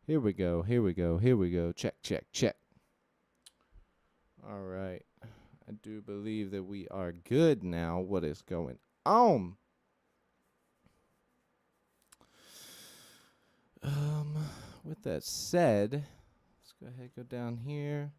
Here we go. Here we go. Here we go. Check, check, check. All right. I do believe that we are good now. What is going on? Um, with that said, let's go ahead and go down here.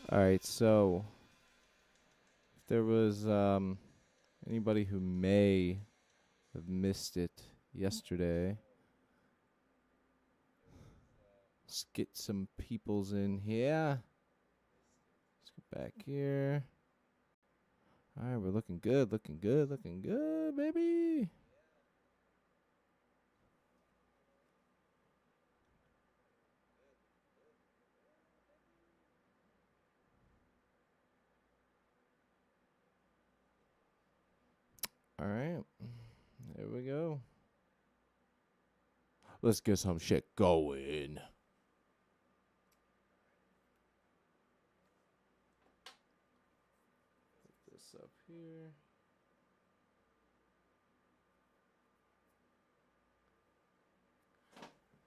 All right, so if there was anybody who may have missed it yesterday, let's get some peoples in here. Let's go back here. All right, we're looking good, looking good, looking good, baby. All right, there we go. Let's get some shit going. Put this up here.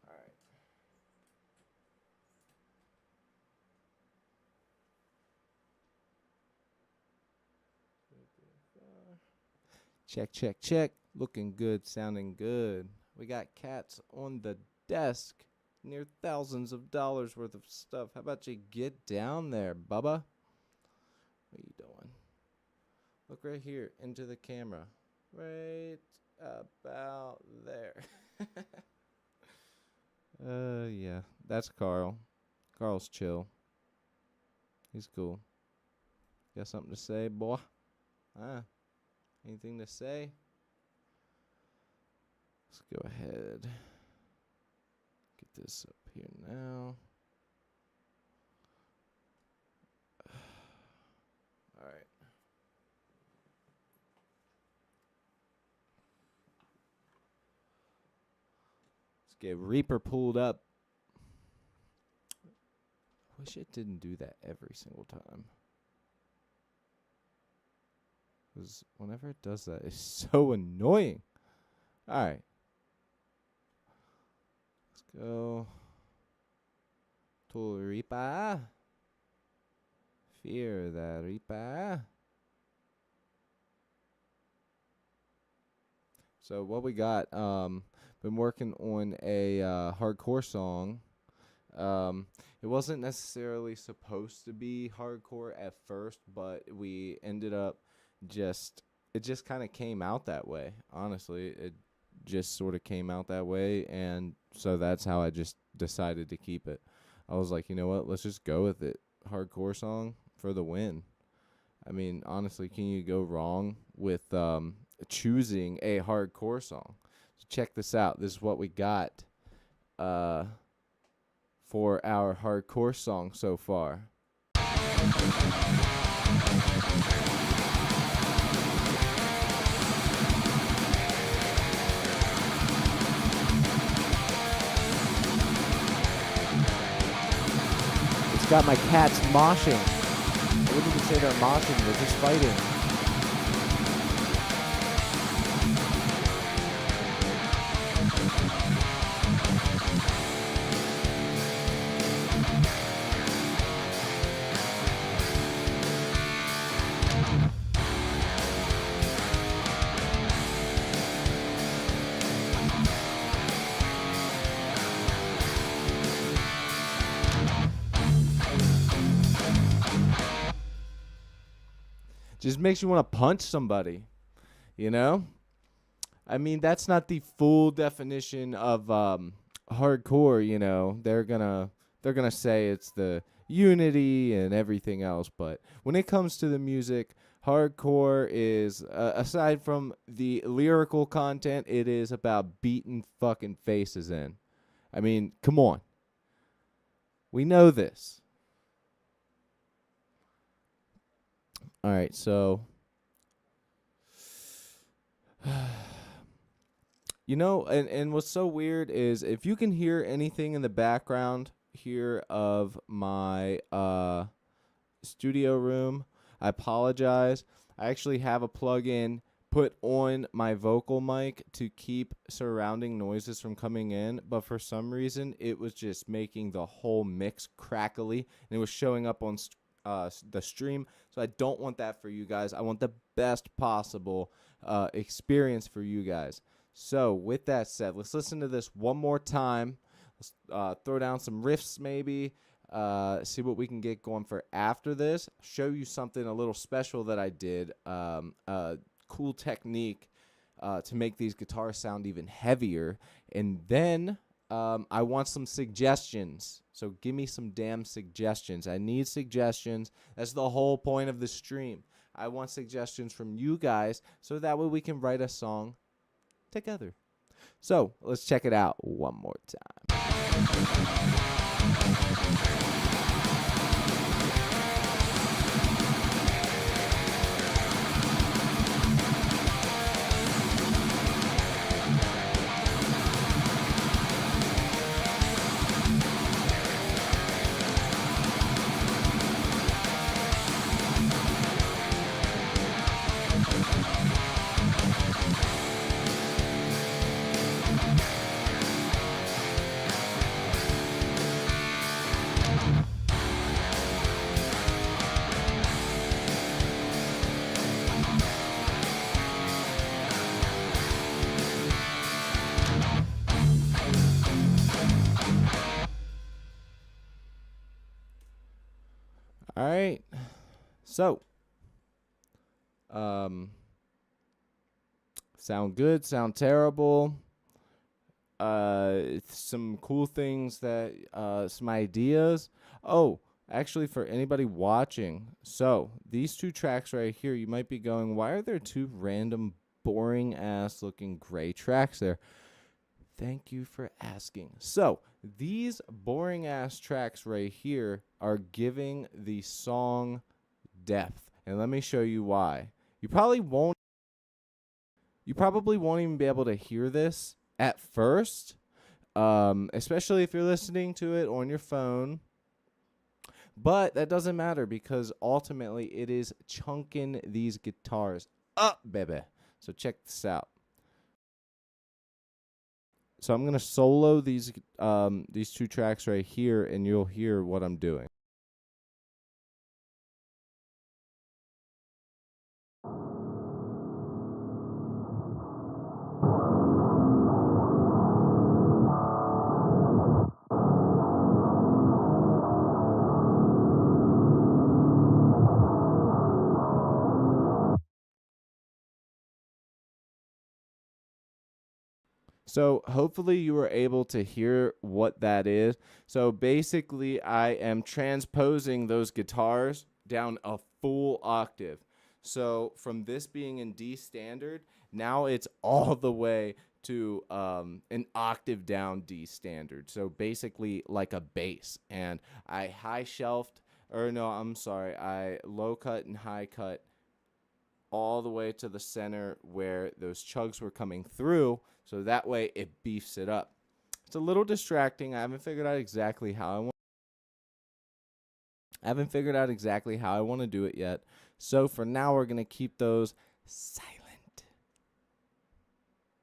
All right. Check, check, check. Looking good, sounding good. We got cats on the desk. Near thousands of dollars worth of stuff. How about you get down there, Bubba? What are you doing? Look right here into the camera. Right about there. Yeah. That's Carl. Carl's chill. He's cool. Got something to say, boy? Huh? Anything to say? Let's go ahead. Get this up here now. All right. Let's get Reaper pulled up. I wish it didn't do that every single time. Because whenever it does that, it's so annoying. All right. Let's go. To Reaper. Fear the Reaper. So what we got, been working on a hardcore song. It wasn't necessarily supposed to be hardcore at first, but we ended up it just kind of came out that way. Honestly, it just sort of came out that way, and so that's how I just decided to keep it. I was like, you know what, let's just go with it. Hardcore song for the win. I mean, honestly, can you go wrong with choosing a hardcore song? So check this out. This is what we got for our hardcore song so far. It's got my cats moshing. I wouldn't even say they're moshing, they're just fighting. Just makes you want to punch somebody, you know? I mean, that's not the full definition of hardcore, they're gonna say it's the unity and everything else, but when it comes to the music, hardcore is aside from the lyrical content, it is about beating fucking faces in. I mean, come on. We know this. All right, so and what's so weird is if you can hear anything in the background here of my studio room, I apologize. I actually have a plug-in put on my vocal mic to keep surrounding noises from coming in, but for some reason it was just making the whole mix crackly, and it was showing up on the stream. So I don't want that for you guys. I want the best possible experience for you guys. So with that said, let's listen to this one more time. Let's throw down some riffs maybe. See what we can get going for after this. Show you something a little special that I did. Cool technique to make these guitars sound even heavier. And then I want some suggestions. So give me some damn suggestions. I need suggestions. That's the whole point of the stream. I want suggestions from you guys so that way we can write a song together. So let's check it out one more time. All right. So, sound good, sound terrible. Some cool things that, some ideas. Oh, actually, for anybody watching, so these two tracks right here, you might be going, why are there two random, boring ass looking gray tracks there? Thank you for asking. So, these boring ass tracks right here are giving the song depth. And let me show you why. You probably won't even be able to hear this at first, especially if you're listening to it on your phone. But that doesn't matter because ultimately it is chunking these guitars up, baby. So check this out. So I'm going to solo these two tracks right here, and you'll hear what I'm doing. So hopefully you were able to hear what that is. So basically I am transposing those guitars down a full octave. So from this being in D standard, now it's all the way to an octave down D standard. So basically like a bass. And I low cut and high cut all the way to the center where those chugs were coming through, so that way it beefs it up. It's a little distracting. I haven't figured out exactly how I want to do it yet. So for now, we're going to keep those silent.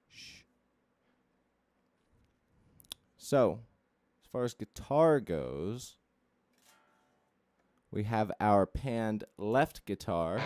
Shh. So, as far as guitar goes, we have our panned left guitar.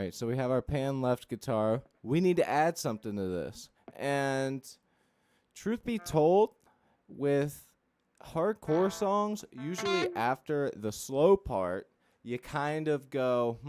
right, so we have our pan left guitar. We need to add something to this. And truth be told, with hardcore songs, usually after the slow part, you kind of go,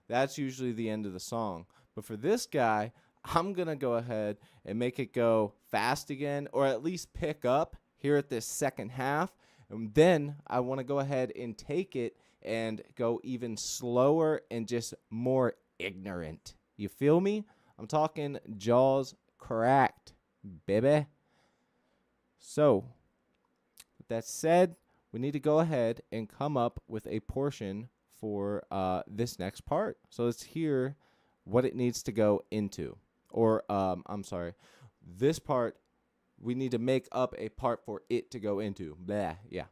that's usually the end of the song. But for this guy, I'm going to go ahead and make it go fast again, or at least pick up here at this second half. And then I want to go ahead and take it and go even slower and just more ignorant. You feel me? I'm talking jaws cracked, baby. So, with that said, we need to go ahead and come up with a portion for this next part. So let's hear what it needs to go into. Or, I'm sorry, this part, we need to make up a part for it to go into. Blah, yeah.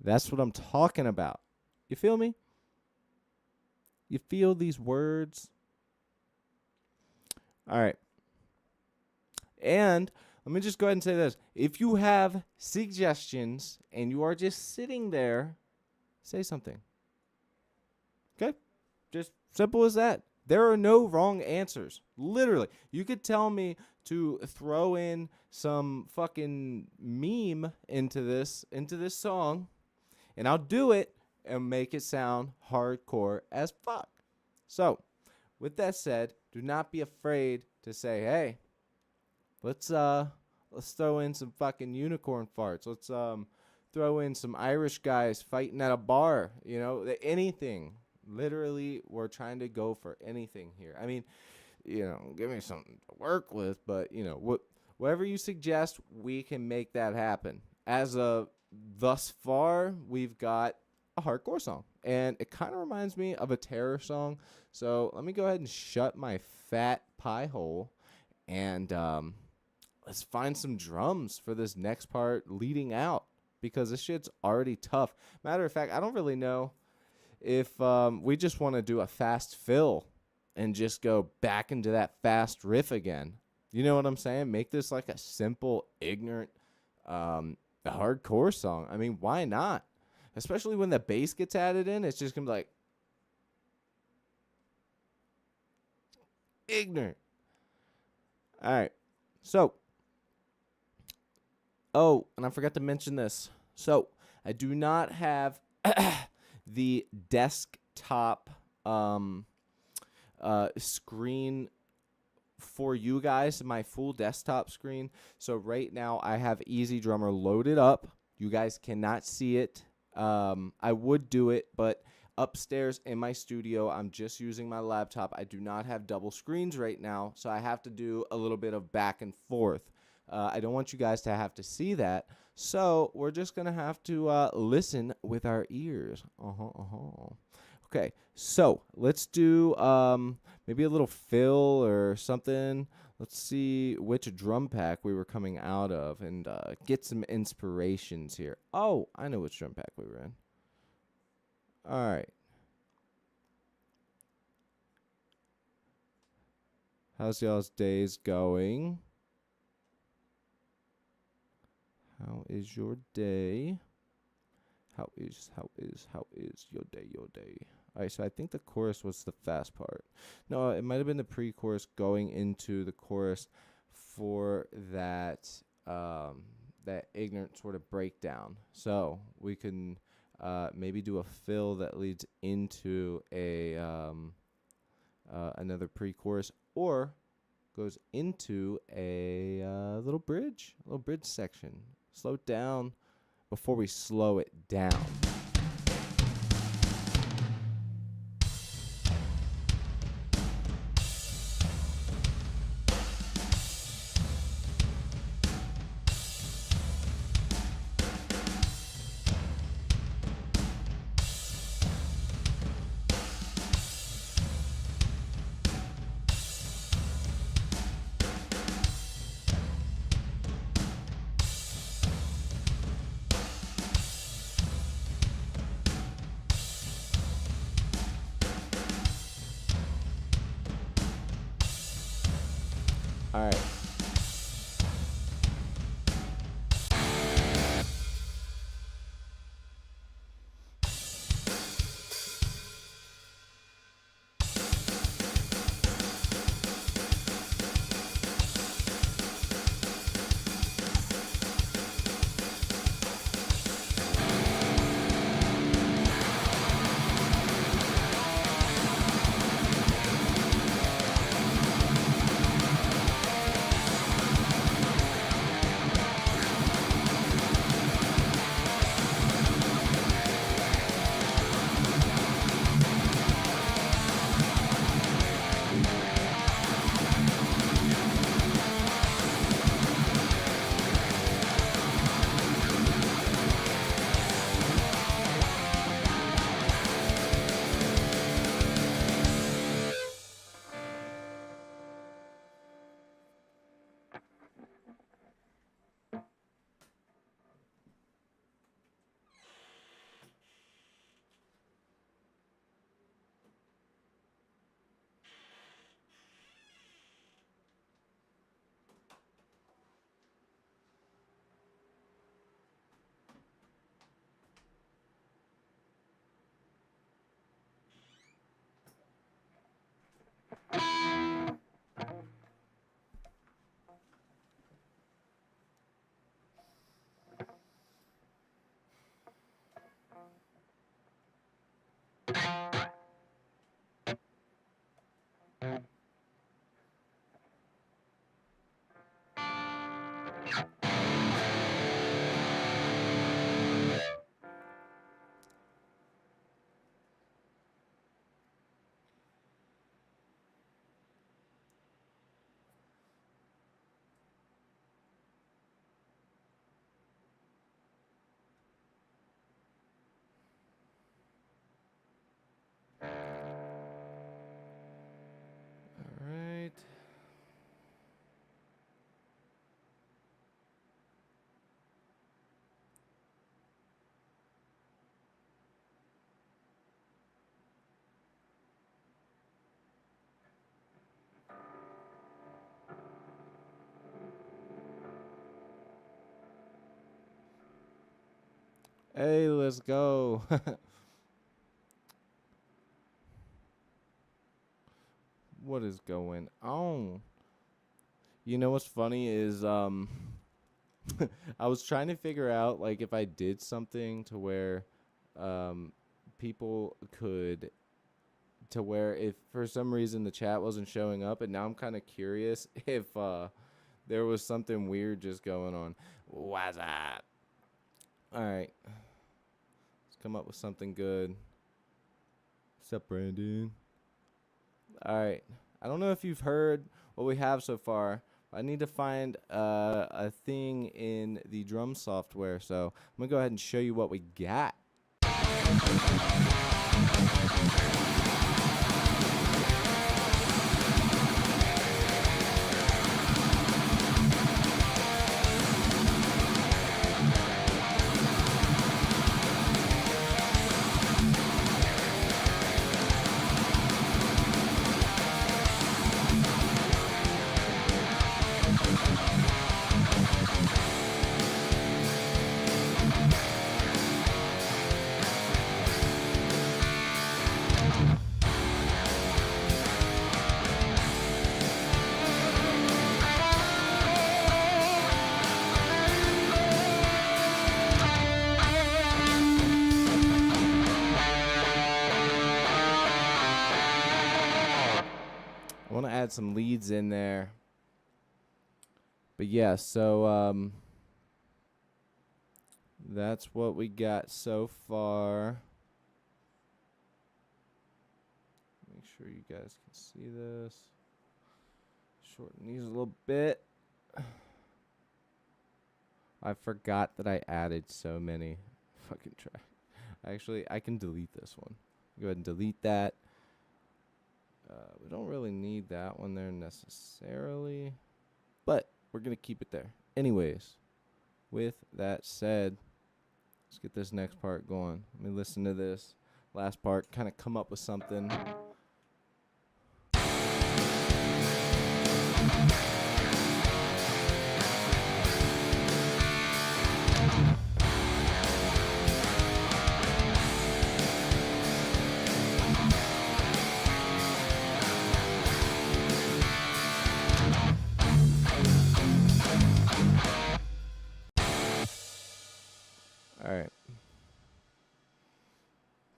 That's what I'm talking about. You feel me? You feel these words? All right. And let me just go ahead and say this. If you have suggestions and you are just sitting there, say something. Okay? Just simple as that. There are no wrong answers. Literally. You could tell me to throw in some fucking meme into this song, and I'll do it and make it sound hardcore as fuck. So, with that said, do not be afraid to say, hey, let's throw in some fucking unicorn farts. Let's throw in some Irish guys fighting at a bar, you know, anything. Literally, we're trying to go for anything here. I mean, you know, give me something to work with, but you know, whatever you suggest, we can make that happen. As of thus far, we've got a hardcore song, and it kind of reminds me of a terror song. So let me go ahead and shut my fat pie hole, and let's find some drums for this next part leading out, because this shit's already tough. Matter of fact, I don't really know if we just want to do a fast fill and just go back into that fast riff again. You know what I'm saying? Make this like a simple, ignorant, hardcore song. I mean, why not? Especially when the bass gets added in, it's just going to be like, ignorant. All right. So, oh, and I forgot to mention this. So, I do not have the desktop screen for you guys, my full desktop screen. So right now I have Easy Drummer loaded up. You guys cannot see it. I would do it, but upstairs in my studio, I'm just using my laptop. I do not have double screens right now, so I have to do a little bit of back and forth. I don't want you guys to have to see that. So we're just going to have to listen with our ears. Okay, so let's do maybe a little fill or something. Let's see which drum pack we were coming out of and get some inspirations here. Oh, I know which drum pack we were in. All right. How's y'all's days going? How is your day? How is your day? All right, so I think the chorus was the fast part. No, it might have been the pre-chorus going into the chorus for that that ignorant sort of breakdown. So we can maybe do a fill that leads into a another pre-chorus, or goes into a little bridge section. Slow it down before we slow it down. right. All right. Hey, let's go. What is going on? You know what's funny is I was trying to figure out like if I did something to where um people could to where if for some reason the chat wasn't showing up, and now I'm kind of curious if there was something weird just going on. What's up? All right. Let's come up with something good. What's up, Brandon? All right. I don't know if you've heard what we have so far. I need to find a thing in the drum software, so I'm going to go ahead and show you what we got. I want to add some leads in there. But yeah, so that's what we got so far. Make sure you guys can see this. Shorten these a little bit. I forgot that I added so many fucking tracks. Actually, I can delete this one. Go ahead and delete that. We don't really need that one there necessarily, but we're going to keep it there. Anyways, with that said, let's get this next part going. Let me listen to this last part, kind of come up with something. All right.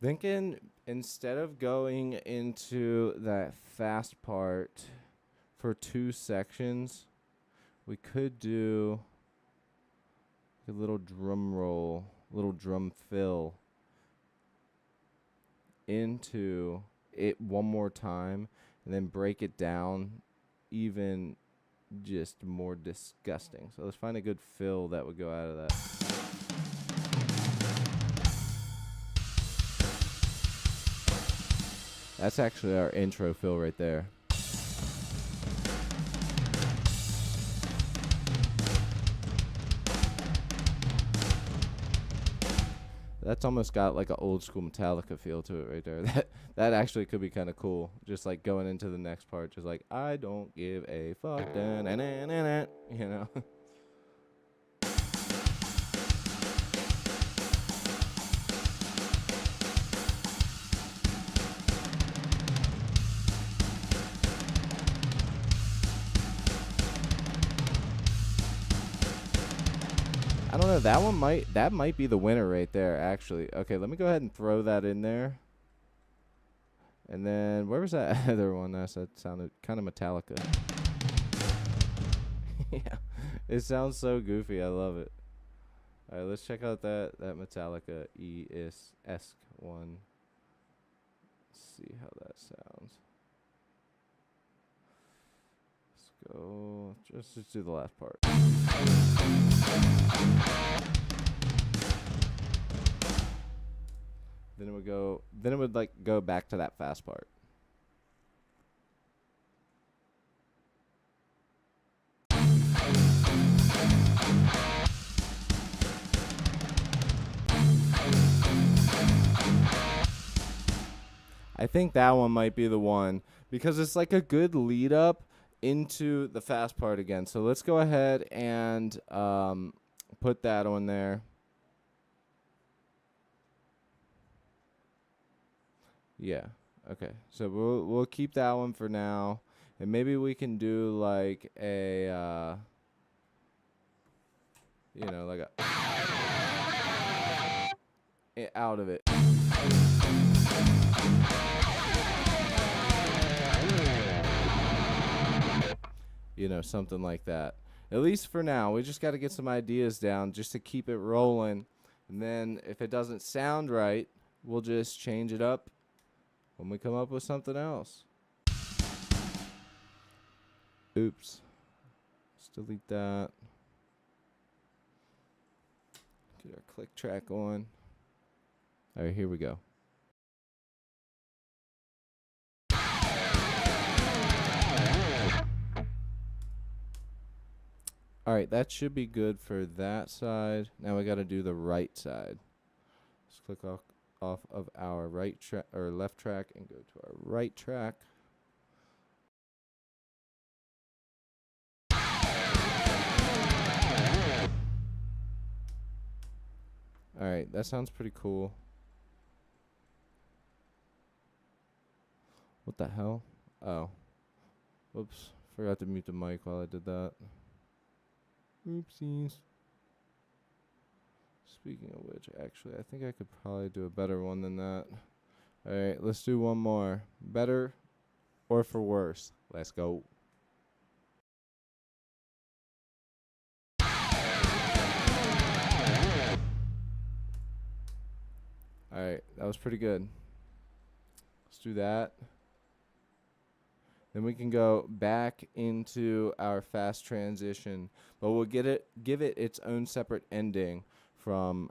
Thinking instead of going into that fast part for 2 sections, we could do a little drum roll, little drum fill into it one more time and then break it down even just more disgusting. So let's find a good fill that would go out of that. That's actually our intro fill right there. That's almost got like an old school Metallica feel to it right there. That actually could be kind of cool. Just like going into the next part, just like I don't give a fuck, you know. I don't know. That might be the winner right there. Actually, okay. Let me go ahead and throw that in there. And then where was that other one? That sounded kind of Metallica. Yeah, it sounds so goofy. I love it. All right, let's check out that Metallica esque one. Let's see how that sounds. Let's go. Just do the last part. Then it would go. Then it would like go back to that fast part. I think that one might be the one because it's like a good lead up into the fast part again. So let's go ahead and put that on there. Yeah. Okay. So we'll keep that one for now, and maybe we can do like a like a out of it. Something like that. At least for now, we just got to get some ideas down just to keep it rolling. And then if it doesn't sound right, we'll just change it up when we come up with something else. Oops. Let's delete that. Get our click track on. All right, here we go. All right, that should be good for that side. Now we got to do the right side. Let's click off of our right track or left track and go to our right track. All right, that sounds pretty cool. What the hell? Oh. Whoops. Forgot to mute the mic while I did that. Oopsies. Speaking of which, actually, I think I could probably do a better one than that. All right, let's do one more. Better or for worse? Let's go. All right, that was pretty good. Let's do that. Then we can go back into our fast transition, but we'll give it its own separate ending from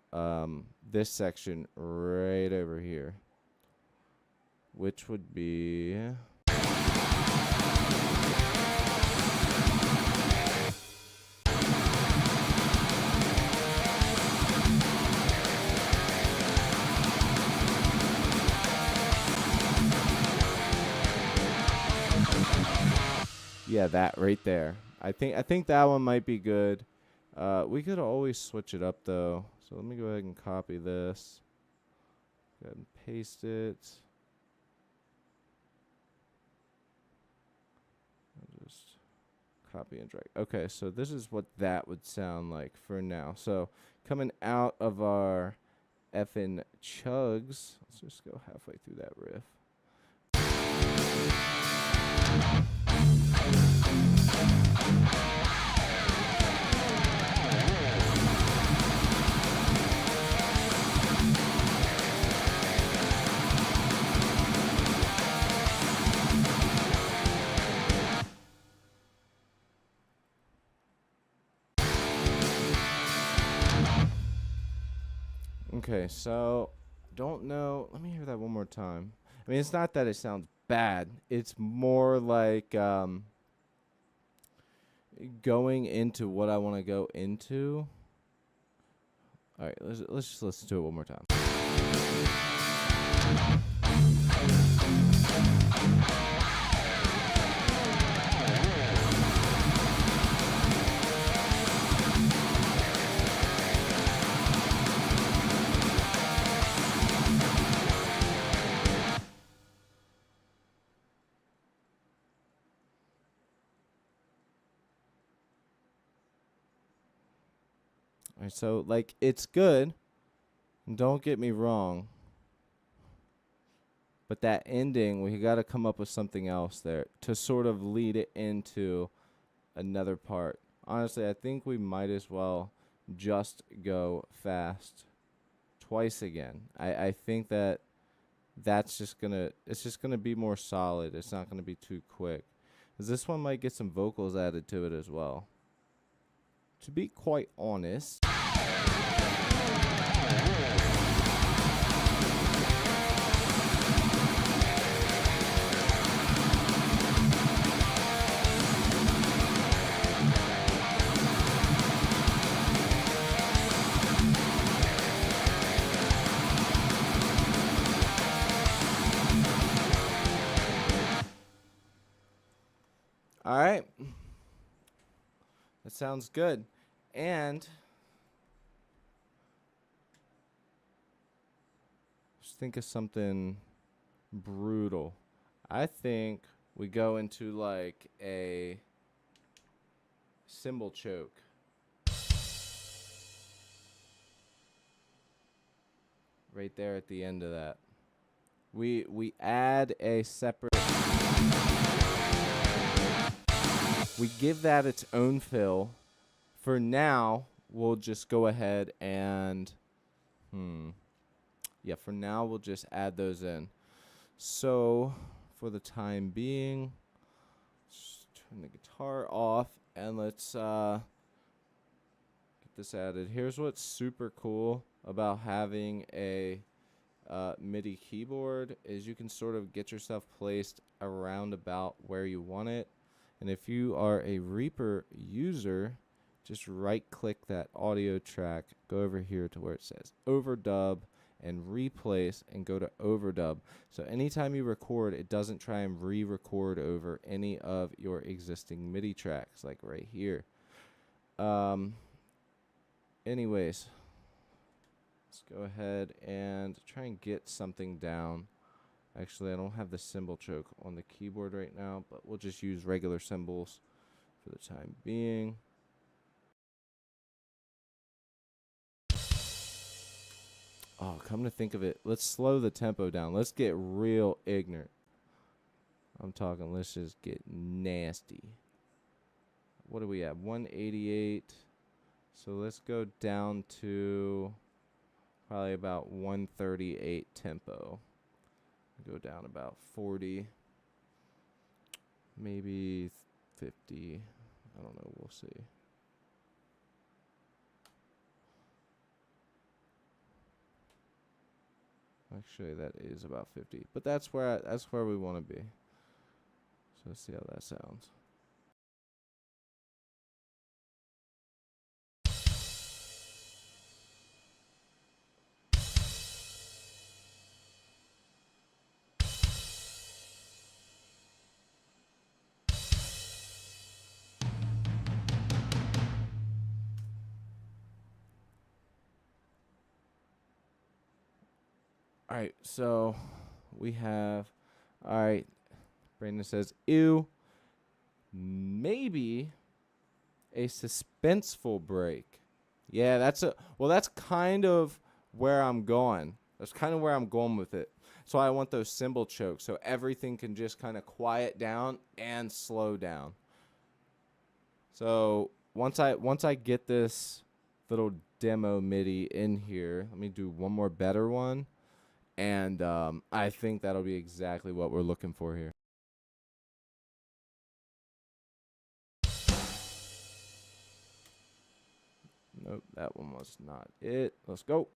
this section right over here, which would be yeah, that right there. I think that one might be good. We could always switch it up though. So let me go ahead and copy this. Go ahead and paste it. I'll just copy and drag. Okay, so this is what that would sound like for now. So coming out of our effing chugs. Let's just go halfway through that riff. Okay, so don't know. Let me hear that one more time. I mean, it's not that it sounds bad. It's more like going into what I want to go into. All right, let's just listen to it one more time. All right, so like it's good. Don't get me wrong. But that ending, we got to come up with something else there to sort of lead it into another part. Honestly, I think we might as well just go fast twice again. I think that's just it's just gonna be more solid. It's not gonna be too quick. 'Cause this one might get some vocals added to it as well. To be quite honest. All right. That sounds good. And just think of something brutal. I think we go into like a cymbal choke. Right there at the end of that. We add a separate. We give that its own fill. For now, we'll just go ahead and for now we'll just add those in. So, for the time being, let's turn the guitar off and let's get this added. Here's what's super cool about having a MIDI keyboard is you can sort of get yourself placed around about where you want it. And if you are a Reaper user, just right-click that audio track, go over here to where it says overdub, and replace, and go to overdub. So anytime you record, it doesn't try and re-record over any of your existing MIDI tracks, like right here. Anyways, let's go ahead and try and get something down. Actually, I don't have the cymbal choke on the keyboard right now, but we'll just use regular cymbals for the time being. Oh, come to think of it, let's slow the tempo down. Let's get real ignorant. I'm talking, let's just get nasty. What do we have? 188. So let's go down to probably about 138 tempo. Go down about 40, maybe 50. I don't know. We'll see. Actually, that is about 50, but that's where we want to be. So let's see how that sounds. All right, so we have, all right, Brandon says, ew, maybe a suspenseful break. Yeah, that's kind of where I'm going. That's kind of where I'm going with it. So I want those cymbal chokes so everything can just kind of quiet down and slow down. So once I get this little demo MIDI in here, let me do one more better one, and I think that'll be exactly what we're looking for here. Nope, that one was not it. Let's go.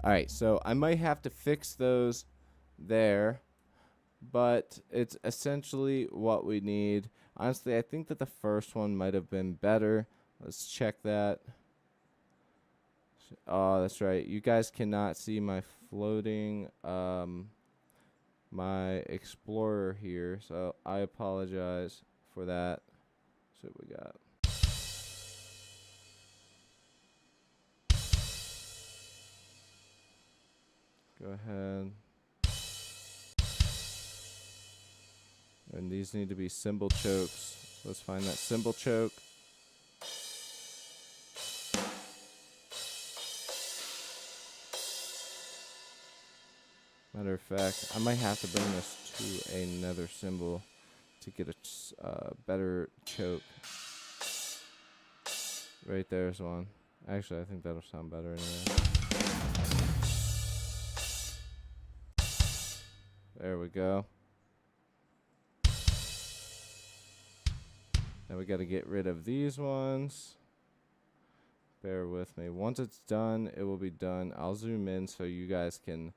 All right, so I might have to fix those there, but it's essentially what we need. Honestly, I think that the first one might have been better. Let's check that. Oh, that's right. You guys cannot see my floating, my Explorer here, so I apologize for that. So we got. Go ahead. And these need to be cymbal chokes. Let's find that cymbal choke. Matter of fact, I might have to bring this to another cymbal to get a better choke. Right there's one. Actually, I think that'll sound better anyway. There we go. Now we got to get rid of these ones. Bear with me. Once it's done, it will be done. I'll zoom in so you guys can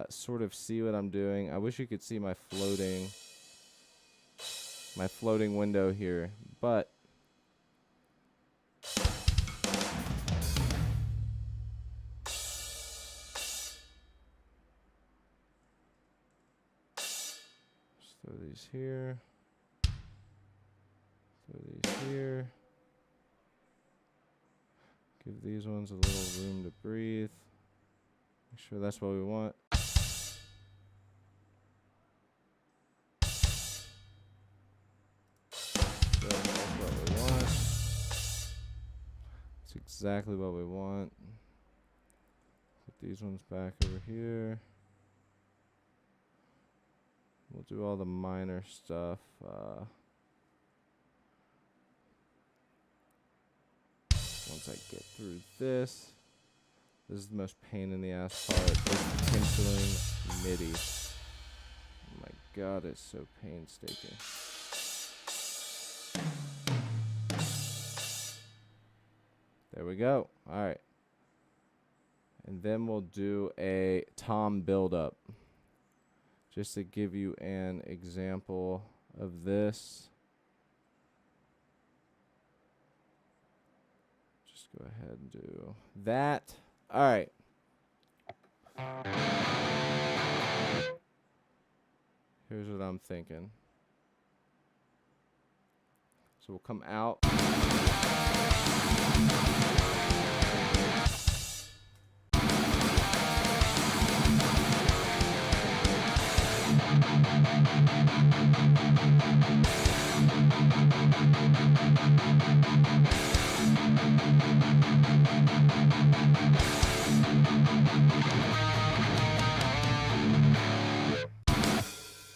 sort of see what I'm doing. I wish you could see my floating window here, but just throw these here. Throw these here. Give these ones a little room to breathe. Make sure that's what we want. That's what we want. That's exactly what we want. Put these ones back over here. We'll do all the minor stuff. Once I get through this is the most pain in the ass part. Is canceling MIDI. Oh my god, it's so painstaking. There we go. All right. And then we'll do a tom buildup. Just to give you an example of this. Just go ahead and do that. All right. Here's what I'm thinking. So we'll come out.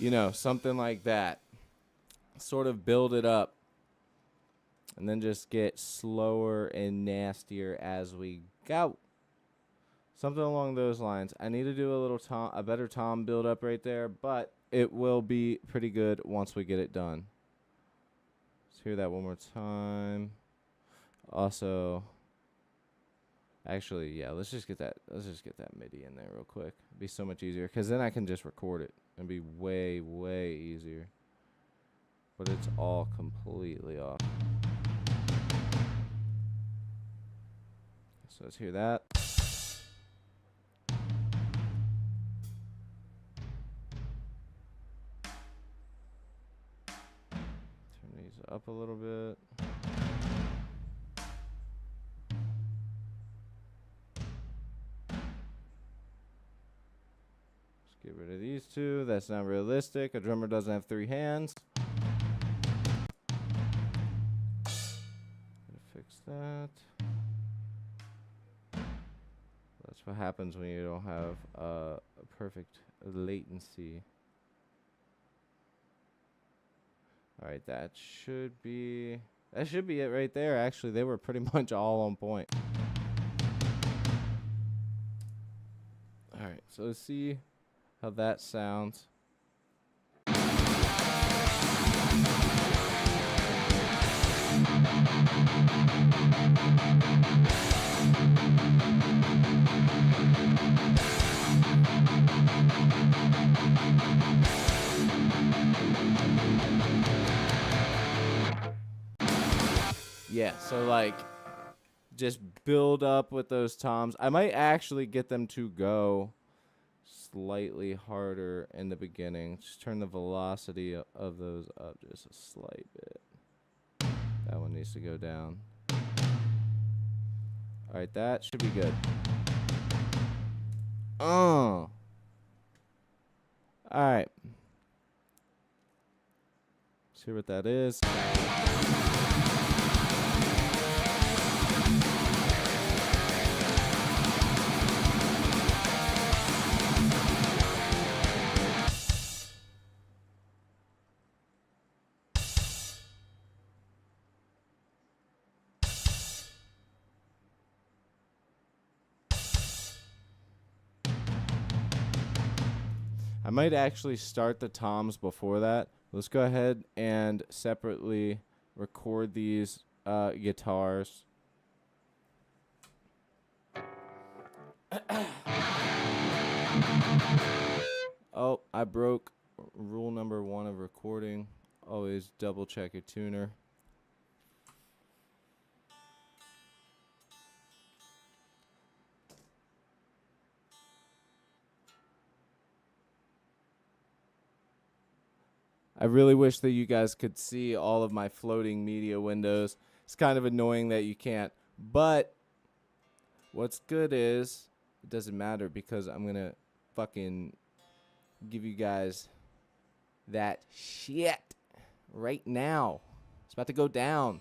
You know, something like that. Sort of build it up. And then just get slower and nastier as we go. Something along those lines. I need to do a better tom build up right there, but it will be pretty good once we get it done. Let's hear that one more time. Also, actually, yeah, let's just get that MIDI in there real quick. It'd be so much easier because then I can just record it and be way, way easier. But it's all completely off. So let's hear that. this up a little bit. Let's get rid of these two. That's not realistic. A drummer doesn't have 3 hands. Fix that. That's what happens when you don't have a perfect latency. All right, that should be it right there. Actually, they were pretty much all on point. All right, so let's see how that sounds. Yeah, so like just build up with those toms. I might actually get them to go slightly harder in the beginning. Just turn the velocity of those up just a slight bit. That one needs to go down. All right, that should be good. All right. Let's hear what that is. I might actually start the toms before that. Let's go ahead and separately record these guitars. Oh, I broke rule number 1 of recording. Always double check your tuner. I really wish that you guys could see all of my floating media windows. It's kind of annoying that you can't. But what's good is it doesn't matter because I'm going to fucking give you guys that shit right now. It's about to go down.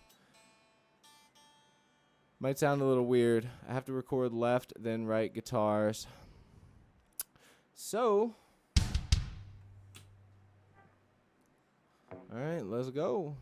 Might sound a little weird. I have to record left, then right guitars. So, all right, let's go.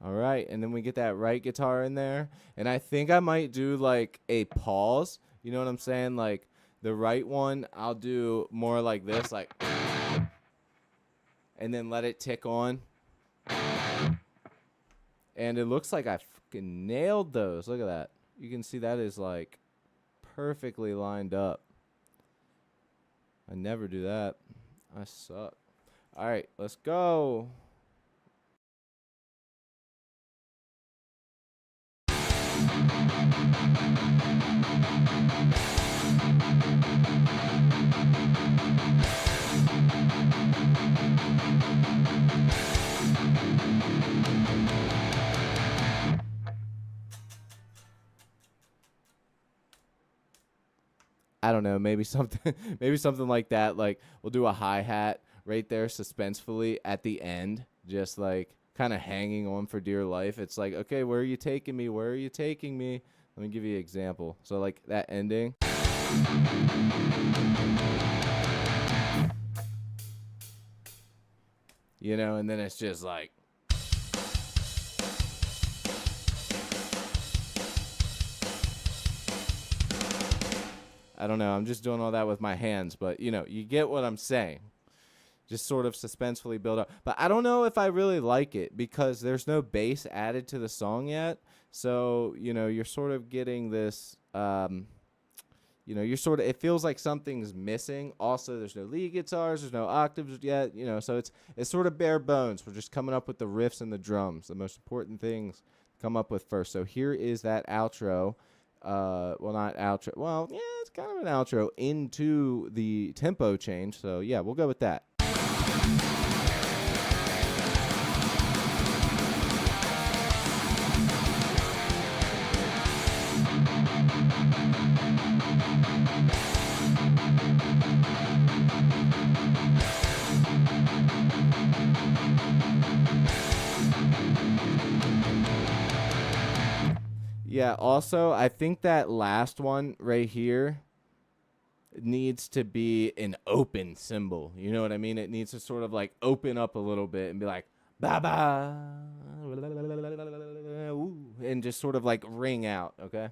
All right, and then we get that right guitar in there. And I think I might do like a pause. You know what I'm saying? Like the right one, I'll do more like this, like, and then let it tick on. And it looks like I fucking nailed those. Look at that. You can see that is like perfectly lined up. I never do that. I suck. All right, let's go. I don't know, maybe something maybe something like that. Like we'll do a hi-hat right there suspensefully at the end, just like kind of hanging on for dear life. It's like, okay, where are you taking me? Where are you taking me? Let me give you an example. So like that ending. You know, and then it's just like I don't know. I'm just doing all that with my hands, but you know, you get what I'm saying. Just sort of suspensefully build up. But I don't know if I really like it because there's no bass added to the song yet. So, you know, you're sort of getting this, you know, you're sort of, it feels like something's missing. Also, there's no lead guitars, there's no octaves yet, you know, so it's sort of bare bones. We're just coming up with the riffs and the drums, the most important things to come up with first. So here is that outro. Well, not outro. Well, yeah, it's kind of an outro into the tempo change. So yeah, we'll go with that. Yeah, also, I think that last one right here needs to be an open cymbal. You know what I mean? It needs to sort of like open up a little bit and be like, ba ba, and just sort of like ring out, okay?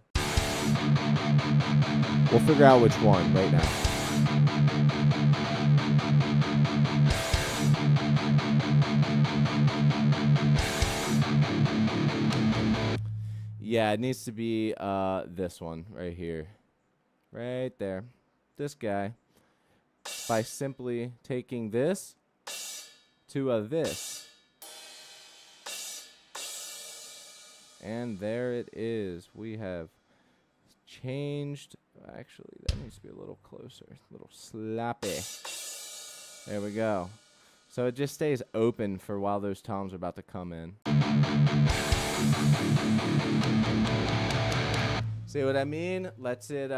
We'll figure out which one right now. Yeah, it needs to be this one right here. Right there. This guy. By simply taking this to a this. And there it is. We have changed. Actually, that needs to be a little closer. A little sloppy. There we go. So it just stays open for while those toms are about to come in. See what I mean? Lets it,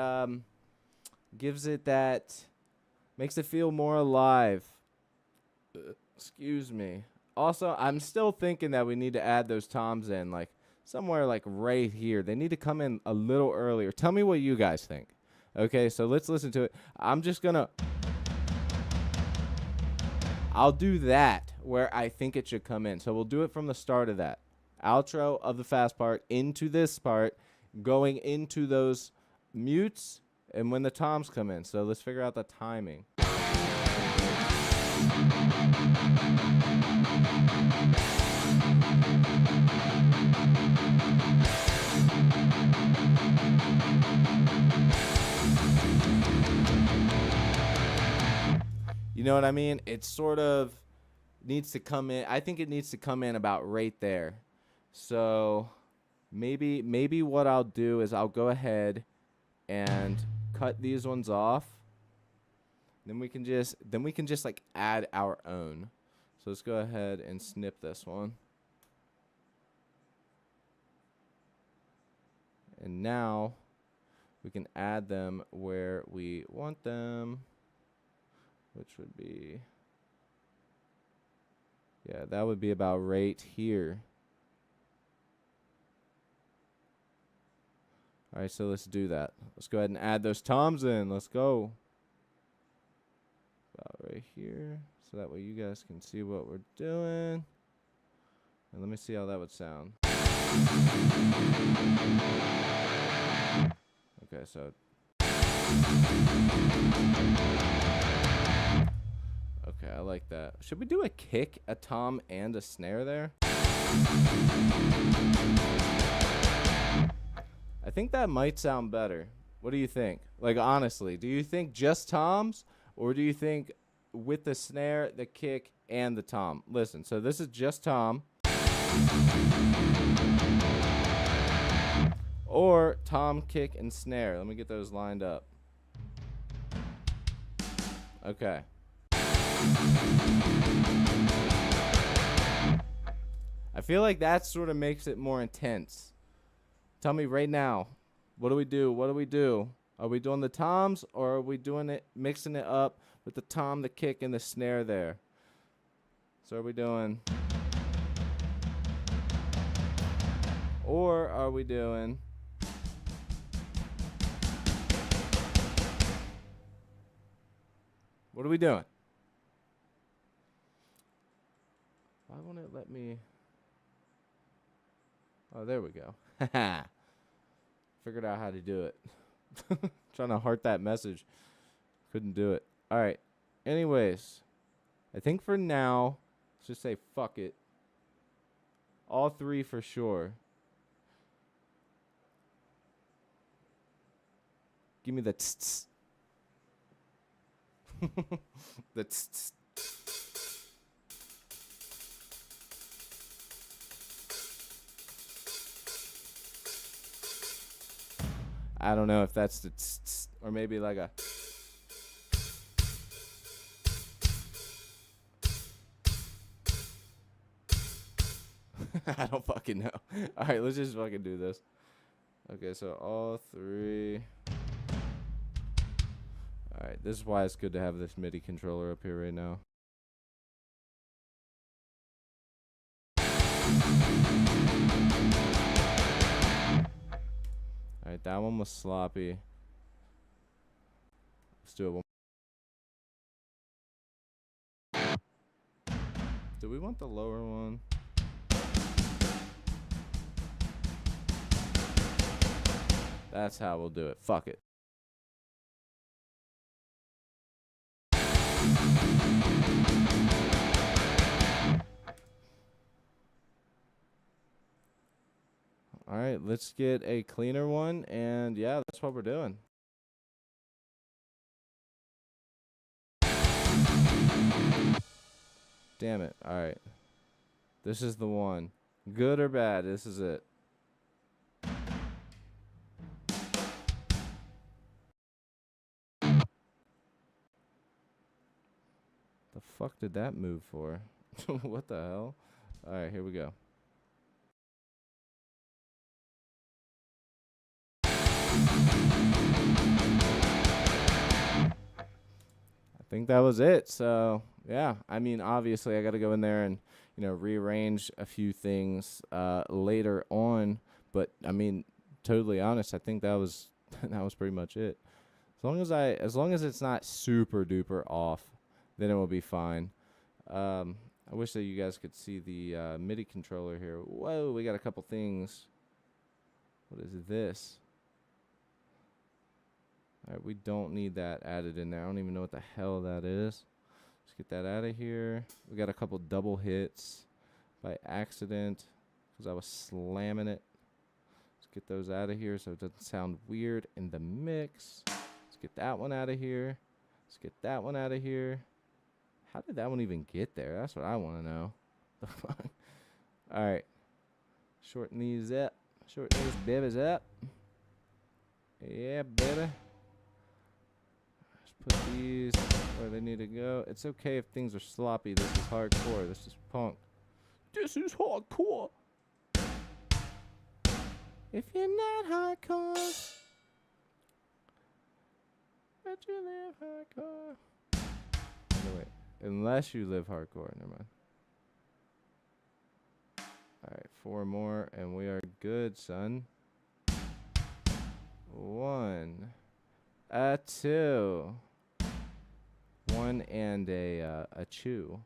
gives it that, makes it feel more alive. Excuse me. Also, I'm still thinking that we need to add those toms in, like, somewhere like right here. They need to come in a little earlier. Tell me what you guys think. Okay, so let's listen to it. I'm just gonna, I'll do that where I think it should come in. So we'll do it from the start of that. Outro of the fast part into this part, going into those mutes, and when the toms come in. So let's figure out the timing. You know what I mean? It sort of needs to come in. I think it needs to come in about right there. So maybe what I'll do is I'll go ahead and cut these ones off. Then we can just like add our own. So let's go ahead and snip this one. And now we can add them where we want them, which would be, yeah, that would be about right here. All right, so let's do that. Let's go ahead and add those toms in. Let's go. About right here. So that way you guys can see what we're doing. And let me see how that would sound. Okay, so. Okay, I like that. Should we do a kick, a tom, and a snare there? I think that might sound better. What do you think? Like, honestly, do you think just toms, or do you think with the snare, the kick, and the tom? Listen, so this is just tom. Or tom, kick, and snare. Let me get those lined up. Okay. I feel like that sort of makes it more intense. Tell me right now, what do we do? What do we do? Are we doing the toms, or are we doing it, mixing it up with the tom, the kick, and the snare there? So are we doing, or are we doing, what are we doing? Why won't it let me? Oh, there we go. Haha. Figured out how to do it. Trying to heart that message. Couldn't do it. All right. Anyways, I think for now, let's just say fuck it. All three for sure. Give me the tss. The tss. I don't know if that's the tss, or maybe like a. I don't fucking know. All right, let's just fucking do this. Okay, so all three. All right, this is why it's good to have this MIDI controller up here right now. All right, that one was sloppy. Let's do it one. Do we want the lower one? That's how we'll do it. Fuck it. All right, let's get a cleaner one, and yeah, that's what we're doing. Damn it. All right. This is the one. Good or bad, this is it. The fuck did that move for? What the hell? All right, here we go. I think that was it. So, yeah, I mean, obviously I got to go in there and, rearrange a few things later on, but I mean, totally honest, I think that was that was pretty much it. As long as it's not super duper off, then it will be fine. I wish that you guys could see the MIDI controller here. Whoa, we got a couple things. What is this? All right, we don't need that added in there. I don't even know what the hell that is. Let's get that out of here. We got a couple double hits by accident because I was slamming it. Let's get those out of here so it doesn't sound weird in the mix. Let's get that one out of here. Let's get that one out of here. How did that one even get there? That's what I want to know. The fuck? All right. Shorten these up. Shorten these babies up. Yeah, baby. Put these where they need to go. It's okay if things are sloppy. This is hardcore. This is punk. This is hardcore. If you're not hardcore, but you live hardcore. Anyway, unless you live hardcore. Never mind. Alright, 4 more, and we are good, son. 1. 2. 1 and a chew.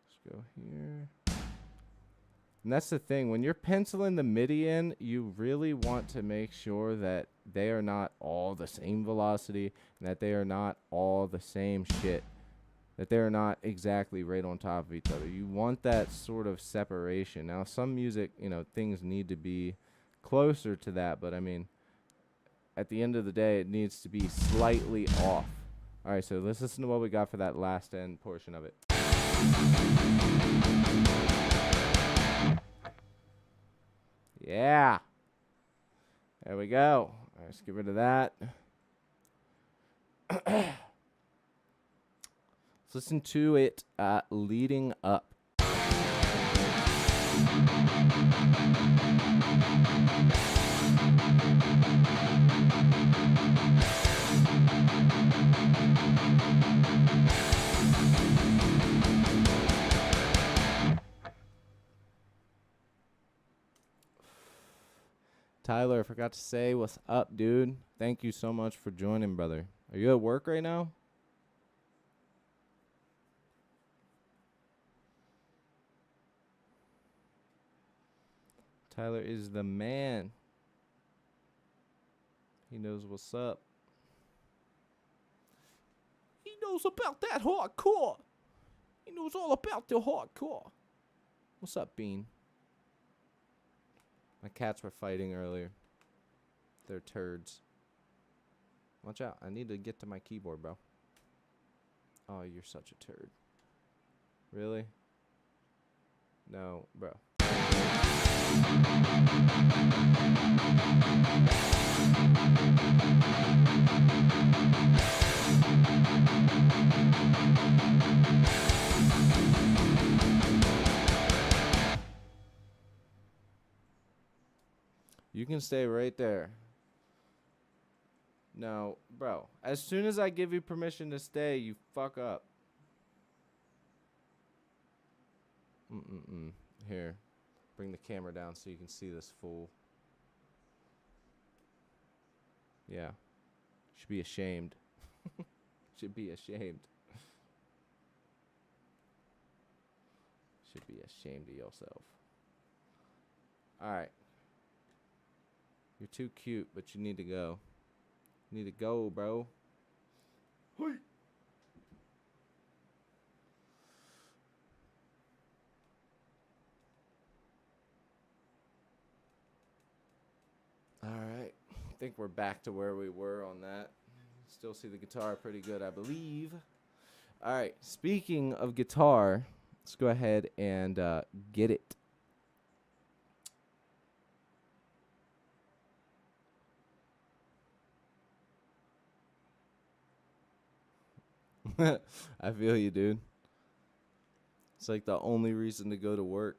Let's go here. And that's the thing. When you're penciling the MIDI in, you really want to make sure that they are not all the same velocity and that they are not all the same shit. That they're not exactly right on top of each other. You want that sort of separation. Now, some music, things need to be closer to that, but I mean, at the end of the day, it needs to be slightly off. All right, so let's listen to what we got for that last end portion of it. Yeah. There we go. All right, let's get rid of that. Let's listen to it leading up. Tyler, I forgot to say what's up, dude. Thank you so much for joining, brother. Are you at work right now? Tyler is the man. He knows what's up. He knows about that hardcore. He knows all about the hardcore. What's up, Bean? My cats were fighting earlier. They're turds. Watch out. I need to get to my keyboard, bro. Oh, you're such a turd. Really? No, bro. You can stay right there. No, bro. As soon as I give you permission to stay, you fuck up. Here. Bring the camera down so you can see this fool. Yeah. Should be ashamed. Should be ashamed. Should be ashamed of yourself. Alright. You're too cute, but you need to go. You need to go, bro. Hey. Alright. I think we're back to where we were on that. Still see the guitar pretty good, I believe. Alright. Speaking of guitar, let's go ahead and get it. I feel you, dude. It's like the only reason to go to work.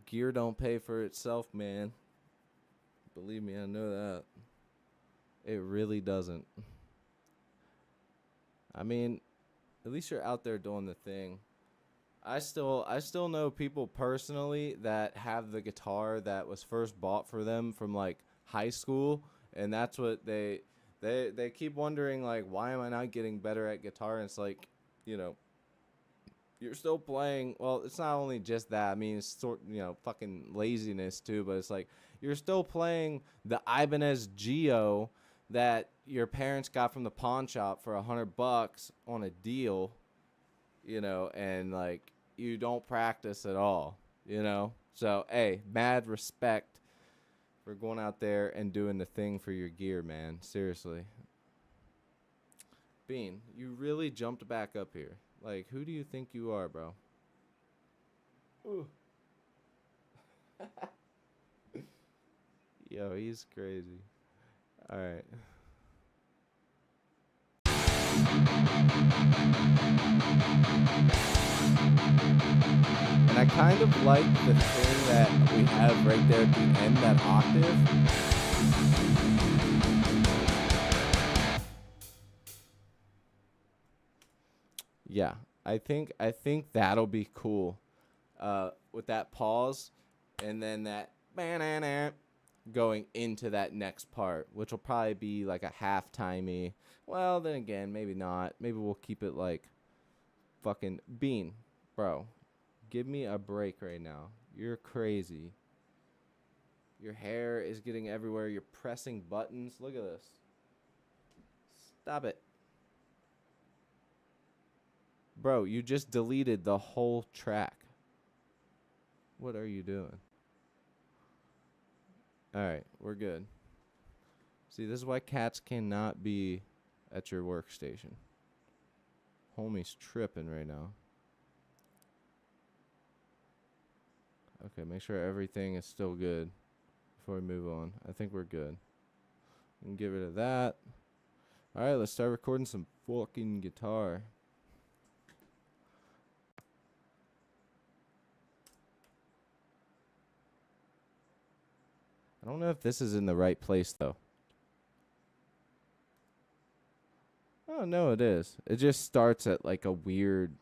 Gear don't pay for itself, man. Believe me, I know that. It really doesn't. I mean, at least you're out there doing the thing. I still know people personally that have the guitar that was first bought for them from like high school, and that's what they keep wondering, like, why am I not getting better at guitar? And it's like, you know, you're still playing. Well, it's not only just that. I mean, it's fucking laziness too. But it's like you're still playing the Ibanez Geo that your parents got from the pawn shop for $100 on a deal, and like you don't practice at all, So, hey, mad respect for going out there and doing the thing for your gear, man. Seriously. Bean, you really jumped back up here. Like, who do you think you are, bro? Yo, he's crazy. All right. And I kind of like the thing that we have right there at the end, that octave. Yeah, I think that'll be cool. With that pause, and then that going into that next part, which will probably be like a half-timey. Well, then again, maybe not. Maybe we'll keep it like fucking Bean, bro. Give me a break right now. You're crazy. Your hair is getting everywhere. You're pressing buttons. Look at this. Stop it. Bro, you just deleted the whole track. What are you doing? Alright, we're good. See, this is why cats cannot be at your workstation. Homie's tripping right now. Okay, make sure everything is still good before we move on. I think we're good. We can get rid of that. Alright, let's start recording some fucking guitar. I don't know if this is in the right place, though. Oh, no, it is. It just starts at, like, a weird...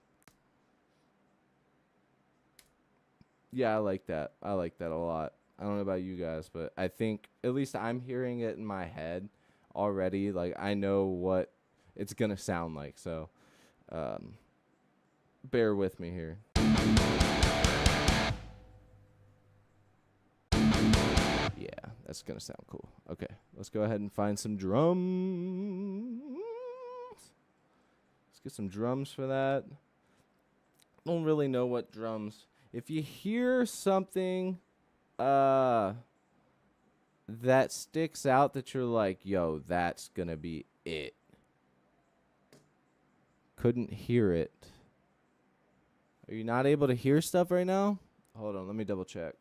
Yeah, I like that. I like that a lot. I don't know about you guys, but I think at least I'm hearing it in my head already. Like, I know what it's going to sound like, so bear with me here. Yeah, that's going to sound cool. Okay, let's go ahead and find some drums. Let's get some drums for that. I don't really know what drums. If you hear something, that sticks out that you're like, yo, that's gonna be it. Couldn't hear it. Are you not able to hear stuff right now? Hold on, let me double check.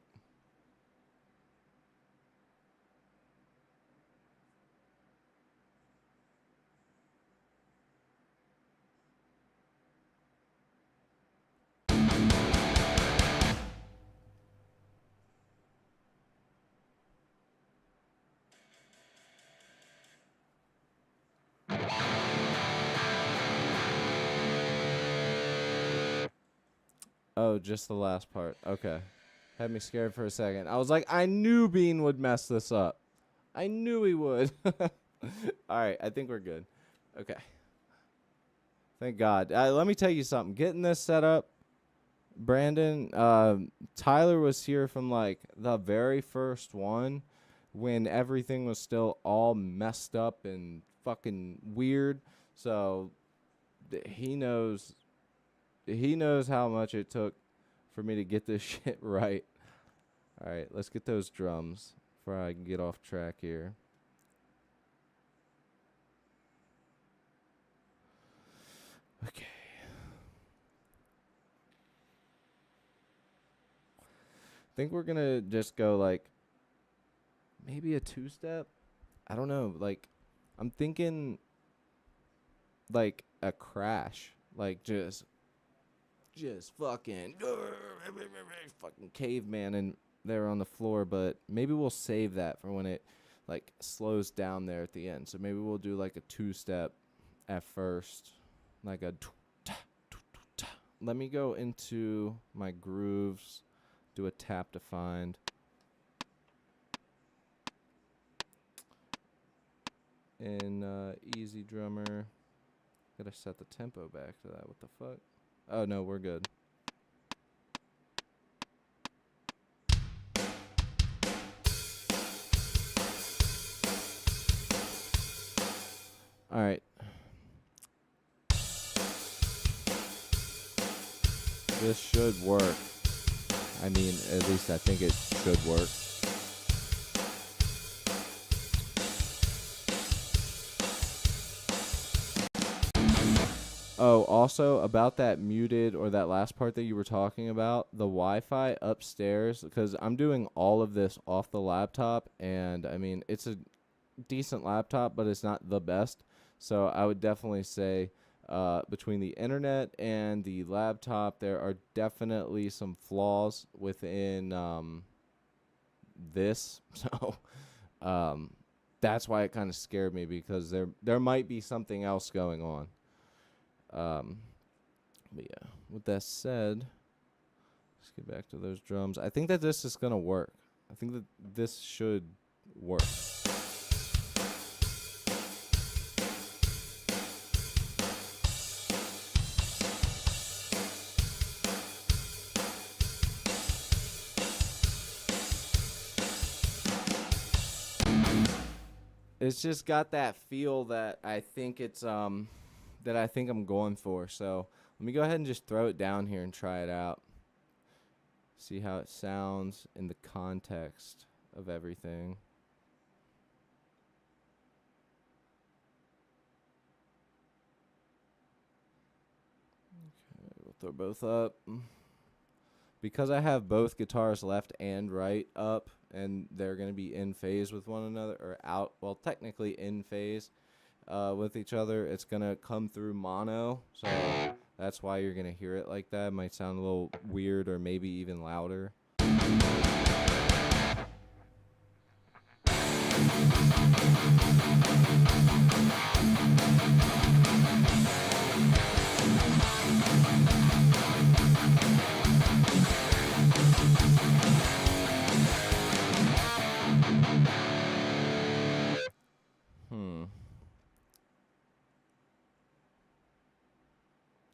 Oh, just the last part. Okay. Had me scared for a second. I was like, I knew Bean would mess this up. I knew he would. All right, I think we're good. Okay. Thank God. Let me tell you something. Getting this set up, Brandon, Tyler was here from like the very first one when everything was still all messed up and fucking weird. So he knows how much it took for me to get this shit right. All right, let's get those drums before I can get off track here. Okay. I think we're going to just go like maybe a two-step. I don't know. Like, I'm thinking like a crash. Like, just fucking caveman and there on the floor, but maybe we'll save that for when it like slows down there at the end. So maybe we'll do like a two-step at first, like a let me go into my grooves, do a tap to find. In Easy Drummer, gotta set the tempo back to that. What the fuck? Oh no, we're good. All right. This should work. I mean, at least I think it should work. Oh, also about that muted or that last part that you were talking about, the Wi-Fi upstairs, because I'm doing all of this off the laptop, and I mean, it's a decent laptop, but it's not the best. So I would definitely say between the internet and the laptop, there are definitely some flaws within this. So that's why it kind of scared me, because there might be something else going on. But yeah, with that said, let's get back to those drums. I think that this is going to work. I think that this should work. It's just got that feel that I think I'm going for. So let me go ahead and just throw it down here and try it out. See how it sounds in the context of everything. Okay, we'll throw both up. Because I have both guitars left and right up, and they're going to be in phase with one another, or out, well, technically in phase with each other, it's going to come through mono, so that's why you're going to hear it like that. It might sound a little weird or maybe even louder.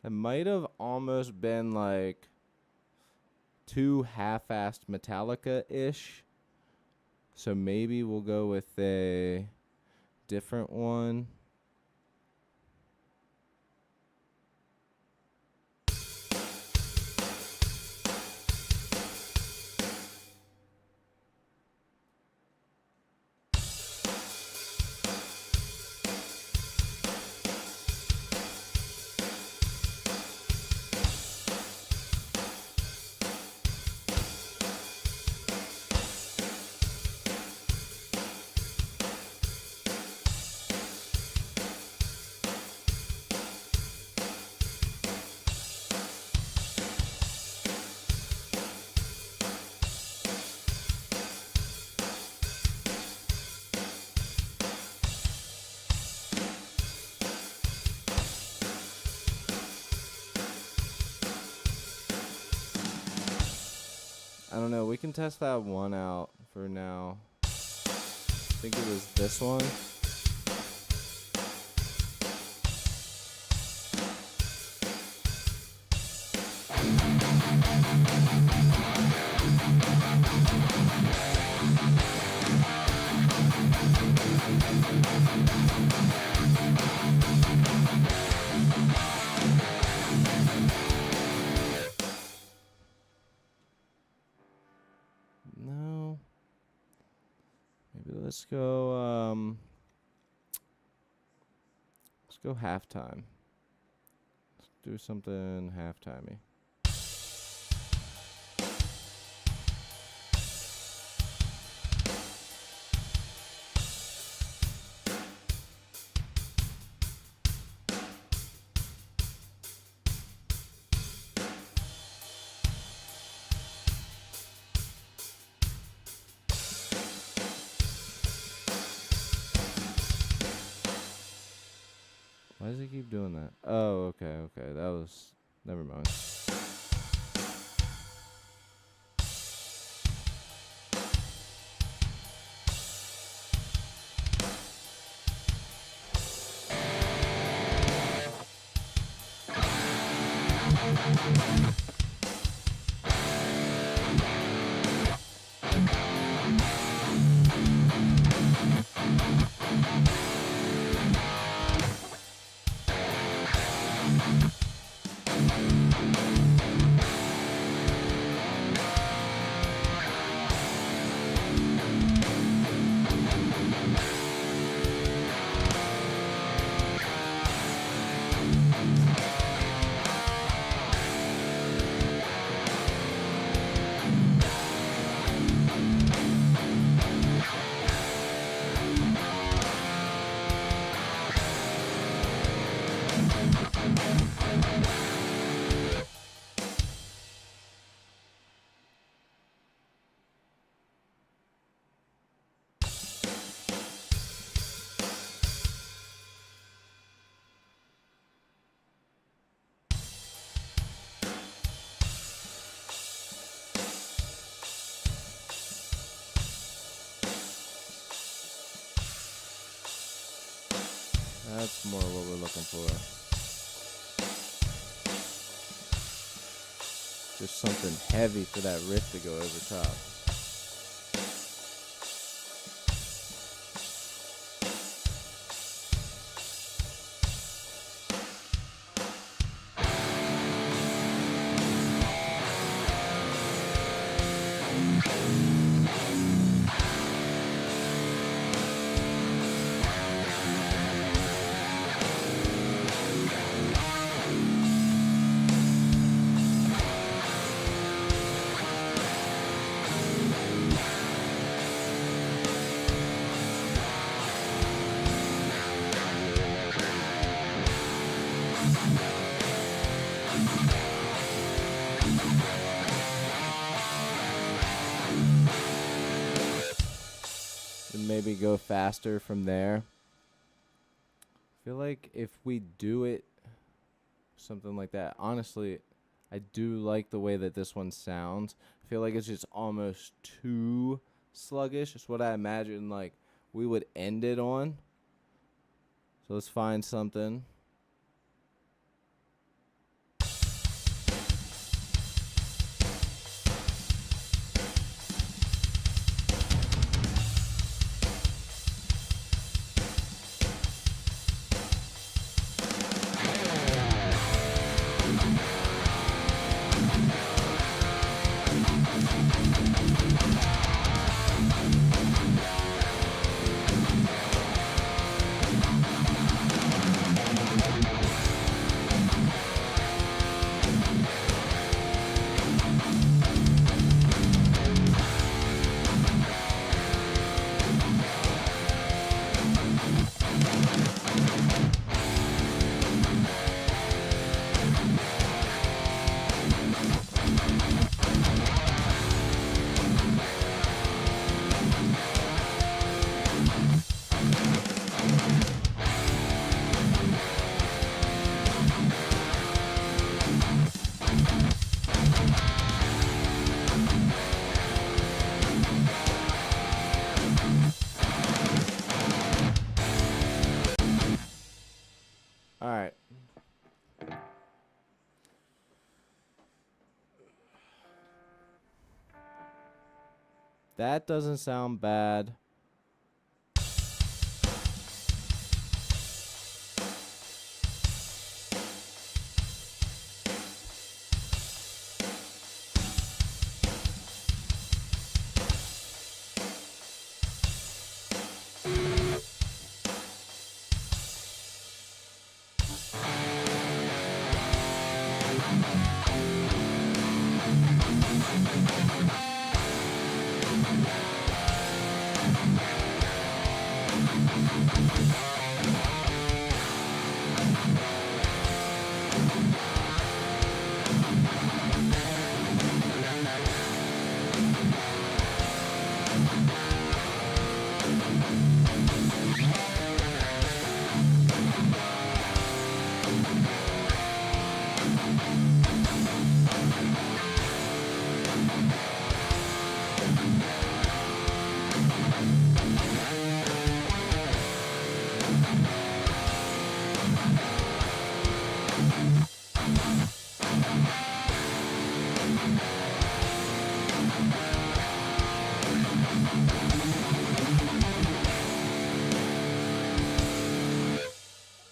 It might have almost been like too half-assed Metallica-ish. So maybe we'll go with a different one. I don't know. We can test that one out for now. I think it was this one. No. Maybe let's go halftime. Let's do something halftimey. Why does he keep doing that? Oh, okay. That was... Never mind. That's more what we're looking for. Just something heavy for that riff to go over top. And maybe go faster from there. I feel like if we do it something like that, honestly, I do like the way that this one sounds. I feel like it's just almost too sluggish. It's what I imagine like we would end it on. So let's find something. That doesn't sound bad.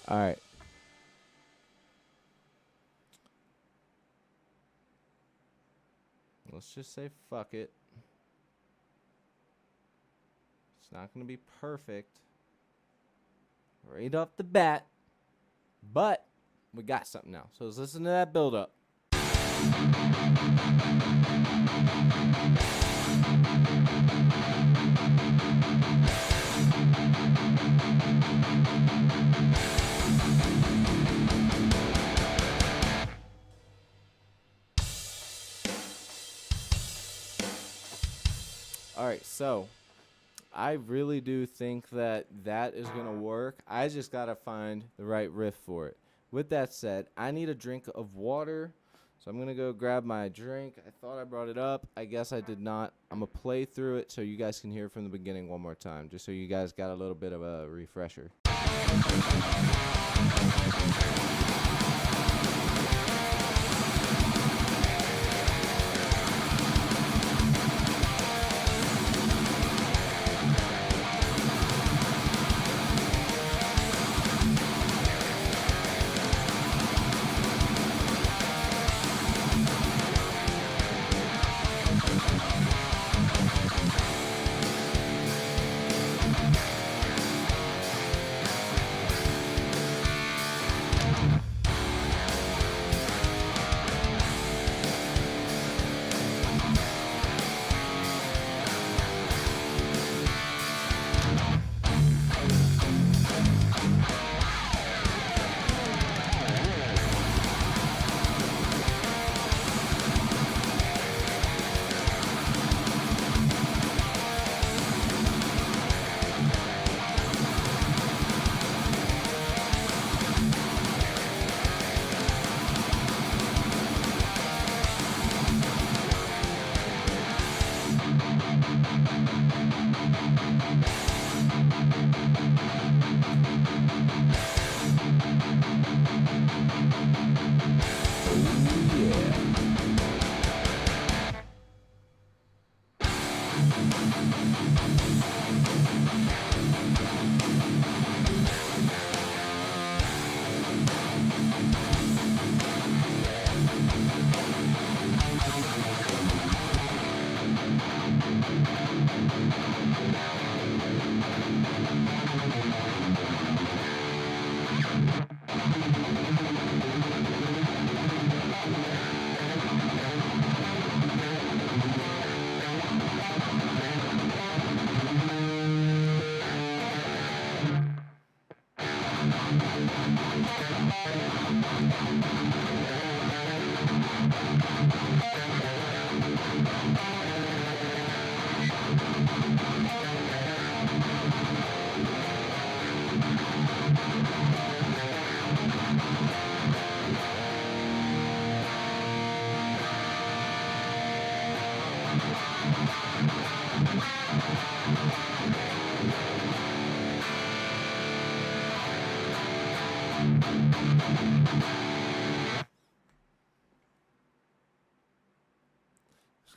All right. Let's just say fuck it. It's not going to be perfect right off the bat, but we got something now. So let's listen to that build up. All right, so I really do think that is going to work. I just got to find the right riff for it. With that said, I need a drink of water. So I'm going to go grab my drink. I thought I brought it up. I guess I did not. I'm going to play through it so you guys can hear it from the beginning one more time, just so you guys got a little bit of a refresher.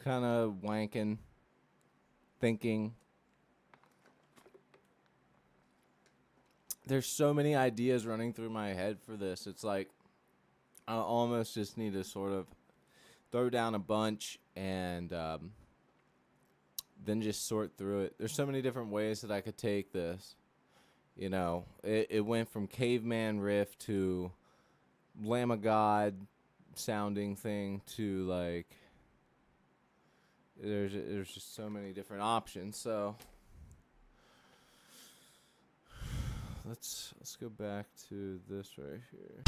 Kind of wanking thinking. There's so many ideas running through my head for this. It's like I almost just need to sort of throw down a bunch and then just sort through it. There's so many different ways that I could take this. You know, it went from caveman riff to Lamb of God sounding thing to like there's just so many different options. So let's go back to this right here.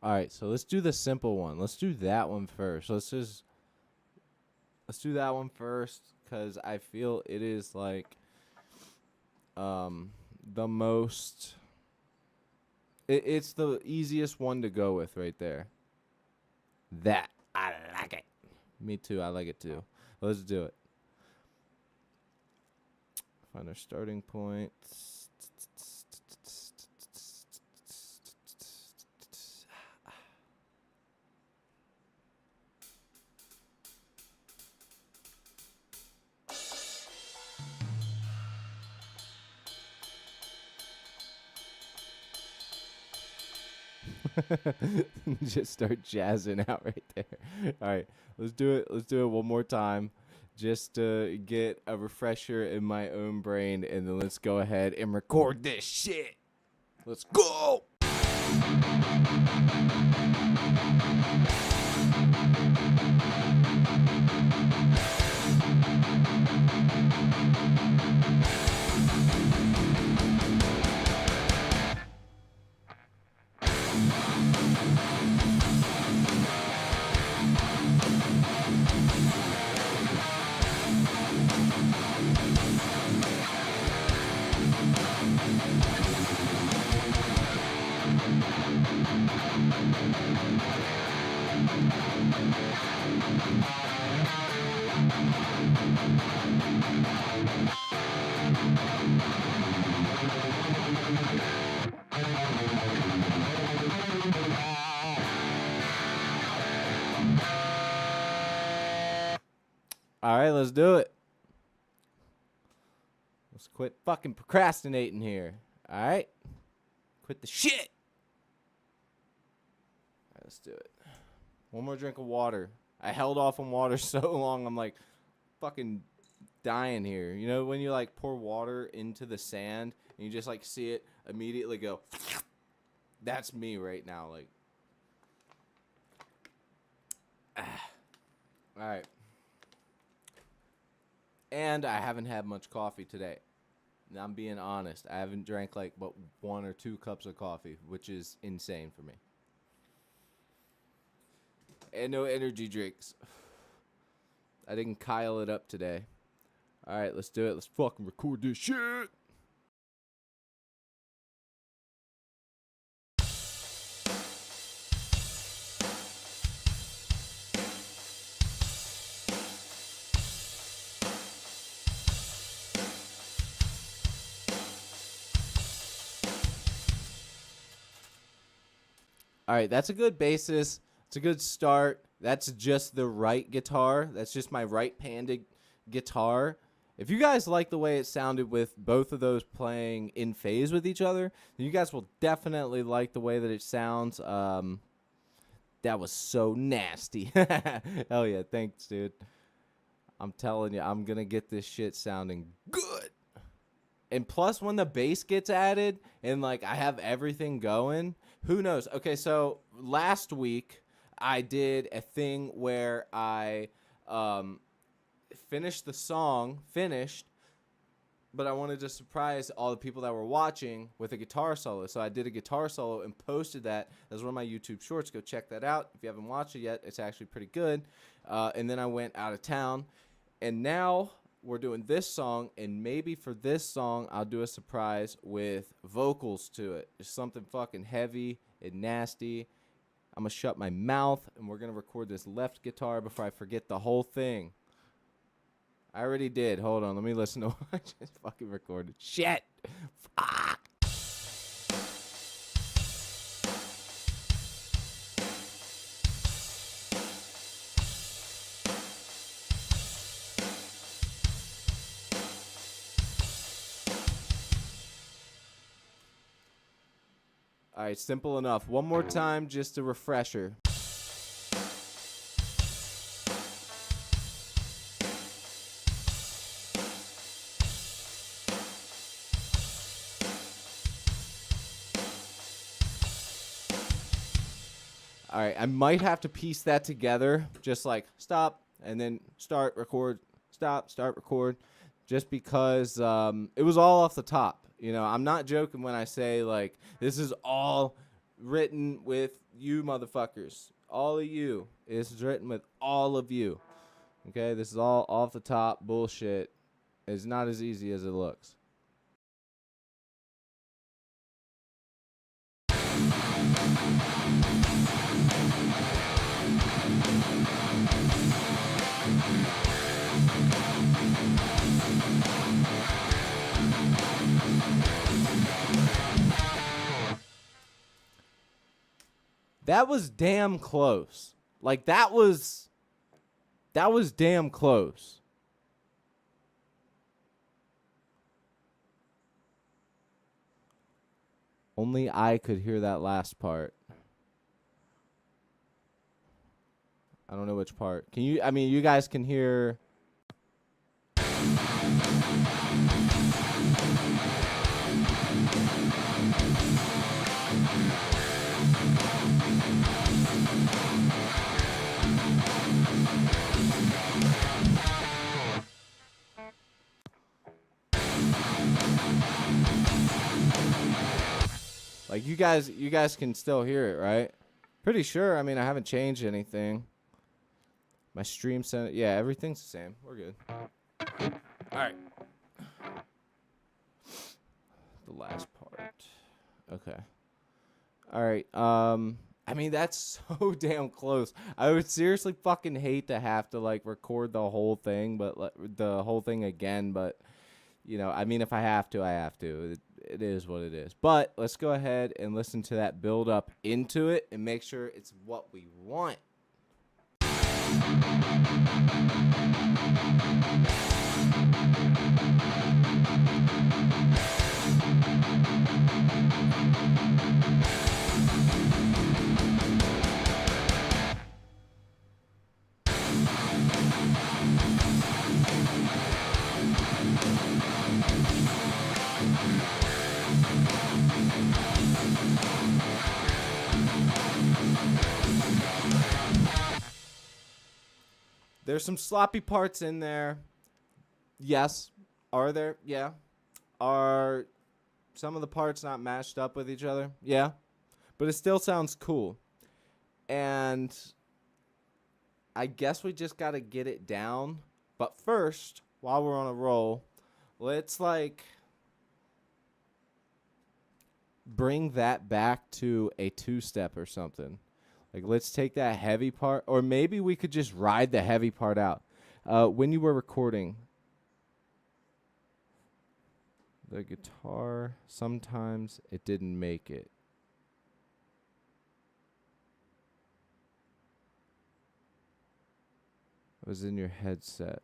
All right, so let's do the simple one. Let's do that one first. Let's do that one first because I feel it is like the most. It's the easiest one to go with right there. That I like it. Me too. I like it too. Let's do it. Find our starting point. Just start jazzing out right there. All right, let's do it. Let's do it one more time, just to get a refresher in my own brain, and then let's go ahead and record this shit. Let's go. All right, let's do it. Let's quit fucking procrastinating here. All right? Quit the shit. All right, let's do it. One more drink of water. I held off on water so long, I'm like fucking dying here. You know when you like pour water into the sand and you just like see it immediately go, that's me right now. Like, all right. And I haven't had much coffee today. And I'm being honest. I haven't drank like but 1 or 2 cups of coffee, which is insane for me. And no energy drinks. I didn't Kyle it up today. All right, let's do it. Let's fucking record this shit. All right, that's a good basis. It's a good start. That's just the right guitar. That's just my right-handed guitar. If you guys like the way it sounded with both of those playing in phase with each other, then you guys will definitely like the way that it sounds. That was so nasty. Hell yeah, thanks, dude. I'm telling you, I'm going to get this shit sounding good. And plus, when the bass gets added and, like, I have everything going, who knows? Okay, so last week I did a thing where I finished the song, but I wanted to surprise all the people that were watching with a guitar solo. So I did a guitar solo and posted that as one of my YouTube shorts. Go check that out. If you haven't watched it yet, it's actually pretty good. And then I went out of town. And now we're doing this song. And maybe for this song, I'll do a surprise with vocals to it. It's something fucking heavy and nasty. I'm going to shut my mouth. And we're going to record this left guitar before I forget the whole thing. I already did. Hold on. Let me listen to what I just fucking recorded. Shit. Fuck. All right. Simple enough. One more time, just a refresher. All right, I might have to piece that together, just like stop and then start, record, stop, start, record, just because it was all off the top. You know, I'm not joking when I say, like, this is all written with you motherfuckers. All of you. This is written with all of you. Okay, this is all off the top bullshit. It's not as easy as it looks. That was damn close. Like, that was damn close. Only I could hear that last part. I don't know which part. Can you, I mean, you guys can hear. Like, you guys can still hear it, right? Pretty sure. I mean, I haven't changed anything. My stream center, yeah, everything's the same. We're good. All right. The last part. Okay. All right. I mean, that's so damn close. I would seriously fucking hate to have to, like, record the whole thing, but the whole thing again. But, you know, I mean, if I have to, I have to. It is what it is. But let's go ahead and listen to that build up into it and make sure it's what we want. There's some sloppy parts in there. Yes. Are there? Yeah. Are some of the parts not matched up with each other? Yeah. But it still sounds cool. And I guess we just got to get it down. But first, while we're on a roll, let's, like, bring that back to a two-step or something. Like, let's take that heavy part, or maybe we could just ride the heavy part out. When you were recording the guitar, sometimes it didn't make it. It was in your headset.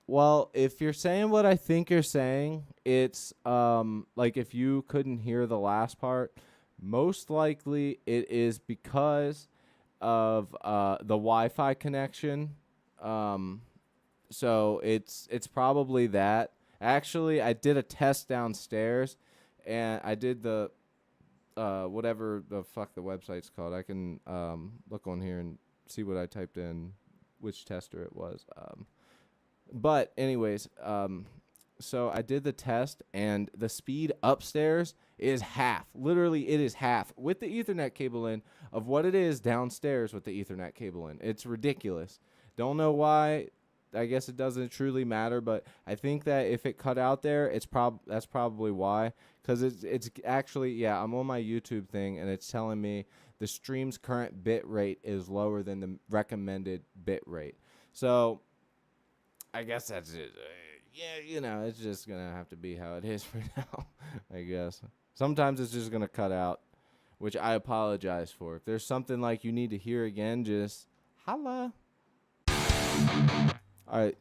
Well, if you're saying what I think you're saying, it's like if you couldn't hear the last part, most likely it is because of the Wi-Fi connection. So it's probably that. Actually, I did a test downstairs, and I did the whatever the fuck the website's called. I can look on here and see what I typed in, which tester it was. But anyways, so I did the test, and the speed upstairs is half. Literally, it is half with the Ethernet cable in of what it is downstairs with the Ethernet cable in. It's ridiculous. Don't know why. I guess it doesn't truly matter, but I think that if it cut out there, that's probably why. Because it's actually, yeah, I'm on my YouTube thing, and it's telling me the stream's current bit rate is lower than the recommended bit rate. So I guess that's it. Yeah, it's just going to have to be how it is for now, I guess. Sometimes it's just going to cut out, which I apologize for. If there's something like you need to hear again, just holla. All right.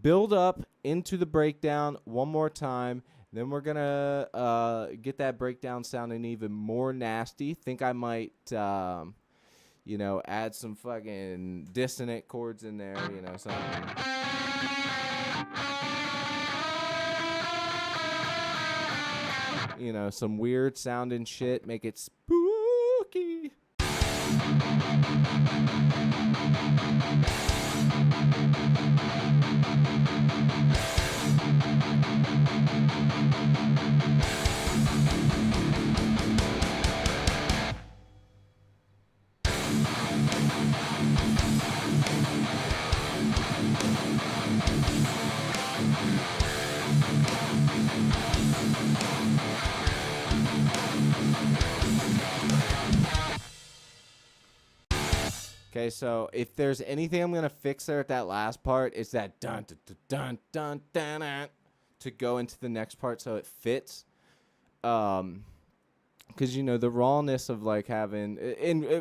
Build up into the breakdown one more time. Then we're going to get that breakdown sounding even more nasty. Think I might, add some fucking dissonant chords in there, something. Some weird sounding shit. Make it spooky. Okay, so if there's anything I'm going to fix there at that last part, it's that dun dun dun dun dun dun to go into the next part so it fits. Because, the rawness of, like, having...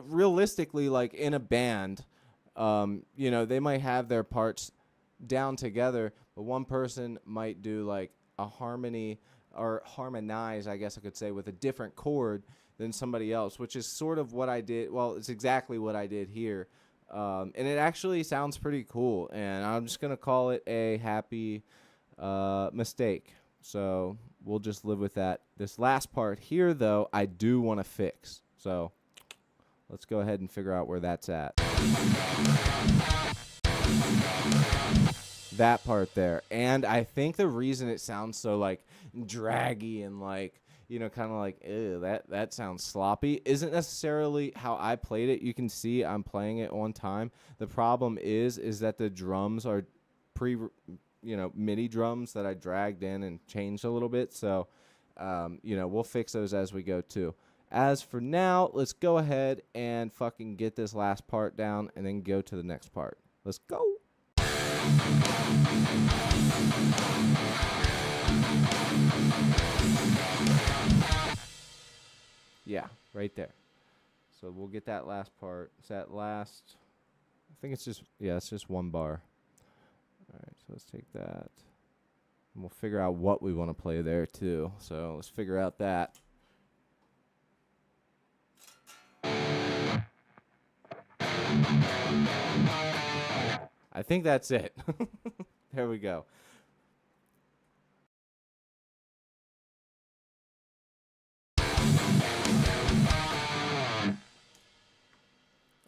realistically, like, in a band, they might have their parts down together, but one person might do, like, a harmony or harmonize, I guess I could say, with a different chord than somebody else, which is sort of what I did. Well, it's exactly what I did here. And it actually sounds pretty cool, and I'm just going to call it a happy mistake. So we'll just live with that. This last part here, though, I do want to fix. So let's go ahead and figure out where that's at. That part there. And I think the reason it sounds so, like, draggy and, like, kind of like, ew, that sounds sloppy, isn't necessarily how I played it. You can see I'm playing it on time. The problem is that the drums are MIDI drums that I dragged in and changed a little bit. So, we'll fix those as we go too. As for now, let's go ahead and fucking get this last part down and then go to the next part. Let's go. Yeah, right there. So we'll get that last part. It's that last, I think it's just one bar. All right, so let's take that. And we'll figure out what we want to play there too. So let's figure out that. I think that's it. There we go.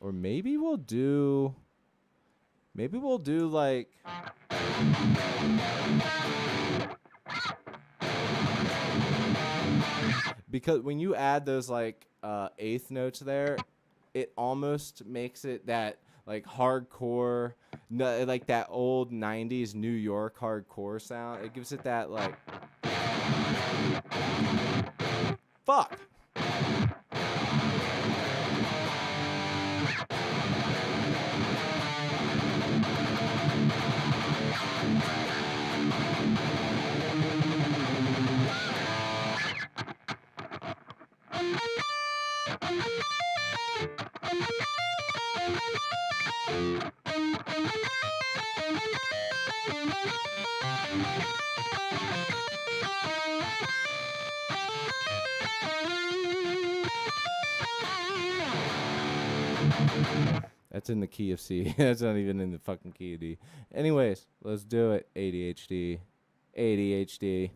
Or maybe we'll do like because when you add those like eighth notes there, it almost makes it that like hardcore, like that old 90s New York hardcore sound. It gives it that like fuck. That's in the key of C. That's not even in the fucking key of D. Anyways, let's do it. ADHD. ADHD.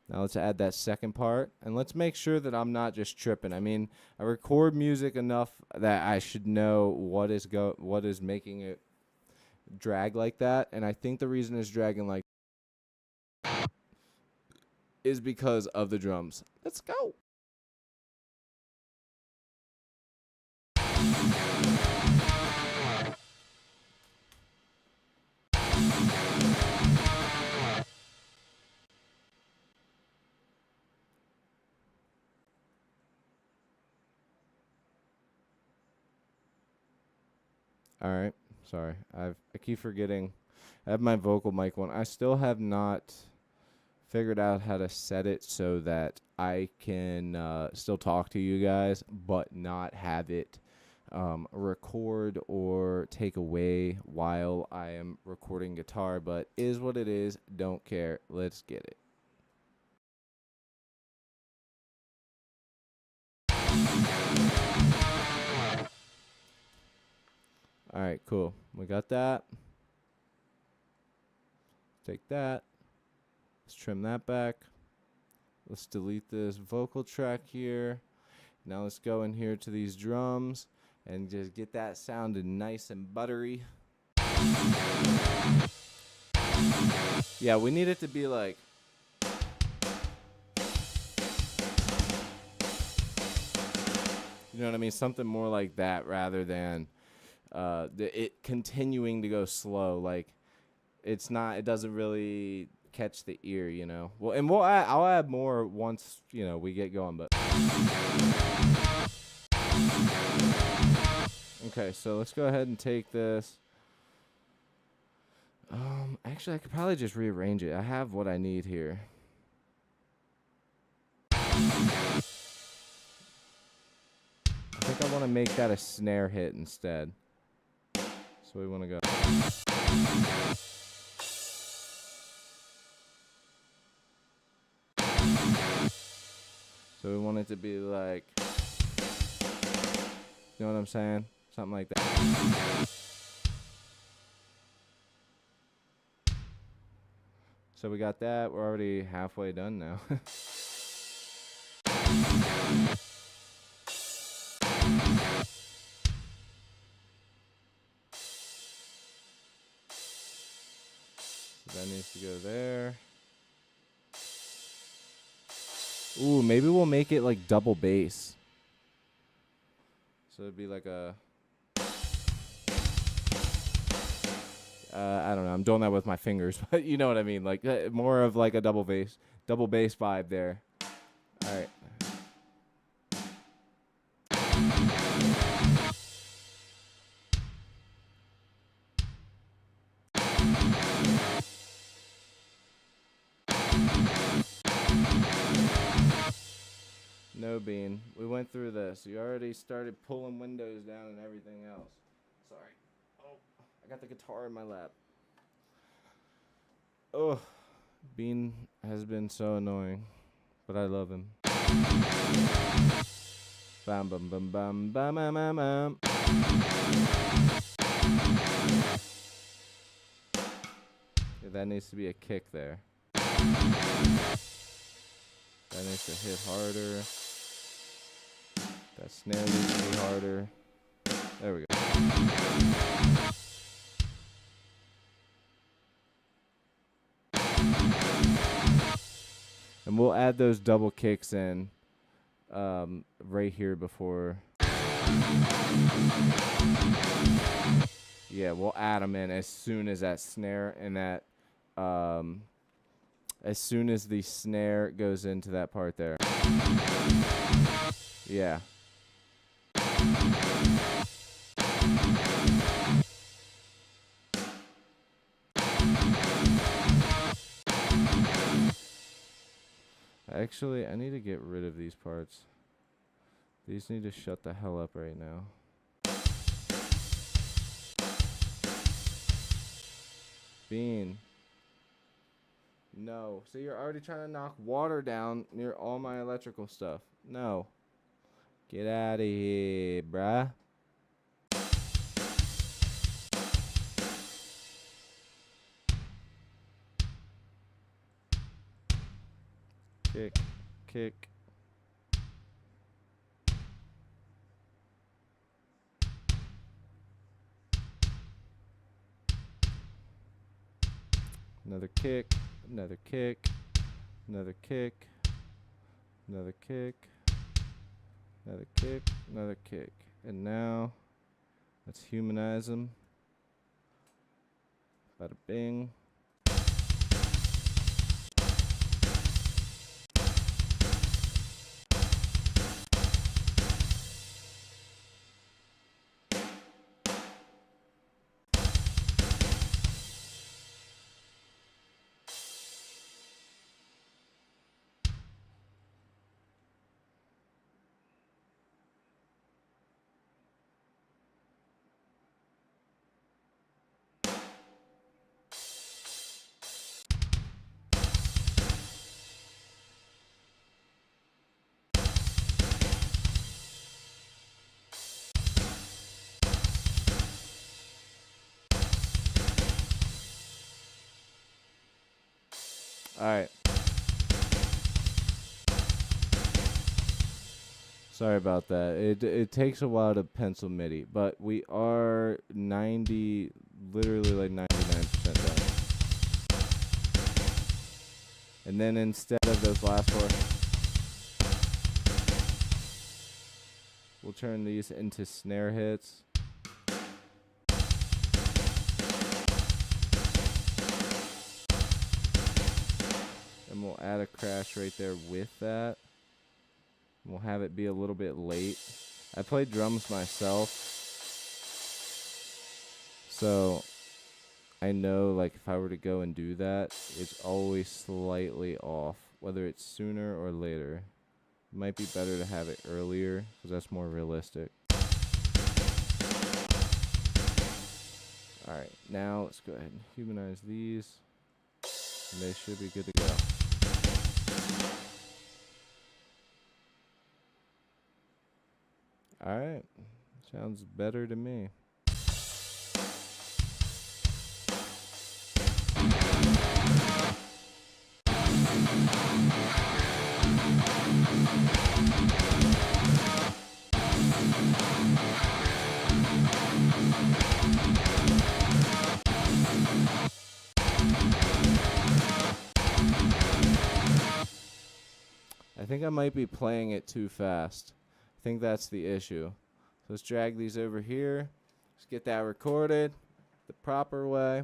Now let's add that second part, and let's make sure that I'm not just tripping. I mean, I record music enough that I should know what is making it drag like that, and I think the reason it's dragging like is because of the drums. Let's go. All right. Sorry. I keep forgetting. I have my vocal mic on. I still have not figured out how to set it so that I can still talk to you guys, but not have it record or take away while I am recording guitar. But is what it is. Don't care. Let's get it. All right, cool. We got that. Take that. Let's trim that back. Let's delete this vocal track here. Now let's go in here to these drums and just get that sounding nice and buttery. Yeah, we need it to be like... You know what I mean? Something more like that rather than it continuing to go slow. Like, it's not... It doesn't really catch the ear, you know? Well, and I'll add more once, you know, we get going, but... Okay, so let's go ahead and take this. Actually, I could probably just rearrange it. I have what I need here. I think I want to make that a snare hit instead. So we want to go. So we want it to be like, you know what I'm saying? Something like that. So we got that. We're already halfway done now. So that needs to go there. Ooh, maybe we'll make it like double bass. So it'd be like a... I don't know. I'm doing that with my fingers, but you know what I mean. Like more of like a double bass vibe there. All right. No bean. We went through this. You already started pulling windows down and everything else. Sorry. Oh, I got the guitar in my lap. Oh, Bean has been so annoying, but I love him. Bam, bam, bam, bam, bam, bam, bam, bam. Yeah, that needs to be a kick there. That needs to hit harder. That snare needs to be harder. There we go. And we'll add those double kicks in right here before. Yeah, we'll add them in as soon as that snare and that, as soon as the snare goes into that part there. Yeah. Actually, I need to get rid of these parts. These need to shut the hell up right now. Bean. No. So you're already trying to knock water down near all my electrical stuff. No. Get out of here, bruh. kick, kick. Another kick, another kick, another kick, another kick, another kick, another kick. And now, let's humanize him. Bada bing. Alright. Sorry about that. It takes a while to pencil MIDI, but we are literally like 99% done. And then instead of those last four, we'll turn these into snare hits. And we'll add a crash right there with that. We'll have it be a little bit late. I play drums myself, so I know, like, if I were to go and do that, it's always slightly off, whether it's sooner or later. It might be better to have it earlier, because that's more realistic. Alright, now let's go ahead and humanize these, and they should be good to go. Alright, sounds better to me. I think I might be playing it too fast. I think that's the issue. So let's drag these over here. Let's get that recorded the proper way.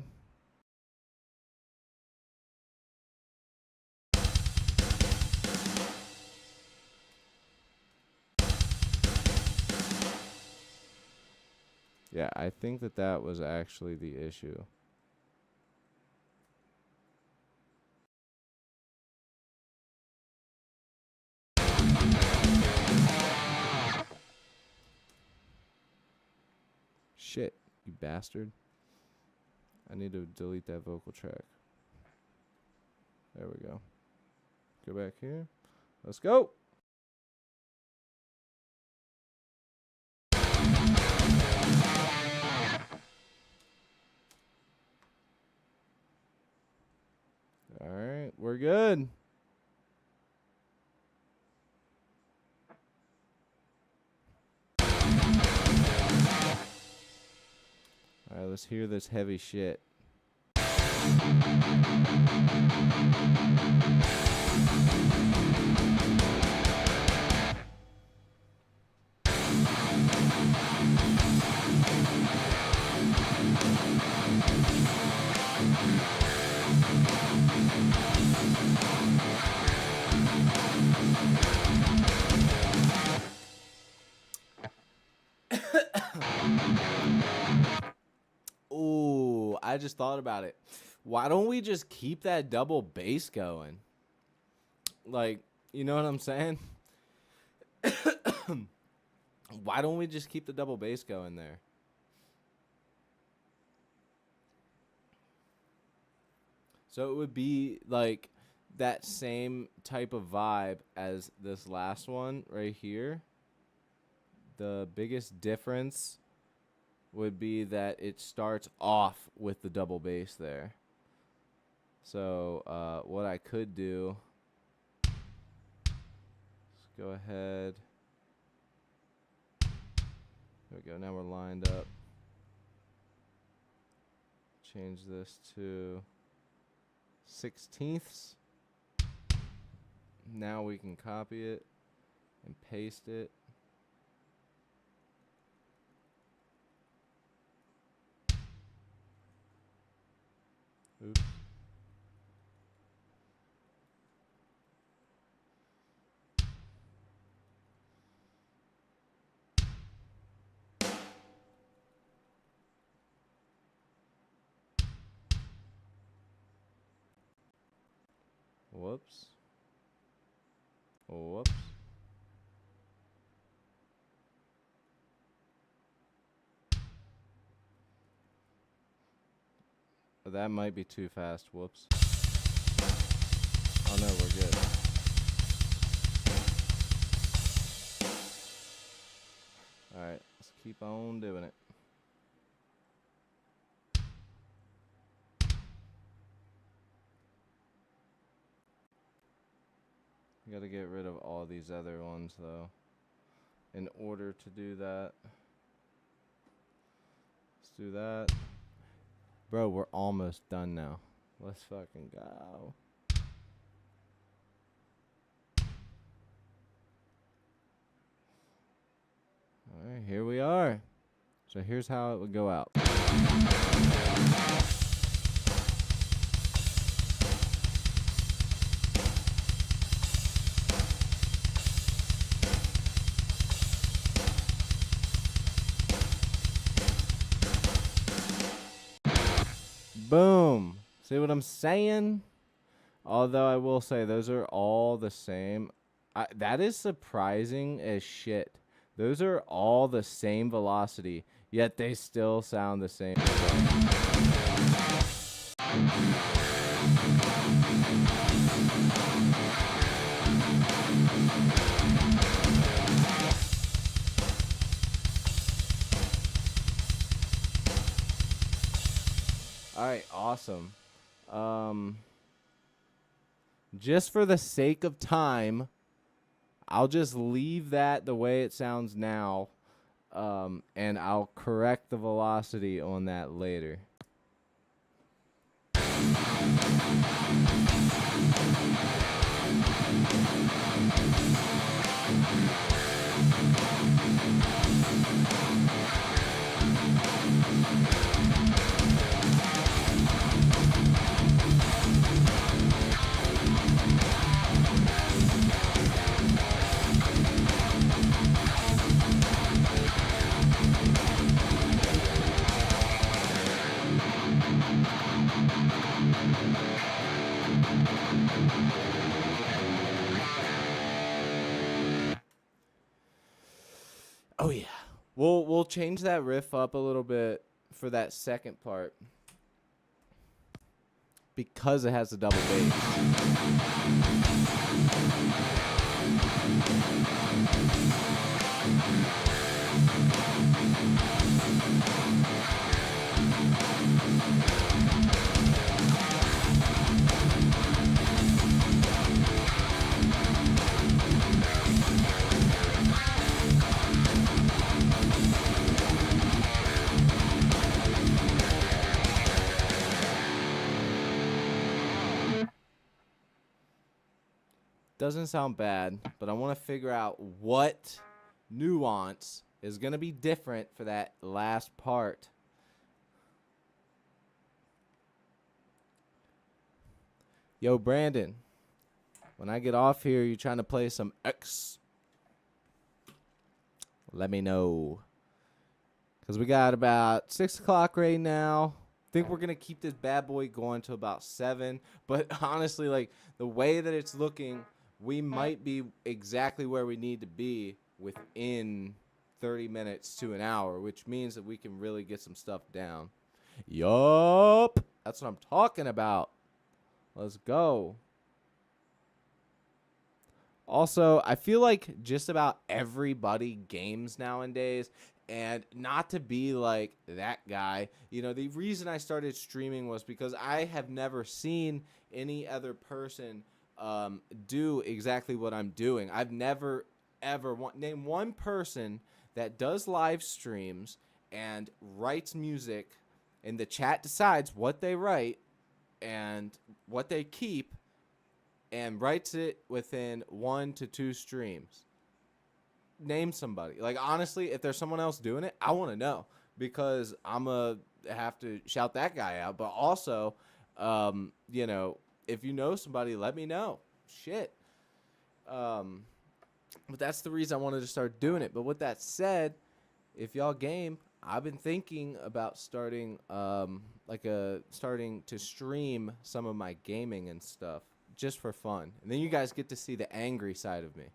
Yeah, I think that was actually the issue. Shit, you bastard. I need to delete that vocal track. There we go. Go back here. Let's go. All right, we're good. All right, let's hear this heavy shit. Ooh, I just thought about it. Why don't we just keep that double bass going? Like, you know what I'm saying? Why don't we just keep the double bass going there? So it would be like that same type of vibe as this last one right here. The biggest difference would be that it starts off with the double bass there. So what I could do go ahead. There we go. Now we're lined up. Change this to 16ths. Now we can copy it and paste it. Oops. Whoops. Whoops. That might be too fast. Whoops. Oh no, we're good. Alright, let's keep on doing it. We gotta get rid of all these other ones though, in order to do that. Let's do that. Bro, we're almost done now. Let's fucking go. Alright, here we are. So here's how it would go out. Boom. See what I'm saying? Although I will say those are all the same. That is surprising as shit. Those are all the same velocity, yet they still sound the same. Alright, awesome. Just for the sake of time, I'll just leave that the way it sounds now, and I'll correct the velocity on that later. Oh yeah. We'll change that riff up a little bit for that second part because it has a double bass. Doesn't sound bad, but I want to figure out what nuance is going to be different for that last part. Yo, Brandon, when I get off here, you trying to play some X? Let me know. Because we got about 6 o'clock right now. Think we're going to keep this bad boy going to about 7. But honestly, like, the way that it's looking, we might be exactly where we need to be within 30 minutes to an hour, which means that we can really get some stuff down. Yup. That's what I'm talking about. Let's go. Also, I feel like just about everybody games nowadays, and not to be like that guy. You know, the reason I started streaming was because I have never seen any other person do exactly what I'm doing. I've never ever want. Name one person that does live streams and writes music, and the chat decides what they write and what they keep, and writes it within 1 to 2 streams. Name somebody. Like, honestly, if there's someone else doing it, I want to know, because I'm going to have to shout that guy out. But also, you know, if you know somebody, let me know. Shit. But that's the reason I wanted to start doing it. But with that said, if y'all game, I've been thinking about starting starting to stream some of my gaming and stuff just for fun. And then you guys get to see the angry side of me.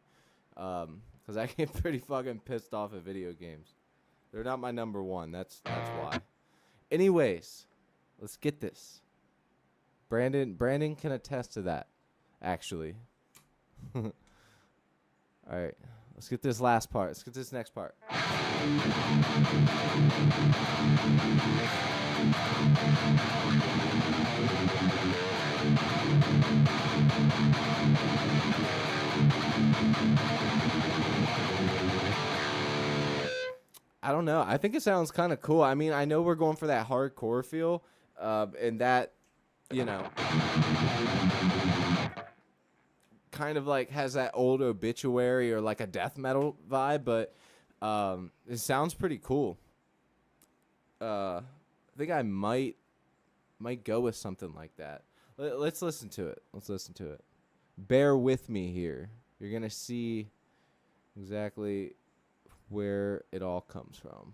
Because I get pretty fucking pissed off at video games. They're not my number one. That's why. Anyways, let's get this. Brandon can attest to that, actually. All right, let's get this last part. Let's get this next part. I don't know. I think it sounds kind of cool. I mean, I know we're going for that hardcore feel, and that, you know, kind of like has that old Obituary or like a death metal vibe, but it sounds pretty cool. I think I might go with something like that. Let's listen to it. Let's listen to it. Bear with me here. You're going to see exactly where it all comes from.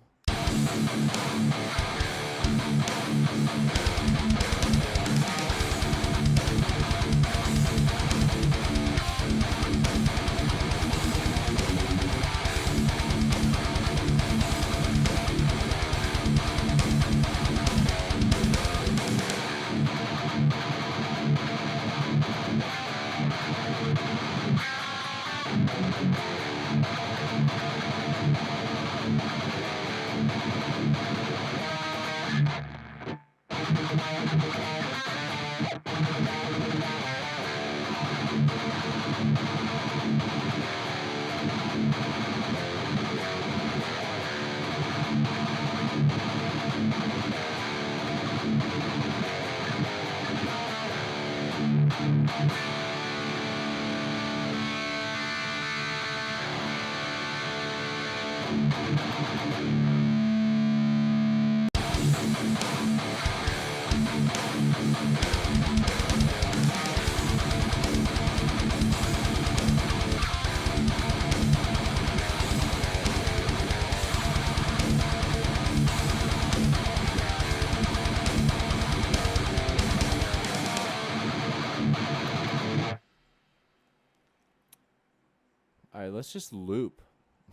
All right, let's just loop.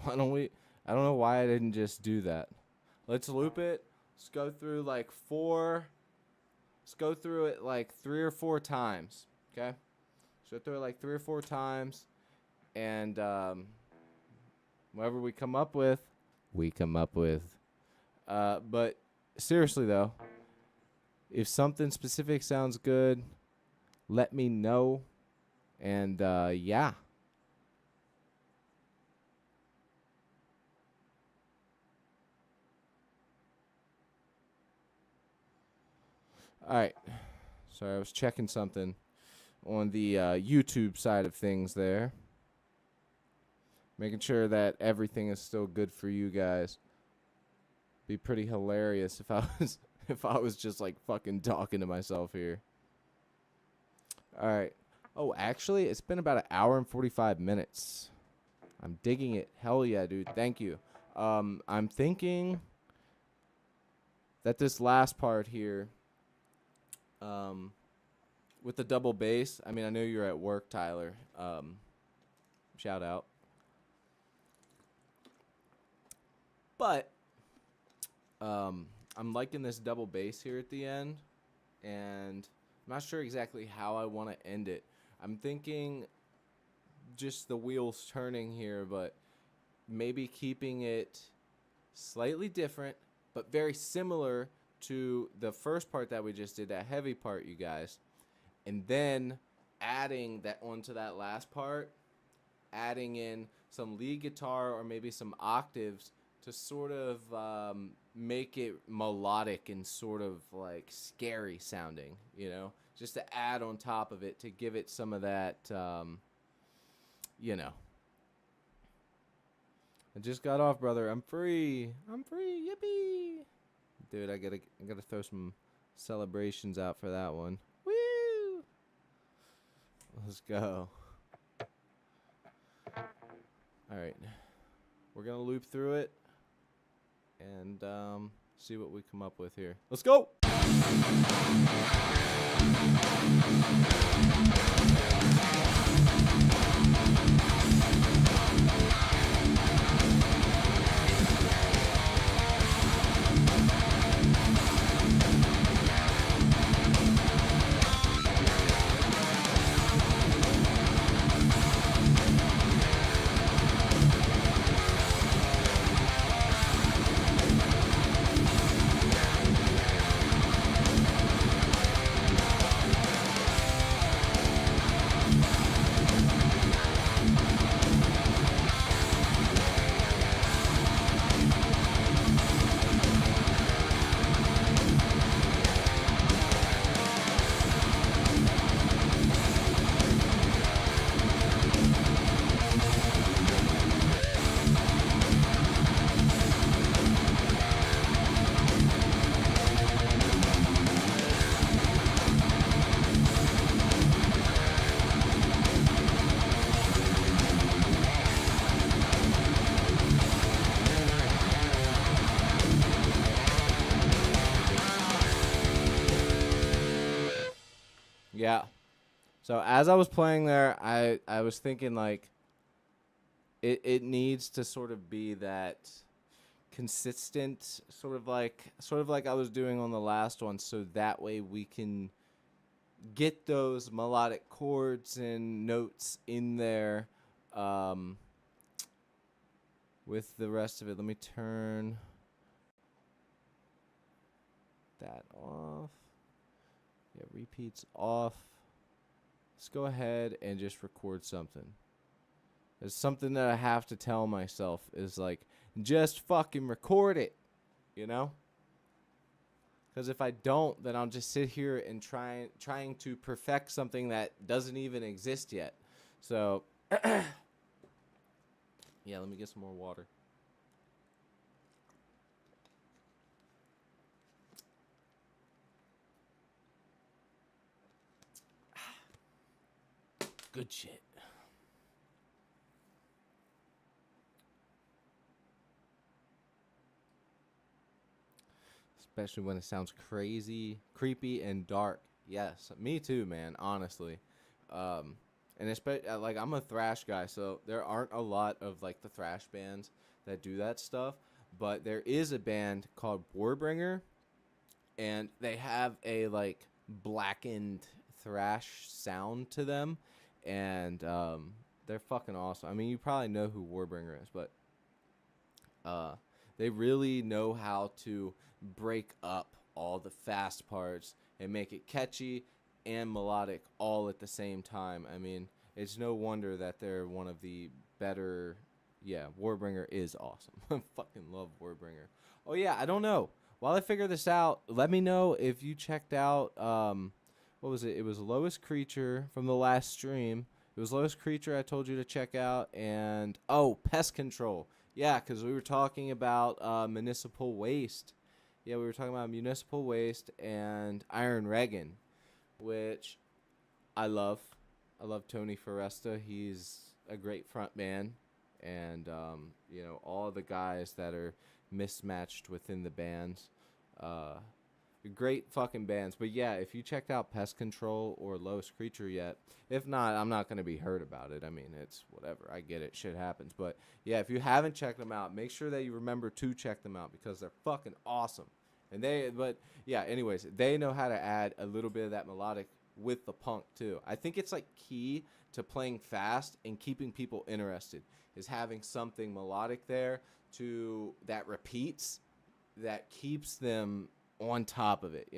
Why don't we? I don't know why I didn't just do that. Let's loop it. Let's go through like 4. Let's go through it like 3 or 4 times. Okay? Let's go through it like 3 or 4 times. And whatever we come up with, we come up with. But seriously, though, if something specific sounds good, let me know. And yeah. All right. Sorry, I was checking something on the YouTube side of things there. Making sure that everything is still good for you guys. Be pretty hilarious if I was just like fucking talking to myself here. All right. Oh, actually, it's been about 1 hour and 45 minutes. I'm digging it. Hell yeah, dude. Thank you. I'm thinking that this last part here, with the double bass, I mean, I know you're at work, Tyler. Shout out. But I'm liking this double bass here at the end, and I'm not sure exactly how I want to end it. I'm thinking just the wheels turning here, but maybe keeping it slightly different, but very similar to the first part that we just did, that heavy part, you guys. And then adding that onto that last part, adding in some lead guitar or maybe some octaves to sort of make it melodic and sort of like scary sounding, just to add on top of it to give it some of that, you know. I just got off, brother. I'm free. I'm free. Yippee. Dude, I gotta throw some celebrations out for that one. Woo! Let's go. All right. We're going to loop through it and see what we come up with here. Let's go. Yeah. So as I was playing there, I was thinking like it needs to sort of be that consistent sort of like I was doing on the last one, so that way we can get those melodic chords and notes in there with the rest of it. Let me turn that off. Yeah, repeats off. Let's go ahead and just record something. There's something that I have to tell myself is like, just fucking record it, Because if I don't, then I'll just sit here and trying to perfect something that doesn't even exist yet. So, yeah, let me get some more water. Good shit. Especially when it sounds crazy, creepy, and dark. Yes, me too, man, honestly. And especially, like, I'm a thrash guy, so there aren't a lot of, like, the thrash bands that do that stuff. But there is a band called Warbringer, and they have a, like, blackened thrash sound to them. And they're fucking awesome. I mean, you probably know who Warbringer is, but they really know how to break up all the fast parts and make it catchy and melodic all at the same time. I mean, it's no wonder that they're one of the better. Yeah, Warbringer is awesome. I fucking love Warbringer. Oh yeah, I don't know. While I figure this out, let me know if you checked out what was it? It was Lowest Creature from the last stream. It was Lowest Creature I told you to check out. And, Pest Control. Yeah, because we were talking about municipal waste. Yeah, we were talking about municipal waste and Iron Regan, which I love. I love Tony Foresta. He's a great front man. And, all the guys that are mismatched within the bands. Great fucking bands. But yeah, if you checked out Pest Control or Lowest Creature yet, if not, I'm not going to be hurt about it. I mean, it's whatever. I get it. Shit happens. But yeah, if you haven't checked them out, make sure that you remember to check them out because they're fucking awesome. Anyways, they know how to add a little bit of that melodic with the punk too. I think it's like key to playing fast and keeping people interested is having something melodic there that repeats, that keeps them on top of it,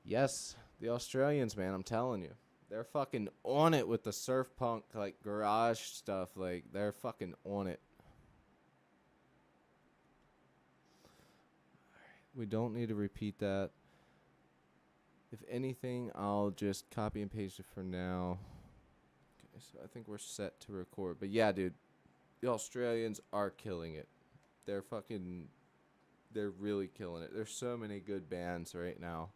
Yes, the Australians, man, I'm telling you. They're fucking on it with the surf punk, like, garage stuff. Like, they're fucking on it. We don't need to repeat that. If anything, I'll just copy and paste it for now. Okay, so I think we're set to record. But yeah, dude, the Australians are killing it. They're really killing it. There's so many good bands right now.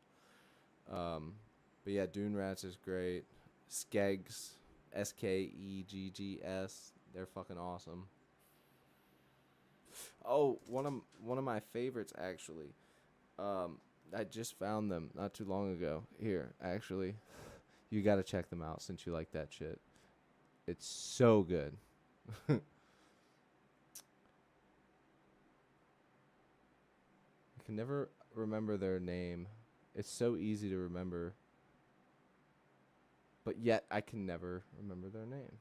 But yeah, Dune Rats is great. Skeggs, Skeggs, they're fucking awesome. Oh, one of my favorites actually. I just found them not too long ago. Here, actually, you got to check them out since you like that shit. It's so good. I can never remember their name. It's so easy to remember. But yet I can never remember their name.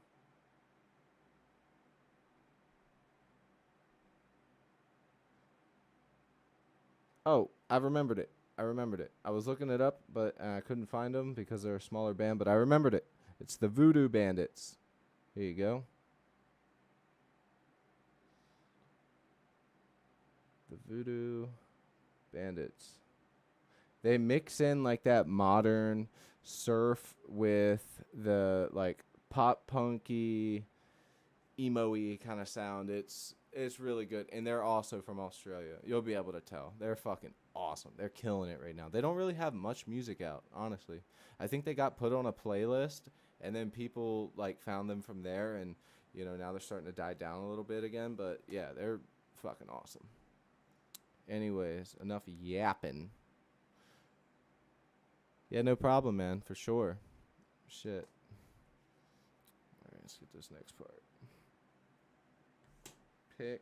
Oh, I remembered it. I was looking it up, but I couldn't find them because they're a smaller band, but I remembered it. It's the Voodoo Bandits. Here you go. The Voodoo Bandits. They mix in like that modern surf with the like pop punky, emo-y kind of sound. It's really good, and they're also from Australia. You'll be able to tell. They're fucking awesome. They're killing it right now. They don't really have much music out, honestly. I think they got put on a playlist, and then people like found them from there, and now they're starting to die down a little bit again. But yeah, they're fucking awesome. Anyways, enough yapping. Yeah, no problem, man. For sure. Shit. All right, let's get this next part. Pick.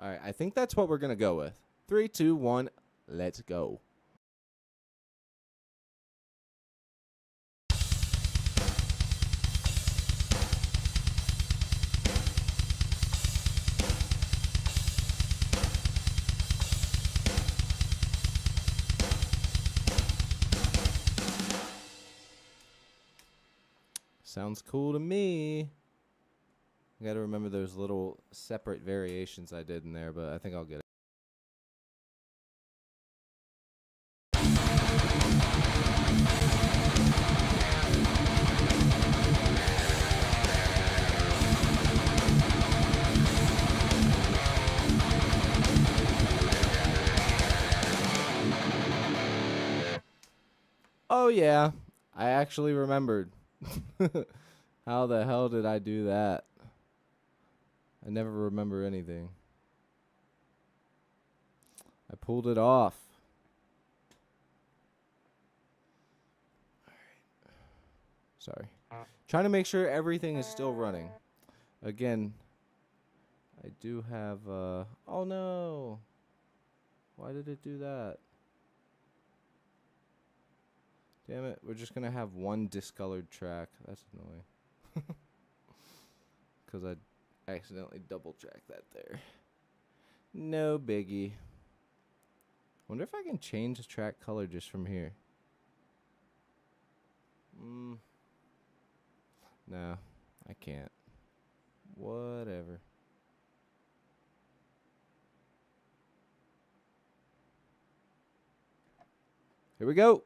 All right, I think that's what we're going to go with. 3, 2, 1, let's go. Sounds cool to me. I got to remember those little separate variations I did in there, but I think I'll get it. Oh, yeah. I actually remembered. How the hell did I do that? I never remember anything. I pulled it off. All right. Sorry. Trying to make sure everything is still running. Again, I do have... oh, no. Why did it do that? Damn it, we're just going to have one discolored track. That's annoying. Because I accidentally double-tracked that there. No biggie. Wonder if I can change the track color just from here. No, I can't. Whatever. Here we go.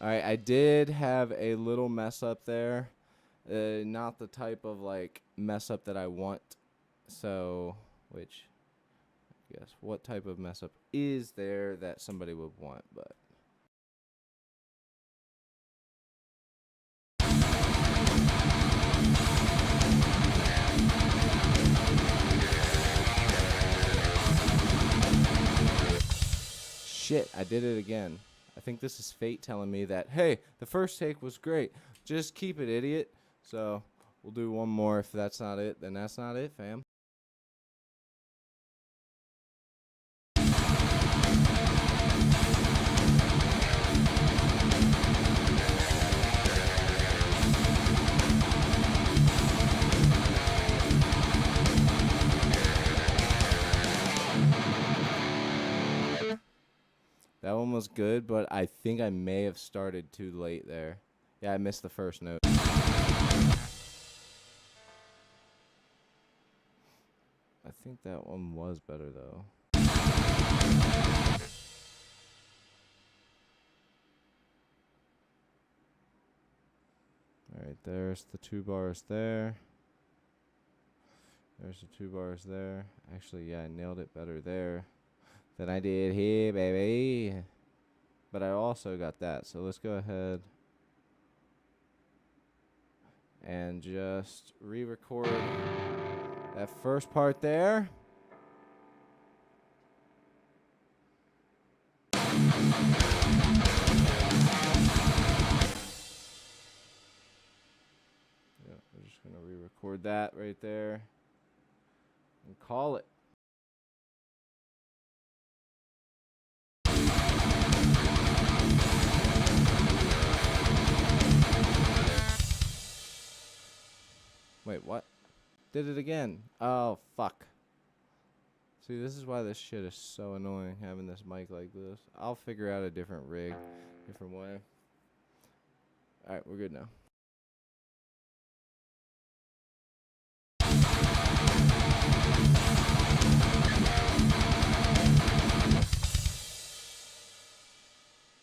Alright, I did have a little mess up there. Not the type of, like, mess up that I want. So, which, I guess, what type of mess up is there that somebody would want, but... Shit, I did it again. I think this is fate telling me that, hey, the first take was great. Just keep it, idiot. So we'll do one more. If that's not it, then that's not it, fam. That one was good, but I think I may have started too late there. Yeah, I missed the first note. I think that one was better, though. Alright, there's the 2 bars there. There's the 2 bars there. Actually, yeah, I nailed it better there than I did here, baby. But I also got that, so let's go ahead and just re-record that first part there. Yeah, we're just gonna re-record that right there and call it. Wait, what? Did it again. Oh, fuck. See, this is why this shit is so annoying, having this mic like this. I'll figure out a different rig, different way. Alright, we're good now.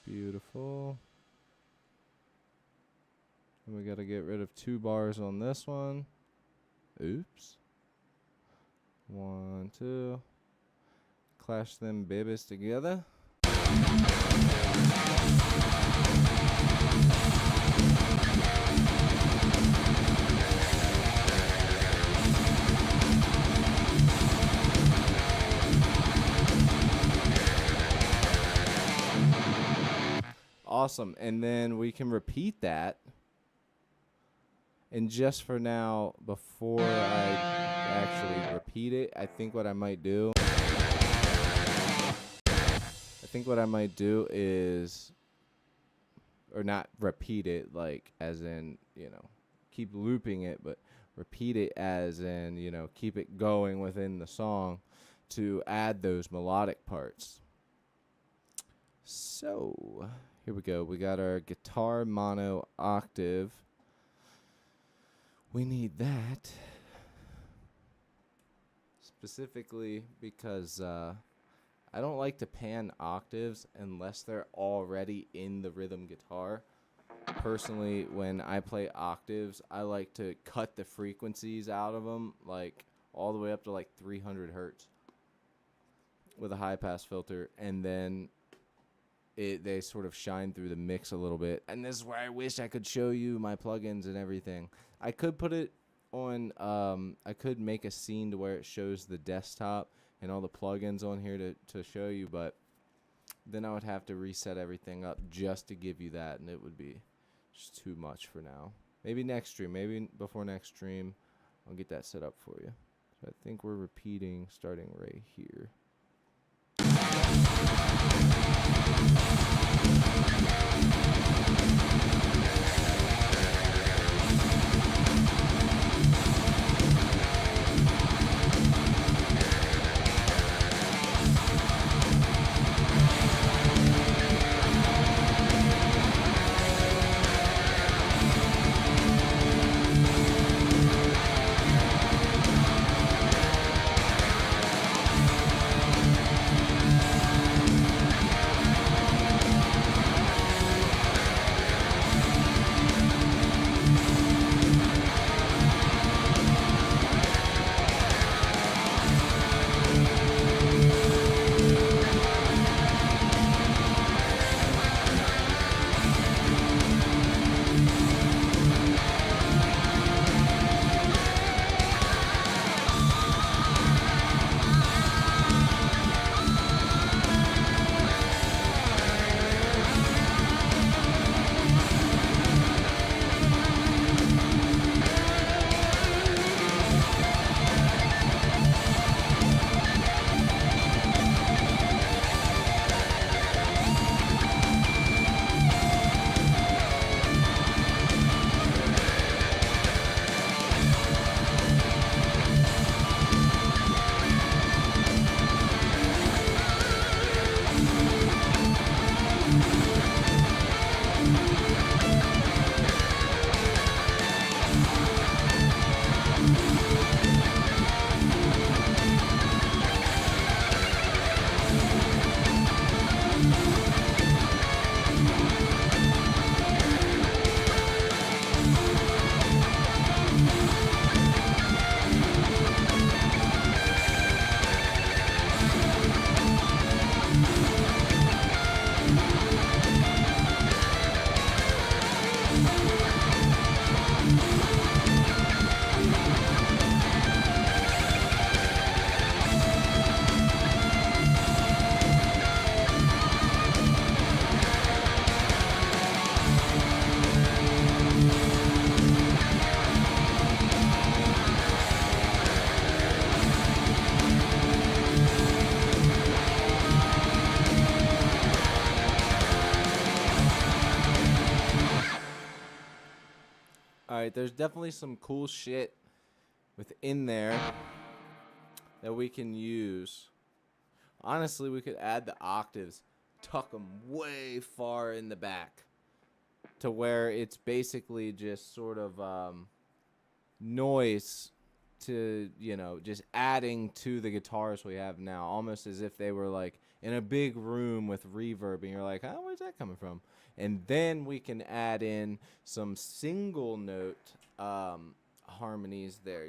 Beautiful. And we gotta get rid of 2 bars on this one. Oops. 1, 2. Clash them babies together. Awesome. And then we can repeat that. And just for now, before I actually repeat it, I think what I might do is, or not repeat it like as in, you know, keep looping it, but repeat it as in, you know, keep it going within the song to add those melodic parts. So, here we go. We got our guitar mono octave. We need that specifically because I don't like to pan octaves unless they're already in the rhythm guitar. Personally, when I play octaves, I like to cut the frequencies out of them, like all the way up to like 300 hertz with a high pass filter, and then they sort of shine through the mix a little bit. And this is where I wish I could show you my plugins and everything. I could put it on, I could make a scene to where it shows the desktop and all the plugins on here to show you, but then I would have to reset everything up just to give you that, and it would be just too much for now. Maybe next stream, maybe before next stream, I'll get that set up for you. So I think we're repeating starting right here. All right, there's definitely some cool shit within there that we can use. Honestly, we could add the octaves, tuck them way far in the back to where it's basically just sort of noise to, just adding to the guitars we have now, almost as if they were like in a big room with reverb, and you're like, oh, where's that coming from? And then we can add in some single note harmonies there,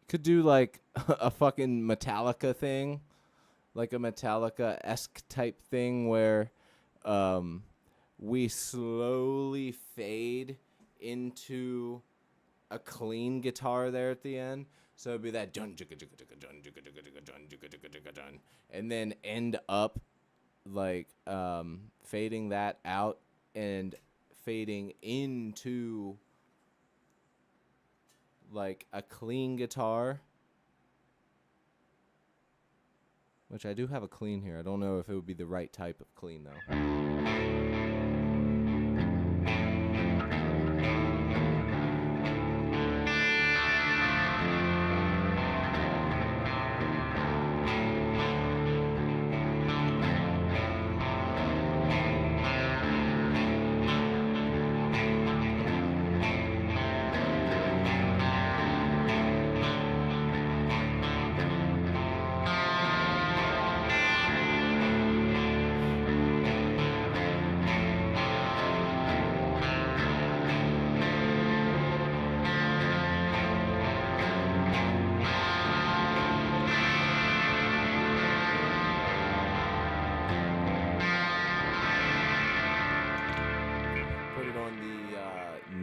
Could do like a fucking Metallica thing, like a Metallica-esque type thing where we slowly fade into a clean guitar there at the end. So it'd be that dun dun dun, and then end up like fading that out and fading into like a clean guitar, which I do have a clean here. I don't know if it would be the right type of clean though.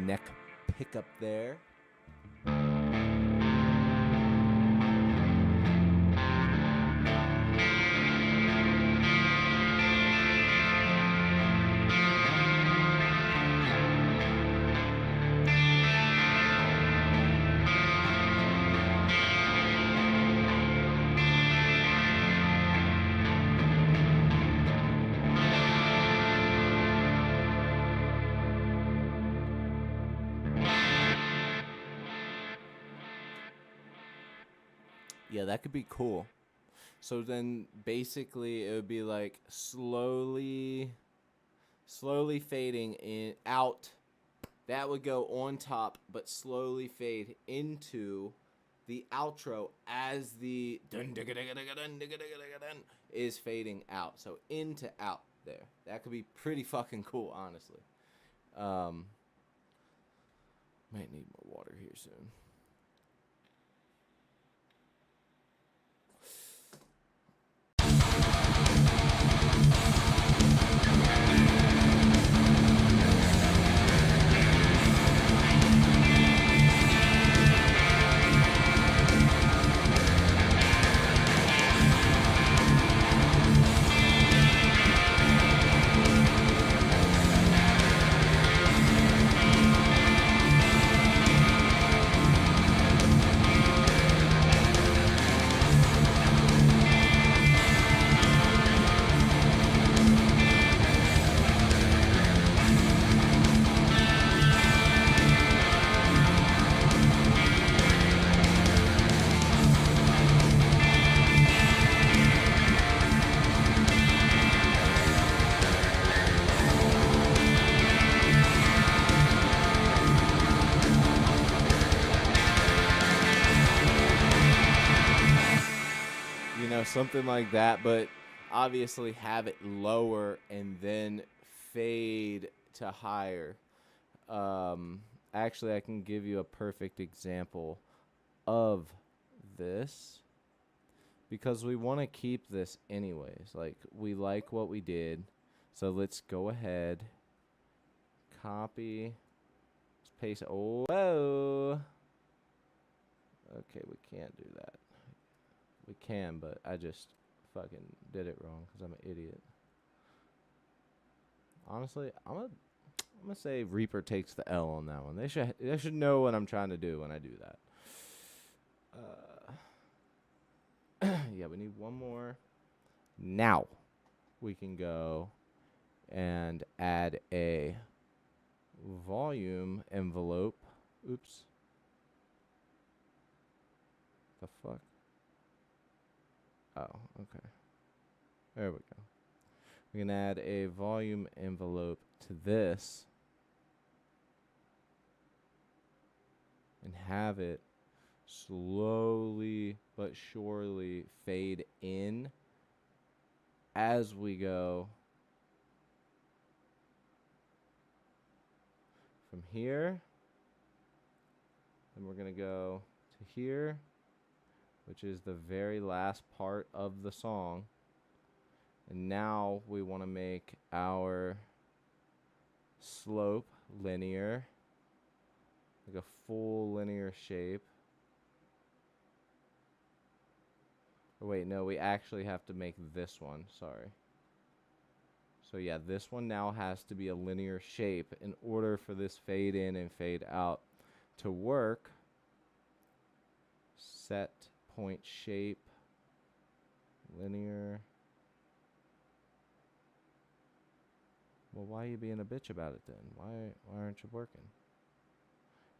Neck pickup there. Yeah, that could be cool. So then basically it would be like slowly fading in out. That would go on top, but slowly fade into the outro as the dun is fading out. So into out there. That could be pretty fucking cool, honestly. Might need more water here soon. something like that, but obviously have it lower and then fade to higher. Actually, I can give you a perfect example of this because we want to keep this anyways. Like, we like what we did. So let's go ahead, copy, let's paste. Oh, whoa. Okay, we can't do that. We can, but I just fucking did it wrong because I'm an idiot. Honestly, I'm gonna say Reaper takes the L on that one. They should know what I'm trying to do when I do that. Yeah, we need one more. Now we can go and add a volume envelope. Oops. The fuck? Oh, okay. There we go. We can add a volume envelope to this and have it slowly but surely fade in as we go from here. Then we're going to go to here, which is the very last part of the song. And now we want to make our slope linear, like a full linear shape. Or wait, no, we actually have to make this one, sorry. So yeah, this one now has to be a linear shape in order for this fade in and fade out to work. Set point shape, linear. Well, why are you being a bitch about it then? Why aren't you working?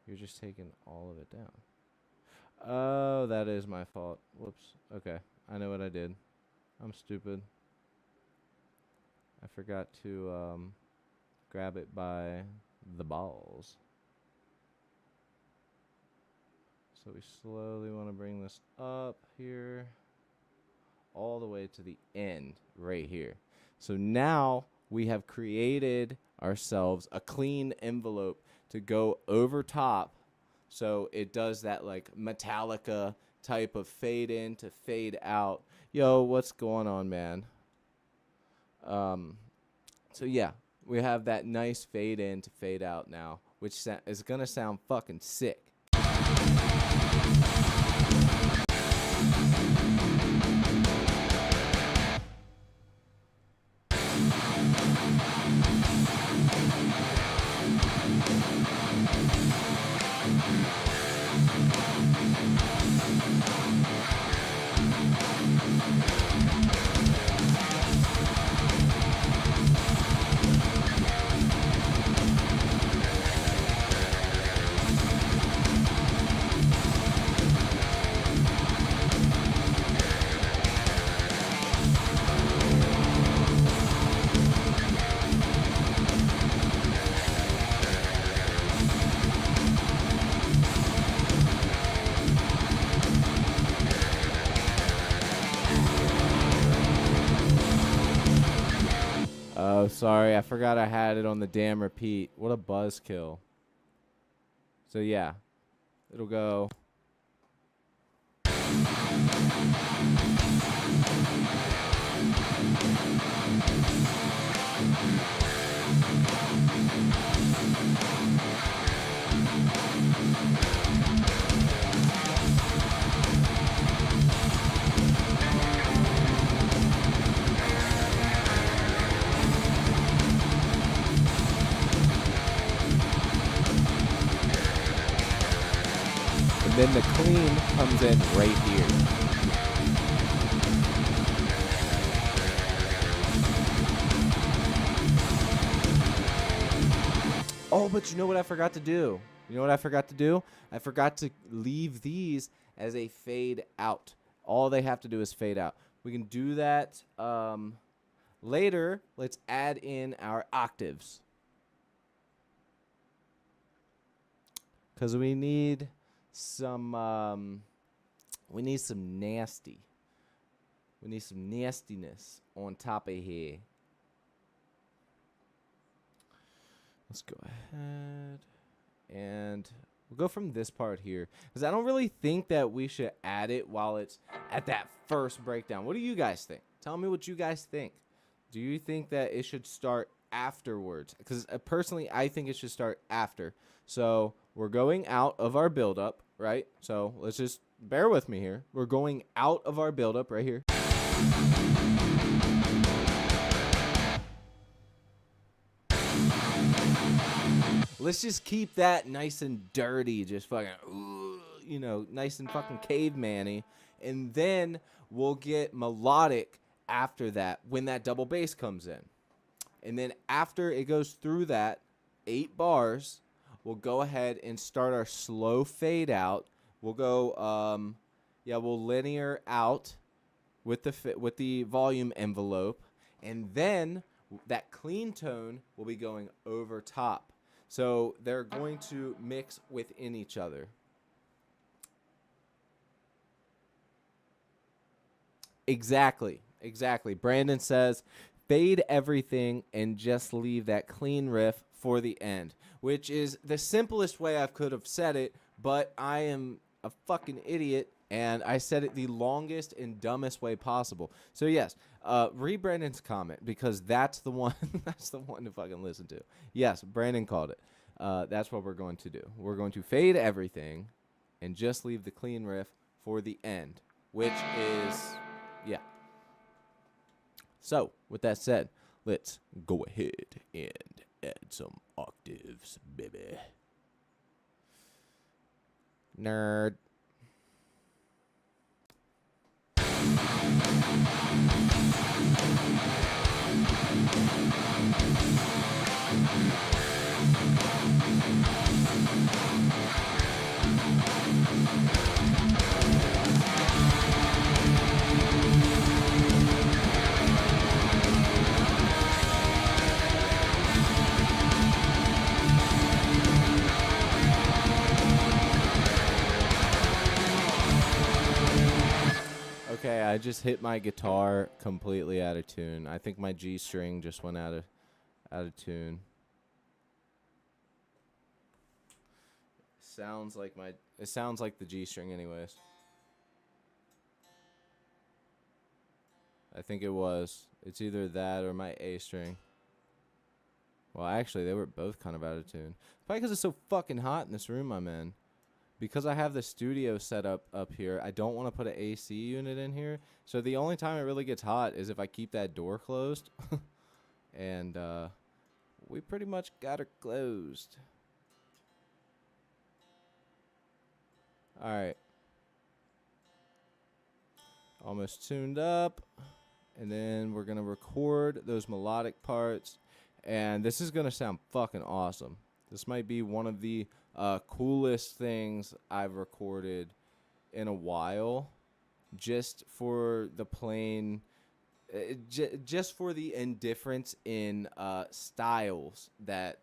You're just taking all of it down. Oh, that is my fault. Whoops. Okay, I know what I did. I'm stupid. I forgot to grab it by the balls. So we slowly want to bring this up here all the way to the end right here. So now we have created ourselves a clean envelope to go over top, so it does that like Metallica type of fade in to fade out. Yo, what's going on, man? So yeah, we have that nice fade in to fade out now, which is gonna sound fucking sick. Oh, sorry, I forgot I had it on the damn repeat. What a buzzkill. So yeah, it'll go. And then the clean comes in right here. Oh, but you know what I forgot to do? You know what I forgot to do? I forgot to leave these as a fade out. All they have to do is fade out. We can do that later. Let's add in our octaves, because we need some nasty. We need some nastiness on top of here. Let's go ahead and we'll go from this part here, because I don't really think that we should add it while it's at that first breakdown. What do you guys think? Tell me what you guys think. Do you think that it should start afterwards? Because personally, I think it should start after. So we're going out of our buildup, right? So let's just bear with me here. We're going out of our buildup right here. Let's just keep that nice and dirty, just fucking, you know, nice and fucking caveman-y. And then we'll get melodic after that when that double bass comes in. And then after it goes through that 8 bars, we'll go ahead and start our slow fade out. We'll go, we'll linear out with the volume envelope. And then that clean tone will be going over top. So they're going to mix within each other. Exactly. Brandon says, fade everything and just leave that clean riff for the end, which is the simplest way I could have said it, but I am a fucking idiot, and I said it the longest and dumbest way possible. So yes, read Brandon's comment, because that's the one that's the one to fucking listen to. Yes, Brandon called it. That's what we're going to do. We're going to fade everything and just leave the clean riff for the end, which is, yeah. So, with that said, let's go ahead and add some octaves, baby. Nerd. Okay, I just hit my guitar completely out of tune. I think my G string just went out of tune. It sounds like the G string anyways. I think it was. It's either that or my A string. Well, actually, they were both kind of out of tune. Probably because it's so fucking hot in this room I'm in. Because I have the studio set up here, I don't want to put an AC unit in here. So the only time it really gets hot is if I keep that door closed. And we pretty much got her closed. Alright. Almost tuned up. And then we're going to record those melodic parts. And this is going to sound fucking awesome. This might be one of the coolest things I've recorded in a while. Just for the plain... just for the indifference in styles that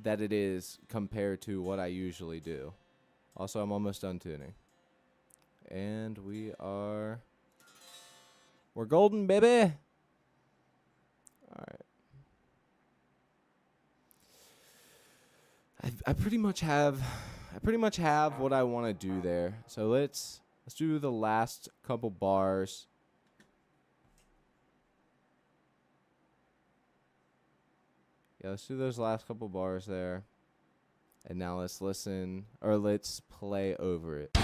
it is compared to what I usually do. Also, I'm almost done tuning. And we're golden, baby. All right. I pretty much have what I want to do there. So let's do the last couple bars. Yeah, let's do those last couple bars there. And now let's listen, or let's play over it.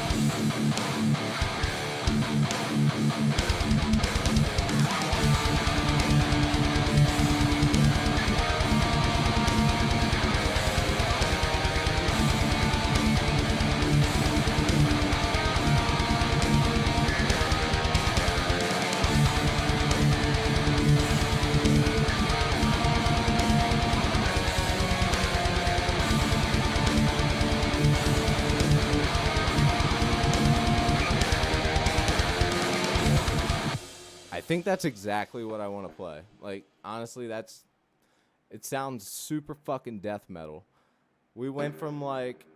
I think that's exactly what I want to play. Like, honestly, it sounds super fucking death metal. We went from like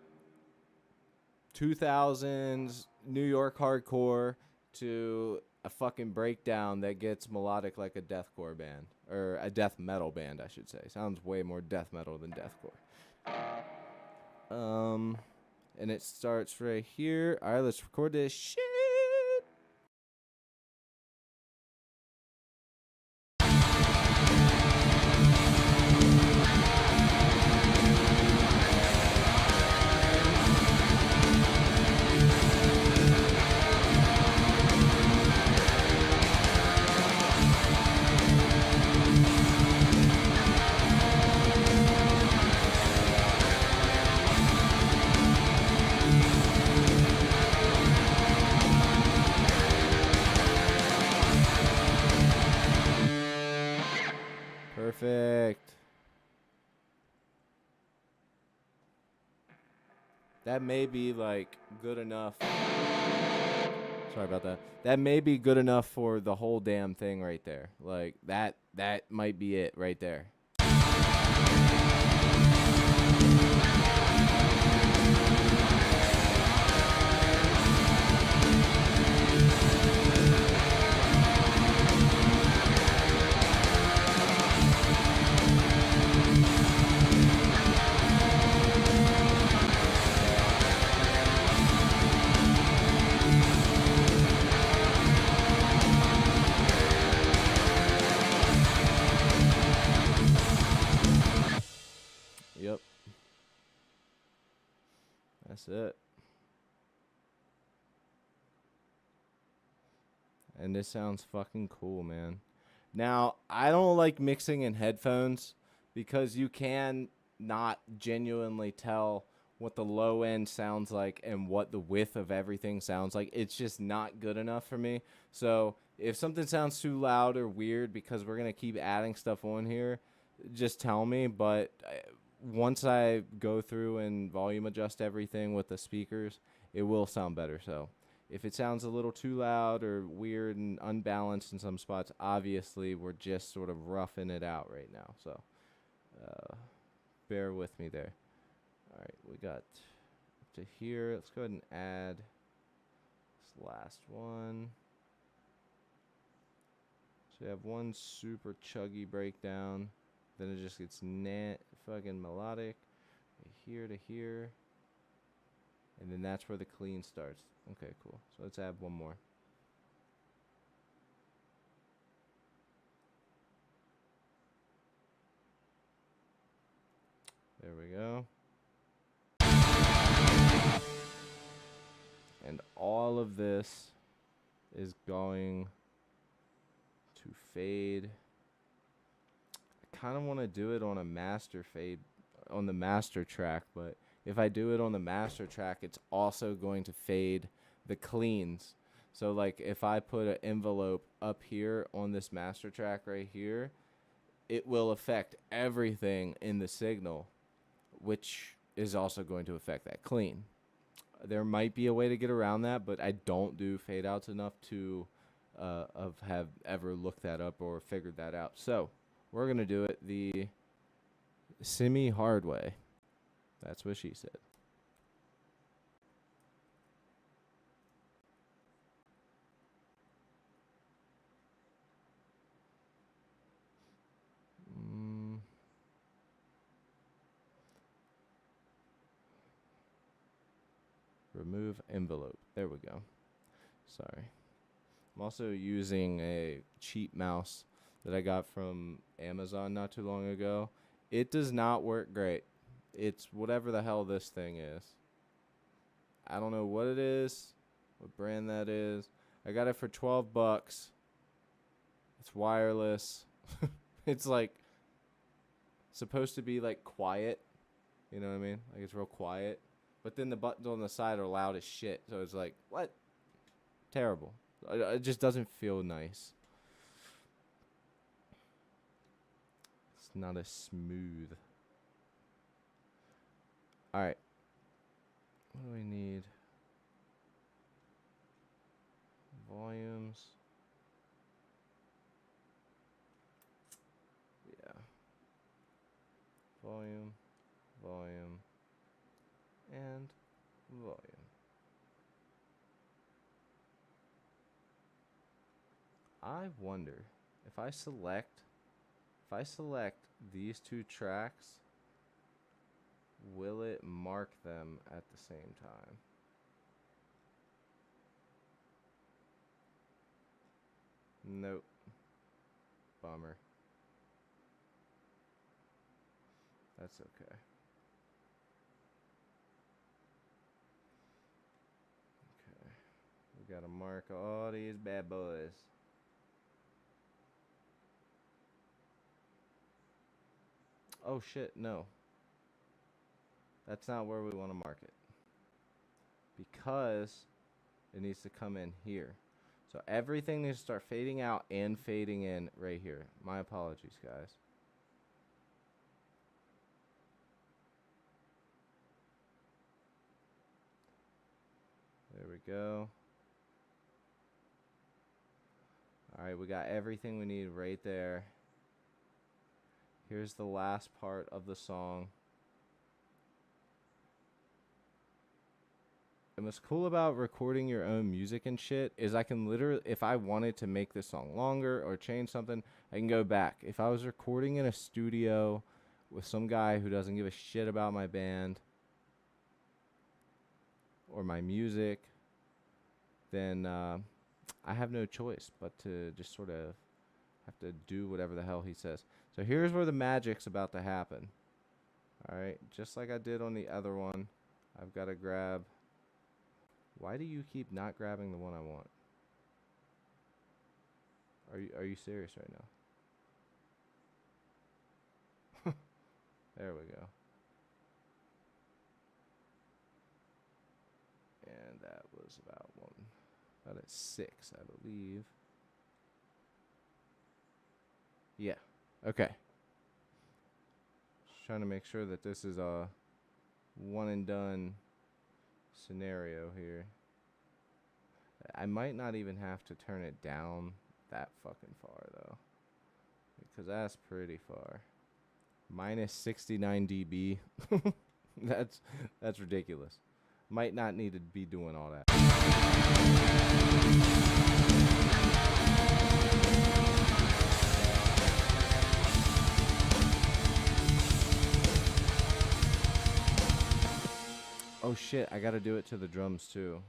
2000s New York hardcore to a fucking breakdown that gets melodic like a deathcore band. Or a death metal band, I should say. Sounds way more death metal than deathcore. And it starts right here. All right, let's record this shit. Perfect. That may be like good enough. Sorry about that. That may be good enough for the whole damn thing right there. Like that might be it right there. Yep. That's it. And this sounds fucking cool, man. Now, I don't like mixing in headphones because you can not genuinely tell what the low end sounds like and what the width of everything sounds like. It's just not good enough for me. So, if something sounds too loud or weird because we're going to keep adding stuff on here, just tell me. But once I go through and volume adjust everything with the speakers, it will sound better. So, if it sounds a little too loud or weird and unbalanced in some spots, obviously we're just sort of roughing it out right now. So bear with me there. All right, we got up to here. Let's go ahead and add this last one. So you have one super chuggy breakdown. Then it just gets fucking melodic. Here to here. And then that's where the clean starts. Okay, cool. So let's add one more. There we go. And all of this is going to fade. I kind of want to do it on a master fade, on the master track, but if I do it on the master track, it's also going to fade the cleans. So like if I put an envelope up here on this master track right here, it will affect everything in the signal, which is also going to affect that clean. There might be a way to get around that, but I don't do fade outs enough to have ever looked that up or figured that out. So we're going to do it the semi-hard way. That's what she said. Remove envelope. There we go. Sorry. I'm also using a cheap mouse that I got from Amazon not too long ago. It does not work great. It's whatever the hell this thing is. I don't know what it is, what brand that is. I got it for $12. It's wireless. It's like supposed to be like quiet. You know what I mean? Like it's real quiet. But then the buttons on the side are loud as shit. So it's like, what? Terrible. It just doesn't feel nice. It's not as smooth. Alright. What do we need? Volumes. Yeah. Volume. Volume. And volume. I wonder if I select these two tracks, will it mark them at the same time? Nope. Bummer. That's okay. Okay. We gotta mark all these bad boys. Oh shit, no. That's not where we want to mark it. Because it needs to come in here. So everything needs to start fading out and fading in right here. My apologies, guys. There we go. Alright, we got everything we need right there. Here's the last part of the song. And what's cool about recording your own music and shit is I can literally, if I wanted to make this song longer or change something, I can go back. If I was recording in a studio with some guy who doesn't give a shit about my band or my music, then I have no choice but to just sort of have to do whatever the hell he says. So here's where the magic's about to happen. Alright, just like I did on the other one, I've got to grab... Why do you keep not grabbing the one I want? Are you serious right now? There we go. And that was about at 6, I believe. Yeah. Okay. Just trying to make sure that this is a one and done scenario here. I might not even have to turn it down that fucking far though, because that's pretty far. Minus 69 dB. That's ridiculous. Might not need to be doing all that. Oh shit, I gotta do it to the drums too.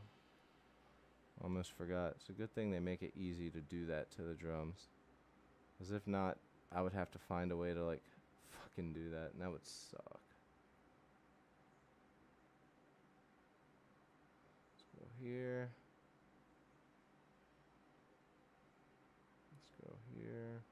Almost forgot. It's a good thing they make it easy to do that to the drums. Because if not, I would have to find a way to like fucking do that, and that would suck. Let's go here. Let's go here.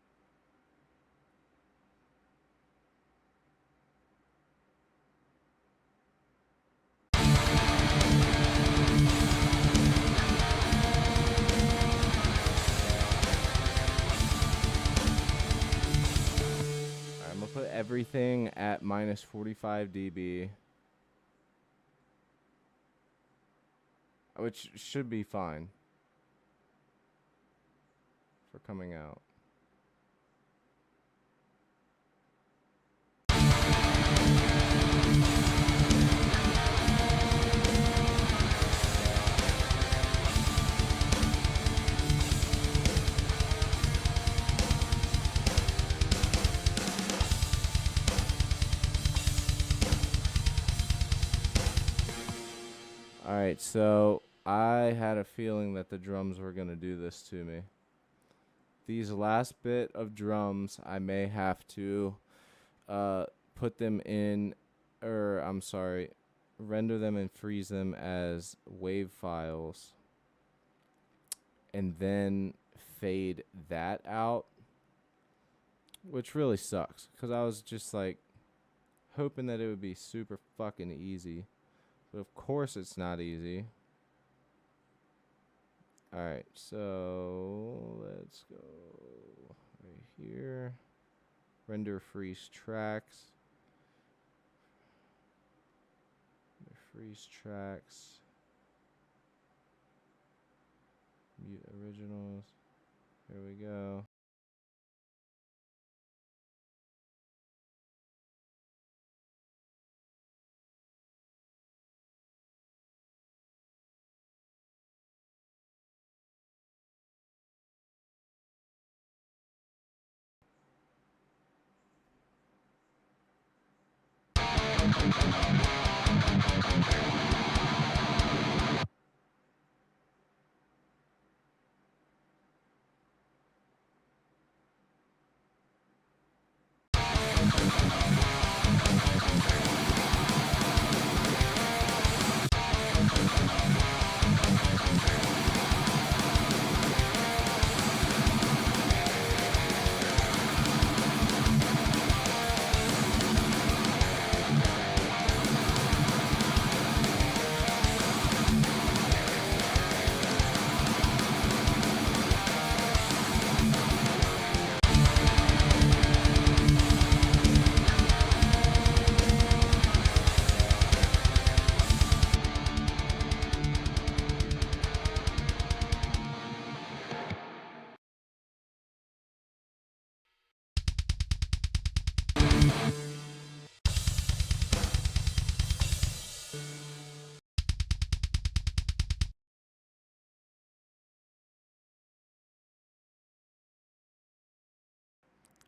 I'm gonna put everything at minus 45 dB, which should be fine for coming out. Alright, so I had a feeling that the drums were going to do this to me. These last bit of drums, I may have to put them in, render them and freeze them as WAV files, and then fade that out, which really sucks, because I was just like hoping that it would be super fucking easy. But of course it's not easy. Alright, so let's go right here. Render freeze tracks. Freeze tracks. Mute originals. Here we go.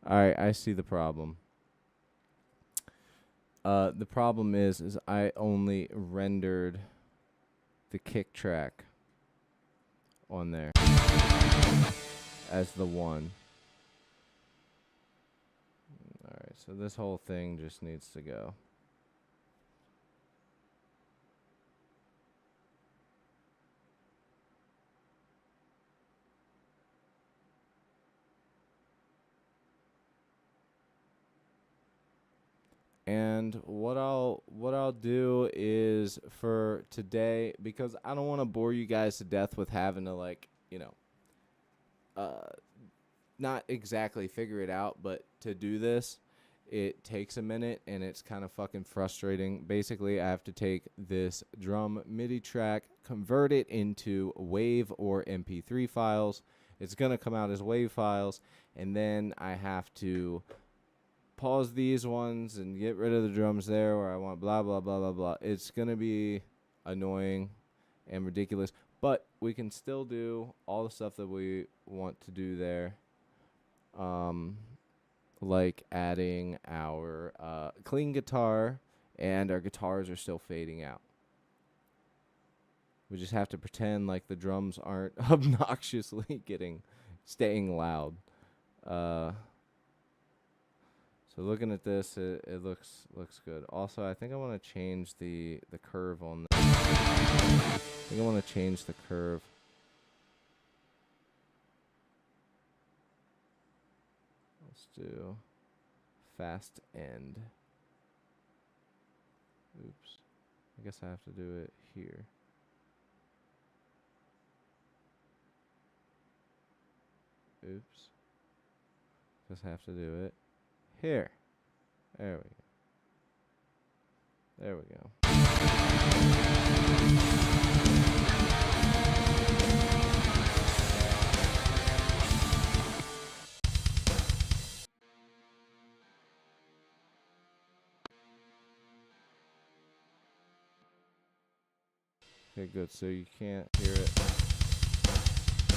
Alright, I see the problem. The problem is I only rendered the kick track on there as the one. Alright, so this whole thing just needs to go. And what I'll do is for today, because I don't want to bore you guys to death with having to, like, you know, not exactly figure it out, but to do this, it takes a minute and it's kind of fucking frustrating. Basically, I have to take this drum MIDI track, convert it into WAV or MP3 files. It's going to come out as WAV files, and then I have to pause these ones and get rid of the drums there where I want blah, blah, blah, blah, blah. It's going to be annoying and ridiculous, but we can still do all the stuff that we want to do there. Like adding our clean guitar, and our guitars are still fading out. We just have to pretend like the drums aren't obnoxiously staying loud. So looking at this, it looks good. Also, I think I want to change the curve on this. I think I want to change the curve. Let's do fast end. Oops. I guess I have to do it here. Oops. Guess I have to do it here. There we go. There we go. Okay, good. So you can't hear it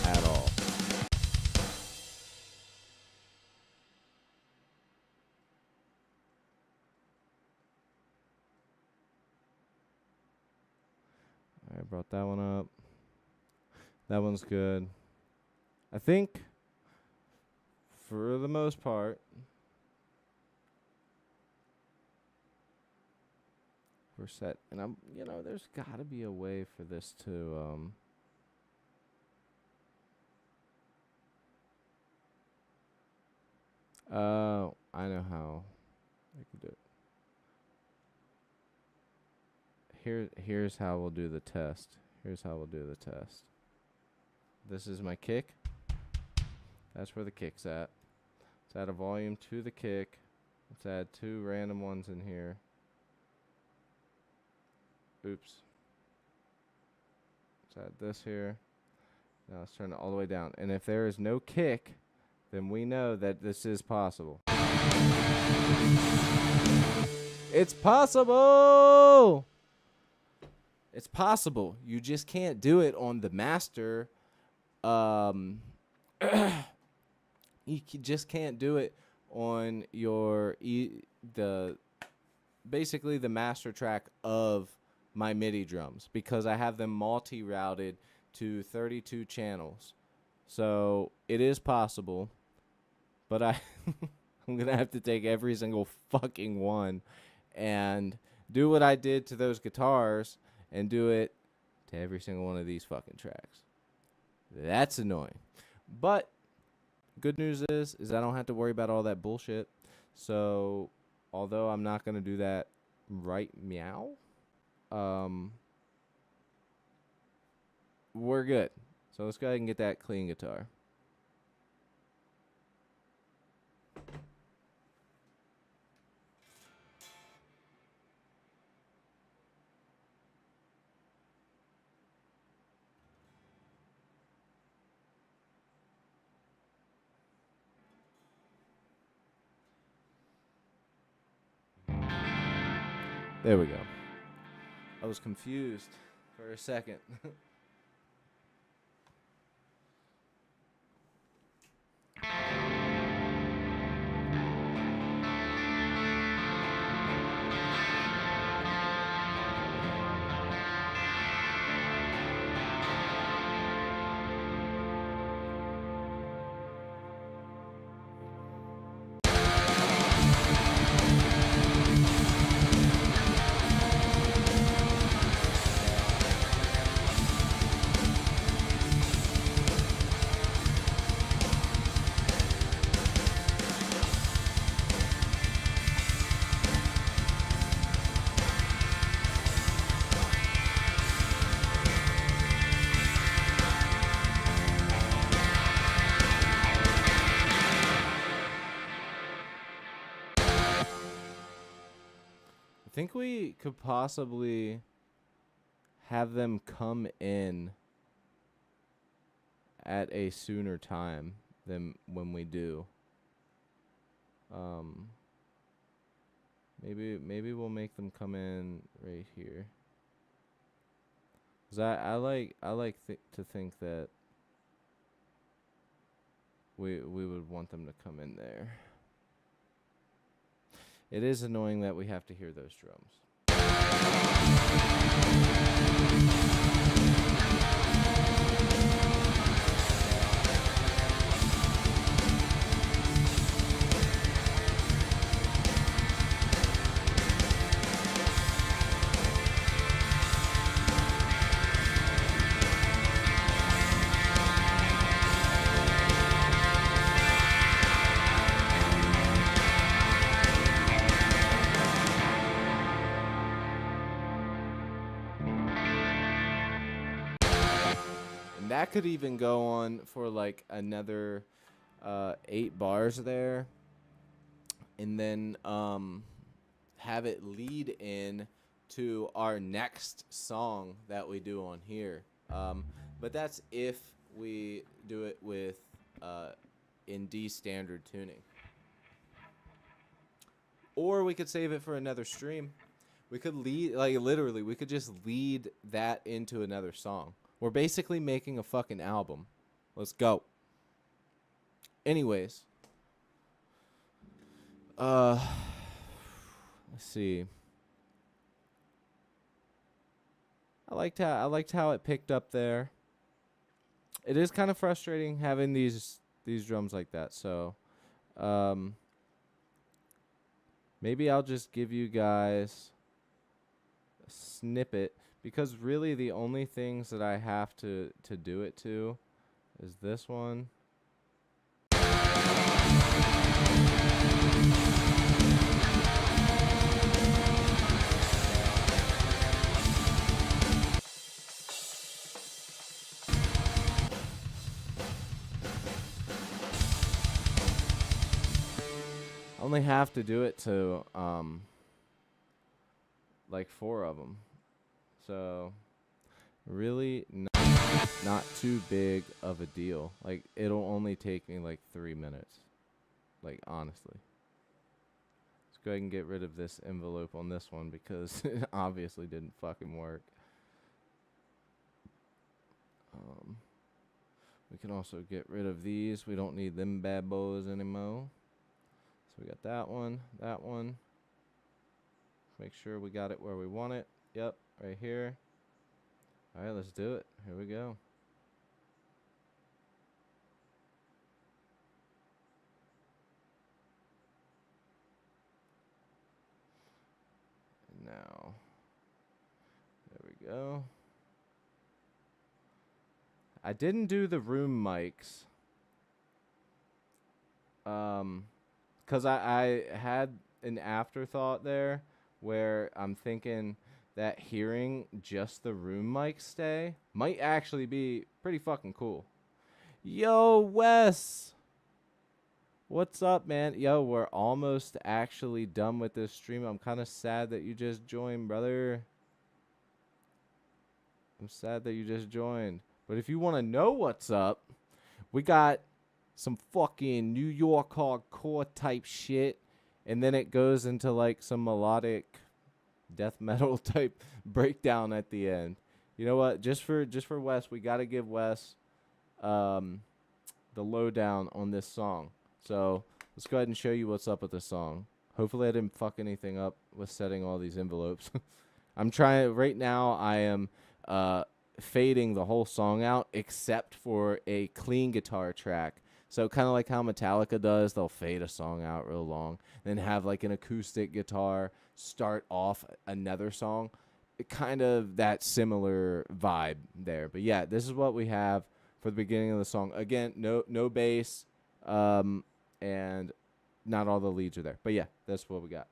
at all. I brought that one up. That one's good. I think, for the most part, we're set. And I'm, there's got to be a way for this to, I know how I could do it. Here's how we'll do the test. Here's how we'll do the test. This is my kick. That's where the kick's at. Let's add a volume to the kick. Let's add 2 random ones in here. Oops. Let's add this here. Now let's turn it all the way down. And if there is no kick, then we know that this is possible. It's possible! It's possible. You just can't do it on the master. You just can't do it on your basically the master track of my MIDI drums, because I have them multi-routed to 32 channels. So it is possible, but I'm gonna have to take every single fucking one and do what I did to those guitars and do it to every single one of these fucking tracks. That's annoying. But good news is I don't have to worry about all that bullshit. So although I'm not gonna do that right meow, we're good. So let's go ahead and get that clean guitar. There we go. I was confused for a second. think we could possibly have them come in at a sooner time than when we do. Maybe we'll make them come in right here. 'Cause I like to think that we would want them to come in there. It is annoying that we have to hear those drums. That could even go on for like another 8 bars there, and then have it lead in to our next song that we do on here. But that's if we do it with in D standard tuning, or we could save it for another stream. We could lead, like literally, we could just lead that into another song. We're basically making a fucking album. Let's go. Anyways. Let's see. I liked how it picked up there. It is kind of frustrating having these drums like that. So, maybe I'll just give you guys a snippet. Because really the only things that I have to do it to is this one. I only have to do it to like 4 of them. So, really not too big of a deal. Like, it'll only take me like 3 minutes. Like, honestly. Let's go ahead and get rid of this envelope on this one because it obviously didn't fucking work. We can also get rid of these. We don't need them bad boys anymore. So, we got that one, that one. Make sure we got it where we want it. Yep. Right here. All right, let's do it. Here we go. And now, there we go. I didn't do the room mics. 'Cause I had an afterthought there where I'm thinking that hearing just the room mic stay might actually be pretty fucking cool. Yo, Wes! What's up, man? Yo, we're almost actually done with this stream. I'm kind of sad that you just joined, brother. I'm sad that you just joined. But if you want to know what's up, we got some fucking New York hardcore type shit. And then it goes into like some melodic death metal type breakdown at the end. You know what? Just for Wes, we gotta give Wes the lowdown on this song. So let's go ahead and show you what's up with this song. Hopefully I didn't fuck anything up with setting all these envelopes. I'm trying right now. I am fading the whole song out except for a clean guitar track. So kind of like how Metallica does, they'll fade a song out real long, then have like an acoustic guitar start off another song. Kind of that similar vibe there. But yeah, this is what we have for the beginning of the song. Again, no bass, and not all the leads are there. But yeah, that's what we got.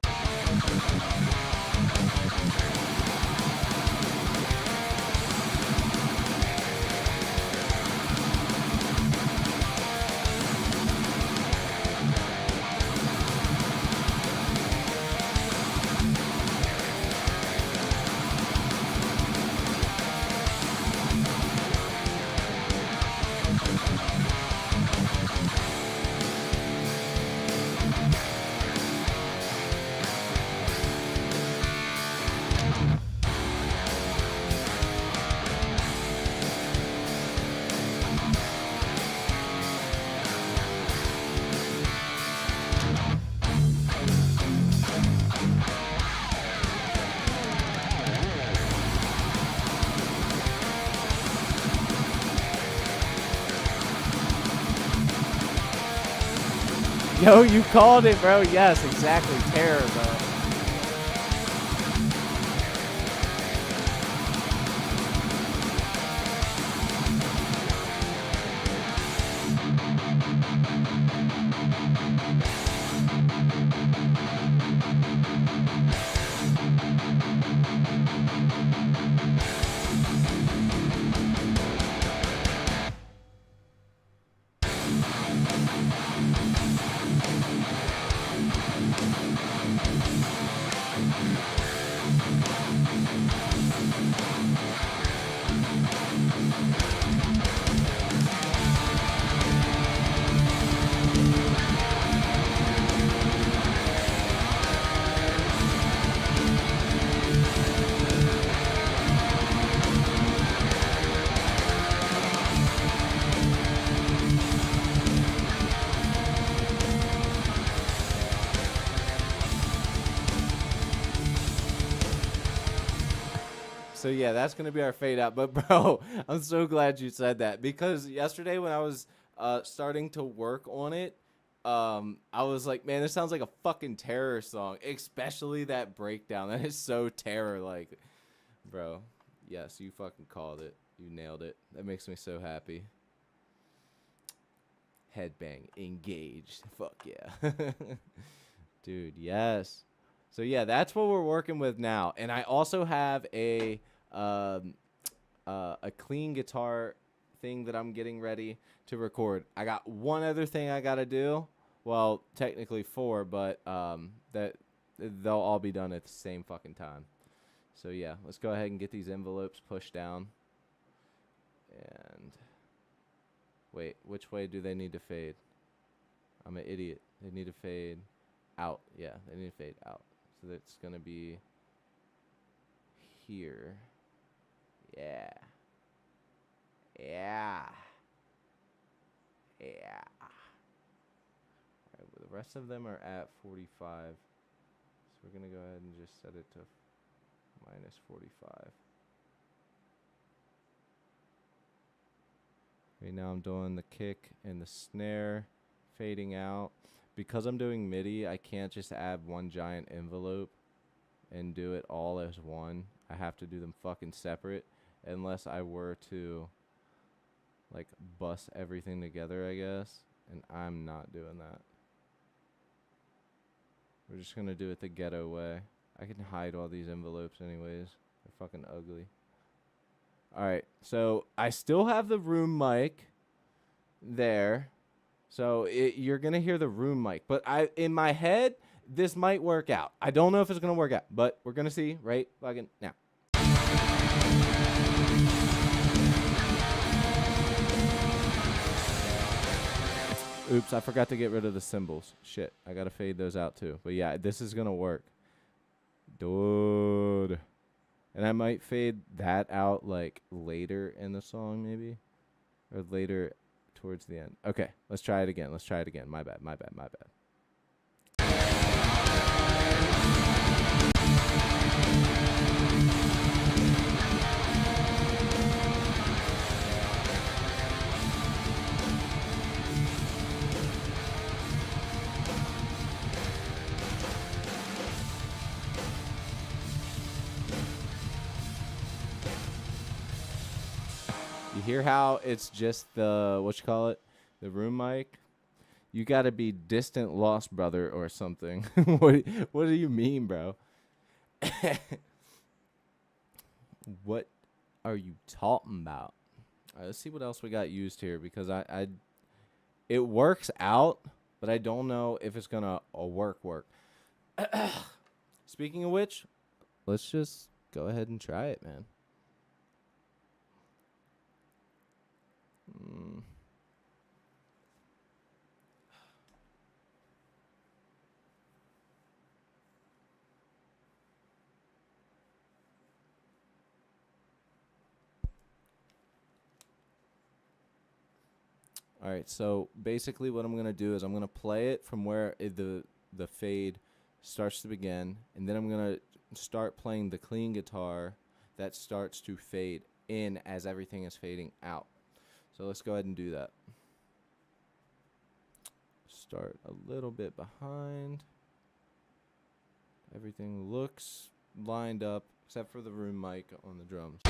Yo, you called it, bro. Yes, exactly. Terror, bro. So yeah, that's gonna be our fade out. But bro, I'm so glad you said that because yesterday when I was starting to work on it, I was like, man, this sounds like a fucking terror song, especially that breakdown. That is so terror like, bro. Yes, you fucking called it. You nailed it. That makes me so happy. Headbang engaged. Fuck yeah. Dude, yes. So yeah, that's what we're working with now. And I also have um a clean guitar thing that I'm getting ready to record. I got one other thing I got to do. Well, technically four, but that they'll all be done at the same fucking time. So yeah, let's go ahead and get these envelopes pushed down. And wait, which way do they need to fade? I'm an idiot. They need to fade out. Yeah, they need to fade out. So that's going to be here. Yeah. Yeah. Yeah. All right, well, the rest of them are at 45. So we're going to go ahead and just set it to minus 45. Right now I'm doing the kick and the snare fading out. Because I'm doing MIDI, I can't just add one giant envelope and do it all as one. I have to do them fucking separate unless I were to like bust everything together, I guess. And I'm not doing that. We're just gonna do it the ghetto way. I can hide all these envelopes anyways. They're fucking ugly. Alright, so I still have the room mic there. So you're going to hear the room mic. But in my head, this might work out. I don't know if it's going to work out, but we're going to see right fucking now. Oops, I forgot to get rid of the cymbals. Shit, I got to fade those out too. But yeah, this is going to work. Dude. And I might fade that out like later in the song maybe. Or later towards the end. Okay, let's try it again. My bad. You hear how it's just the, the room mic? You gotta be distant lost brother or something. What do you mean, bro? What are you talking about? All right, let's see what else we got used here because it works out, but I don't know if it's gonna work. Speaking of which, let's just go ahead and try it, man. All right, so basically what I'm going to do is I'm going to play it from where the fade starts to begin, and then I'm going to start playing the clean guitar that starts to fade in as everything is fading out. So let's go ahead and do that. start a little bit behind. Everything looks lined up except for the room mic on the drums.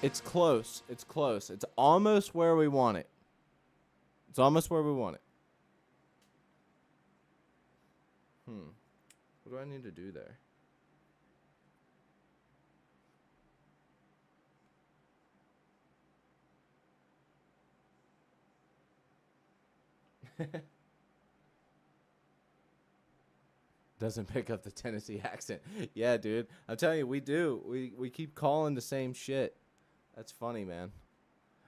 It's close. It's close. It's almost where we want it. It's almost where we want it. What do I need to do there? Doesn't pick up the Tennessee accent. Yeah, dude. I'm telling you, we do. We keep calling the same shit. That's funny, man.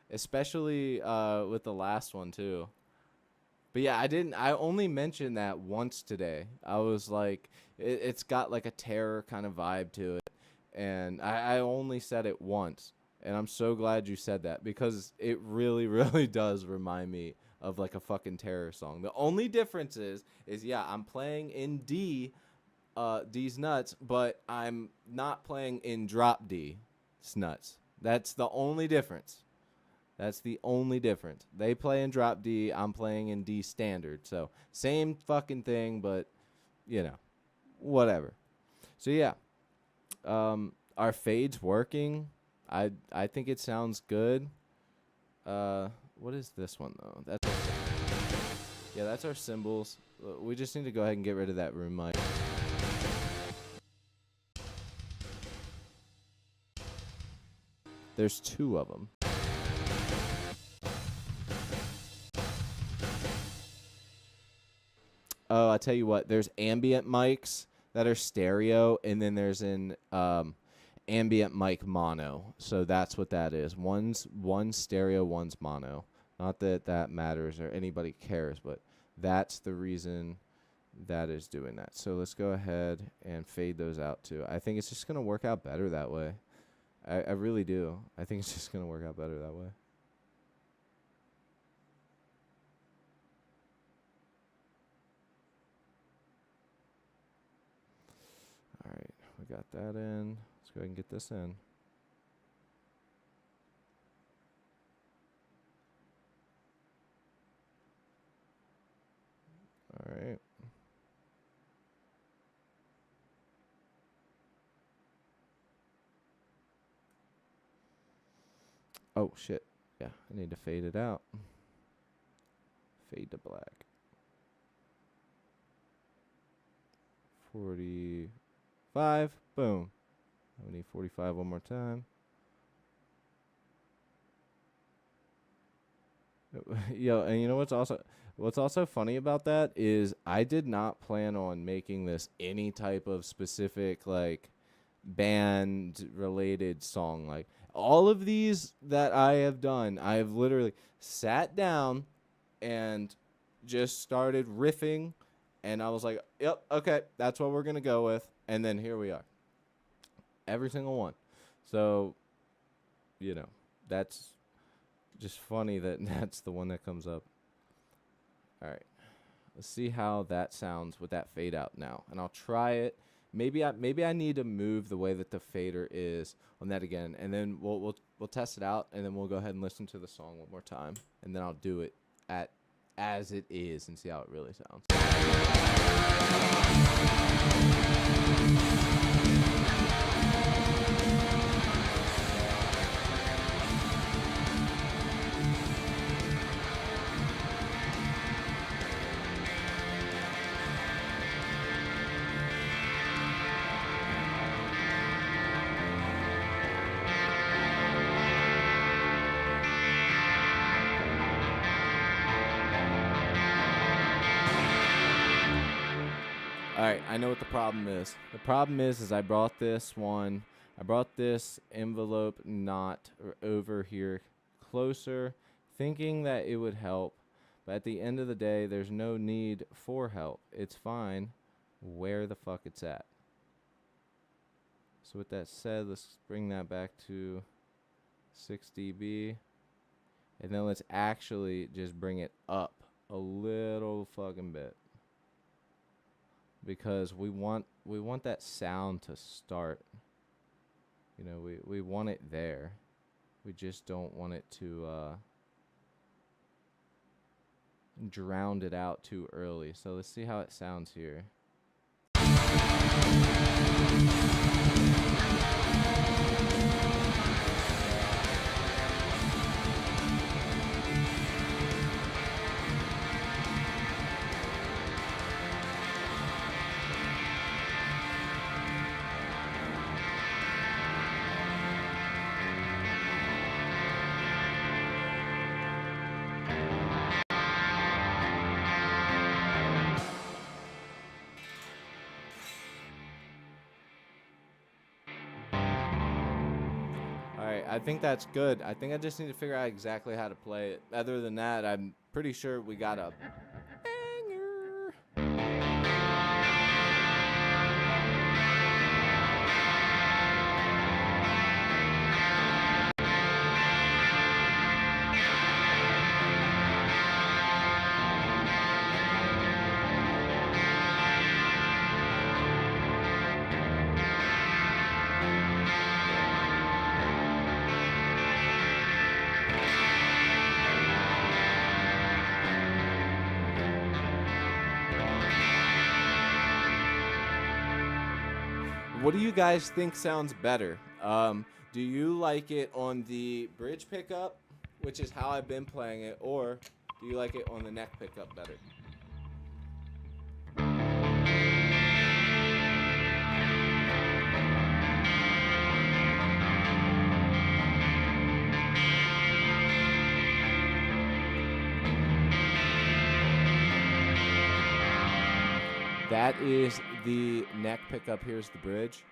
Especially with the last one too. But yeah, I only mentioned that once today. I was like, it's got like a terror kind of vibe to it. And I only said it once. And I'm so glad you said that because it really, really does remind me of like a fucking terror song. The only difference is yeah, I'm playing in D, D's nuts, but I'm not playing in drop D, nuts. That's the only difference. That's the only difference. They play in drop D, I'm playing in D standard. So same fucking thing, but you know, whatever. So yeah, our fade's working. I think it sounds good. What is this one though? That's our cymbals. We just need to go ahead and get rid of that room mic. There's two of them. Oh, I tell you what. There's ambient mics that are stereo, and then there's an ambient mic mono. So that's what that is. One's stereo, one's mono. Not that that matters or anybody cares, but that's the reason that is doing that. So let's go ahead and fade those out too. I think it's just going to work out better that way. I really do. I think it's just going to work out better that way. All right, we got that in. Let's go ahead and get this in. All right. Oh, shit. Yeah, I need to fade it out. Fade to black. 45. Boom. We need 45 one more time. Yo, and you know what's also funny about that is I did not plan on making this any type of specific like band related song. Like all of these that I have done, I have literally sat down and just started riffing, and I was like, yep, okay, that's what we're gonna go with, and then here we are. Every single one. So, you know, that's just funny that that's the one that comes up. All right. Let's see how that sounds with that fade out now. And I'll try it. Maybe I need to move the way that the fader is on that again, and then we'll test it out, and then we'll go ahead and listen to the song one more time, and then I'll do it as it is and see how it really sounds. All Alright, I know what the problem is. The problem is I brought this envelope knot over here closer, thinking that it would help. But at the end of the day, there's no need for help. It's fine where the fuck it's at. So with that said, let's bring that back to 6 dB. And then let's actually just bring it up a little fucking bit. Because we want that sound to start. You know, we want it there. We just don't want it to drown it out too early. So let's see how it sounds here. Alright, I think that's good. I think I just need to figure out exactly how to play it. Other than that, I'm pretty sure we got a banger. What do you guys think sounds better? Do you like it on the bridge pickup, which is how I've been playing it, or do you like it on the neck pickup better? That is the neck pickup. Here's the bridge.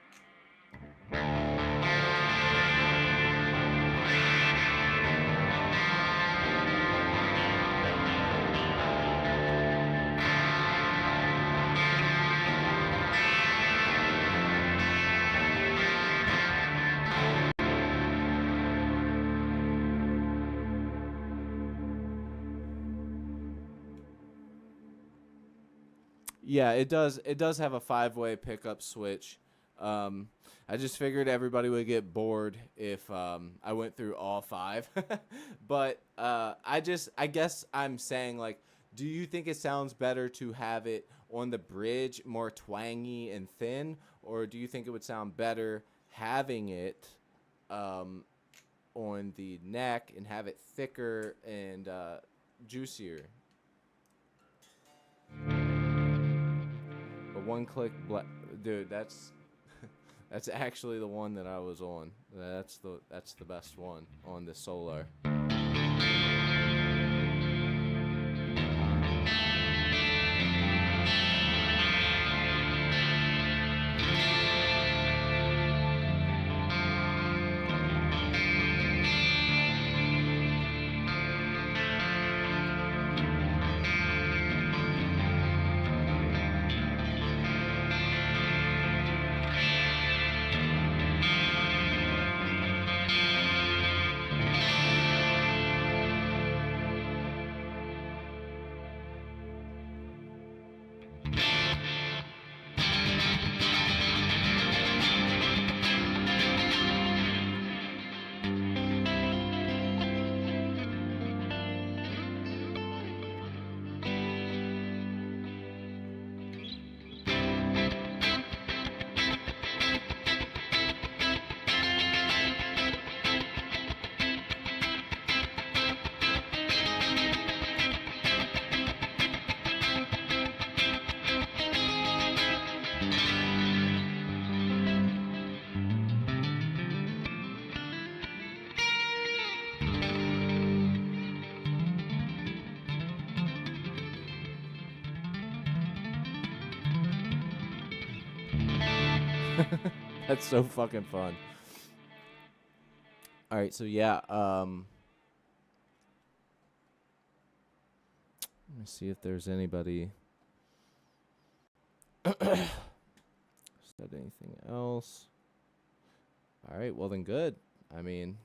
Yeah, it does. It does have a 5-way pickup switch. I just figured everybody would get bored if I went through all 5. But I guess I'm saying, like, do you think it sounds better to have it on the bridge more twangy and thin, or do you think it would sound better having it on the neck and have it thicker and juicier? One click, dude. That's actually the one that I was on. That's the best one on the Solar. That's so fucking fun. All right, so yeah, let me see if there's anybody said anything else. All right, well then good. I mean,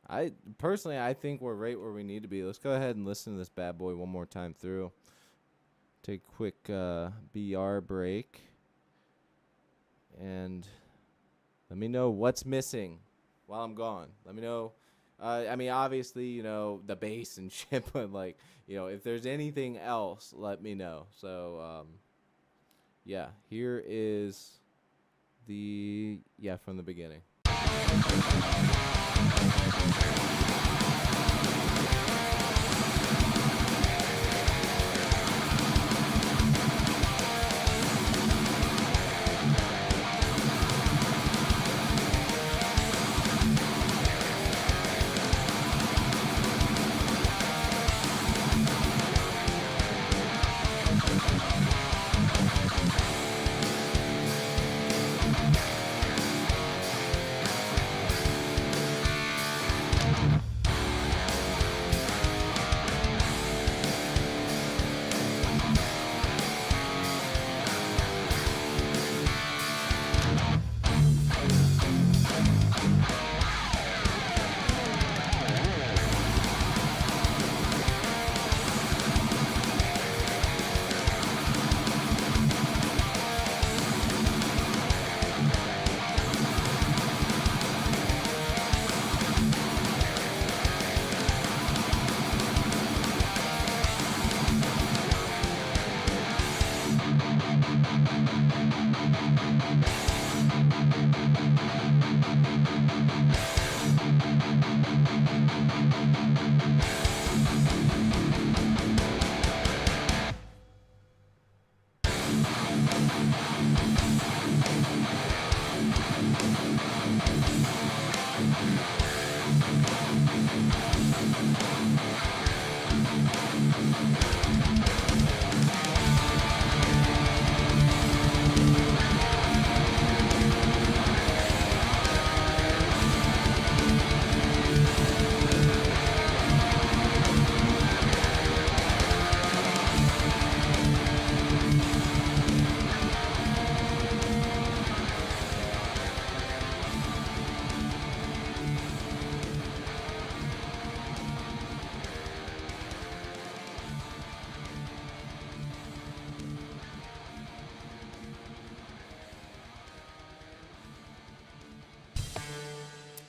I personally I think we're right where we need to be. Let's go ahead and listen to this bad boy one more time through. Take a quick BR break. And let me know what's missing while I'm gone. Let me know. I mean, obviously, you know, the bass and shit, but, like, you know, if there's anything else, let me know. So, yeah, here is from the beginning.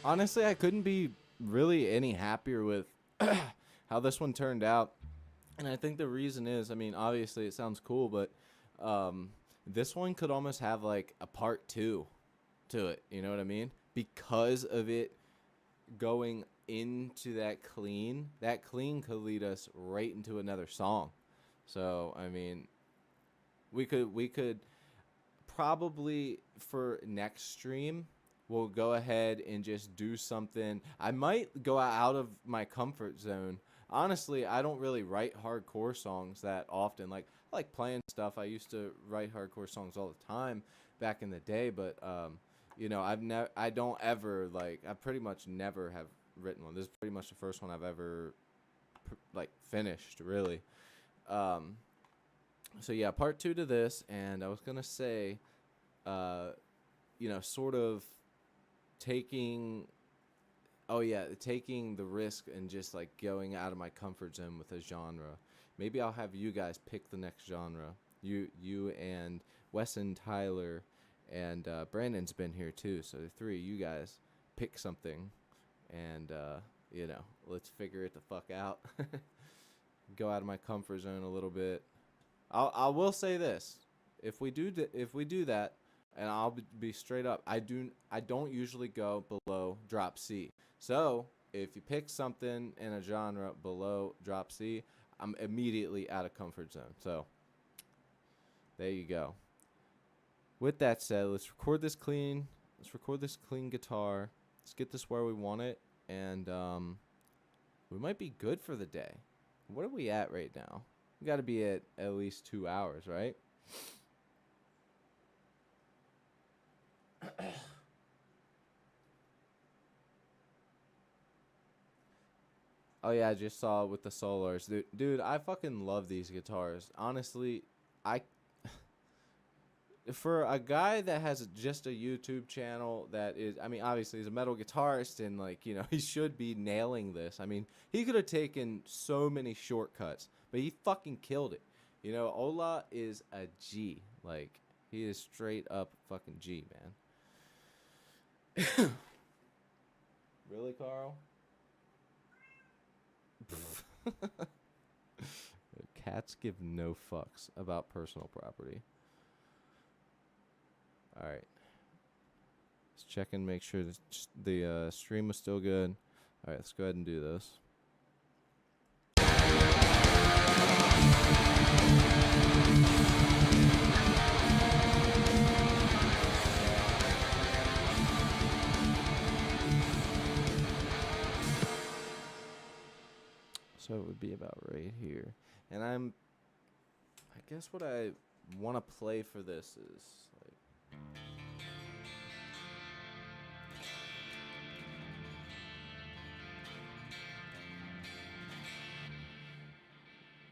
Honestly, I couldn't be really any happier with how this one turned out. And I think the reason is, I mean, obviously it sounds cool, but this one could almost have like a part two to it. You know what I mean? Because of it going into that clean could lead us right into another song. So, I mean, we could probably for next stream we'll go ahead and just do something. I might go out of my comfort zone. Honestly, I don't really write hardcore songs that often. Like I like playing stuff. I used to write hardcore songs all the time back in the day, but you know, I don't ever like I pretty much never have written one. This is pretty much the first one I've ever like finished, really. Um so yeah, part 2 to this, and I was going to say uh you know, sort of taking taking the risk and just like going out of my comfort zone with a genre. Maybe I'll have you guys pick the next genre. You and Wes and Tyler and Brandon's been here too, so the three of you guys pick something, and you know, let's figure it the fuck out. Go out of my comfort zone a little bit. I will say this: if we do that, and I'll be straight up, I don't usually go below drop C. So if you pick something in a genre below drop C, I'm immediately out of comfort zone. So there you go. With that said, let's record this clean. Let's record this clean guitar. Let's get this where we want it, and we might be good for the day. What are we at right now? We got to be at least 2 hours, right? Oh yeah, I just saw it with the Solars. Dude, I fucking love these guitars. Honestly, I for a guy that has just a YouTube channel that is, I mean, obviously he's a metal guitarist and like, you know, he should be nailing this. I mean, he could have taken so many shortcuts, but he fucking killed it. You know, Ola is a G. Like, he is straight up fucking G, man. Really, Carl? Cats give no fucks about personal property. All right. Let's check and make sure the stream was still good. All right, let's go ahead and do this. So it would be about right here. And I guess what I want to play for this is like,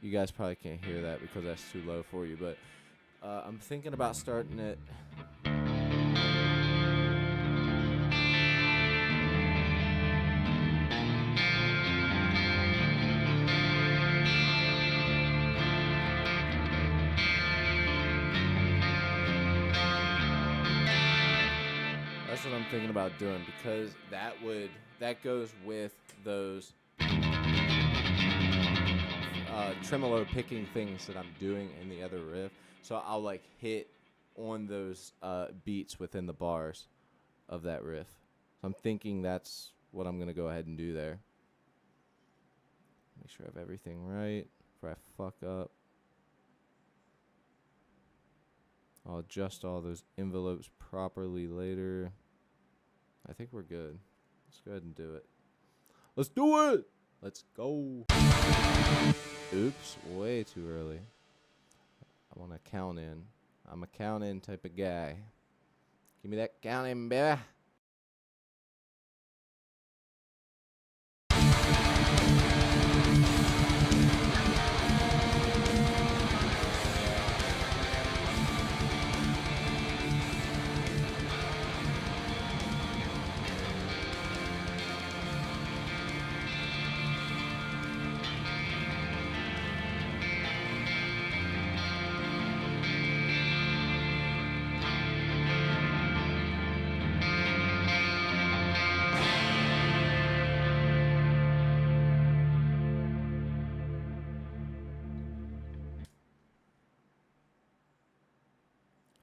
you guys probably can't hear that because that's too low for you, but I'm thinking about starting it. That's what I'm thinking about doing because that goes with those tremolo picking things that I'm doing in the other riff. So I'll like hit on those beats within the bars of that riff. So I'm thinking that's what I'm gonna go ahead and do there. Make sure I have everything right before I fuck up. I'll adjust all those envelopes properly later. I think we're good. Let's go ahead and do it. Let's do it! Let's go. Oops, way too early. I want to count in. I'm a count in type of guy. Give me that count in, baby.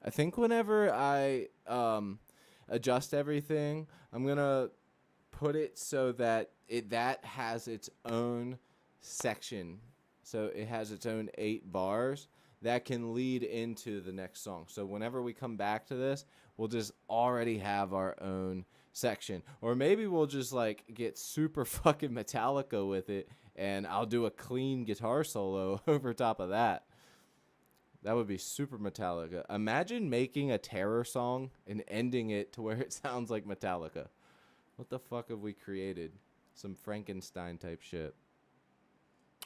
I think whenever I adjust everything, I'm gonna put it so that that has its own section. So it has its own 8 bars that can lead into the next song. So whenever we come back to this, we'll just already have our own section. Or maybe we'll just like get super fucking Metallica with it and I'll do a clean guitar solo over top of that. That would be super Metallica. Imagine making a Terror song and ending it to where it sounds like Metallica. What the fuck have we created? Some Frankenstein type shit.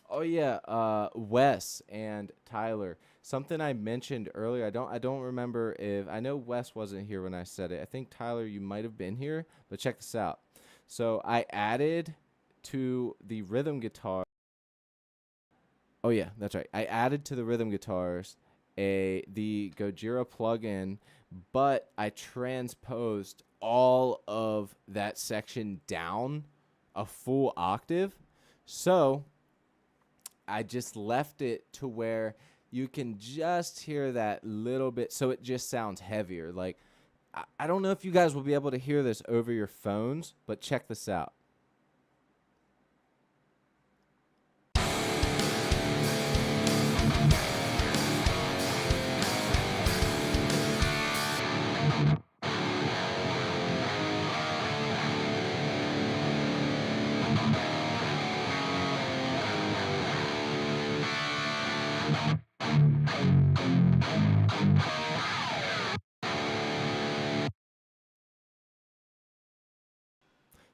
Oh yeah, Wes and Tyler. Something I mentioned earlier. I don't remember if I know Wes wasn't here when I said it. I think Tyler, you might have been here, but check this out. So I added to the rhythm guitar. Oh yeah, that's right. I added to the rhythm guitars the Gojira plugin, but I transposed all of that section down a full octave. So I just left it to where you can just hear that little bit, so it just sounds heavier. Like, I don't know if you guys will be able to hear this over your phones, but check this out.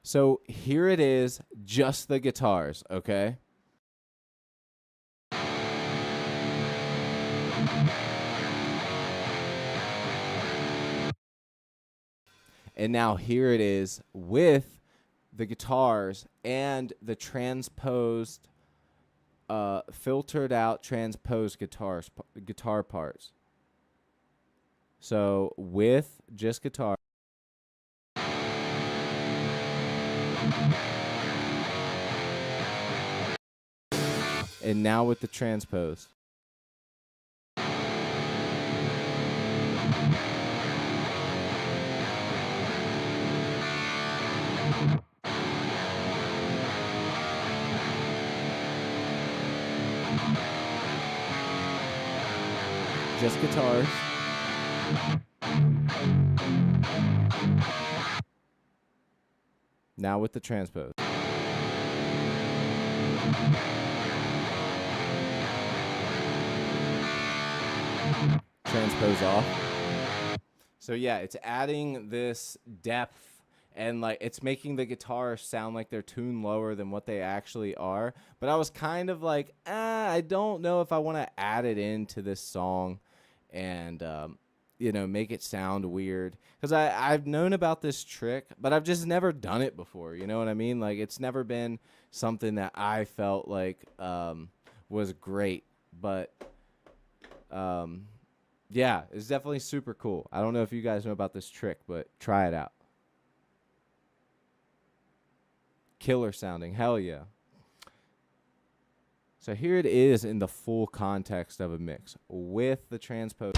So here it is, just the guitars, okay? And now here it is with the guitars and the transposed, filtered out transposed guitar parts. So with just guitar. And now with the transpose. Just guitars. Now with the transpose. Transpose off. So yeah, it's adding this depth, and like it's making the guitars sound like they're tuned lower than what they actually are. But I was kind of like, I don't know if I want to add it into this song and make it sound weird, because I've known about this trick, but I've just never done it before. You know what I mean? Like, it's never been something that I felt like was great, but yeah, it's definitely super cool. I don't know if you guys know about this trick, but try it out. Killer sounding, hell yeah. So here it is in the full context of a mix with the transpose.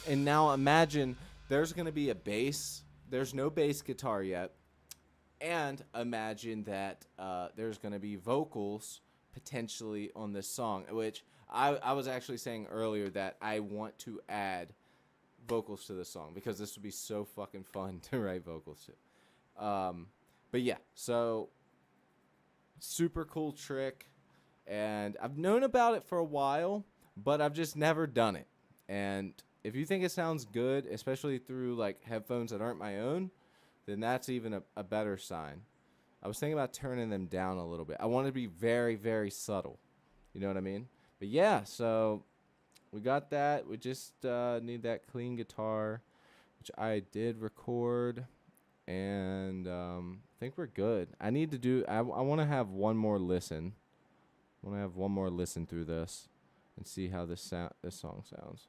And now imagine there's going to be a bass. There's no bass guitar yet. And imagine that there's going to be vocals potentially on this song, which I was actually saying earlier that I want to add vocals to this song because this would be so fucking fun to write vocals to. But yeah, so super cool trick. And I've known about it for a while, but I've just never done it. And if you think it sounds good, especially through like headphones that aren't my own, then that's even a better sign. I was thinking about turning them down a little bit. I want to be very, very subtle. You know what I mean? But yeah, so we got that. We just need that clean guitar, which I did record. And I think we're good. I need to do, I want to have one more listen. I want to have one more listen through this and see how this song sounds.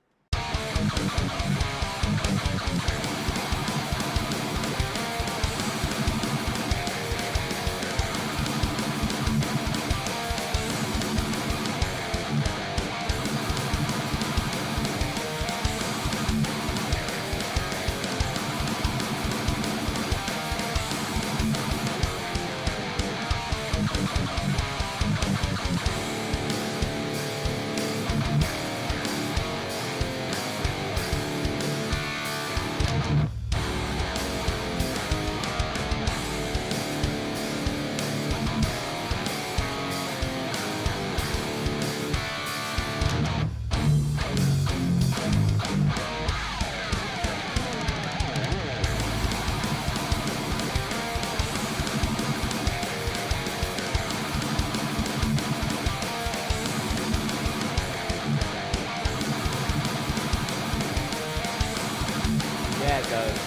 Yeah, it does.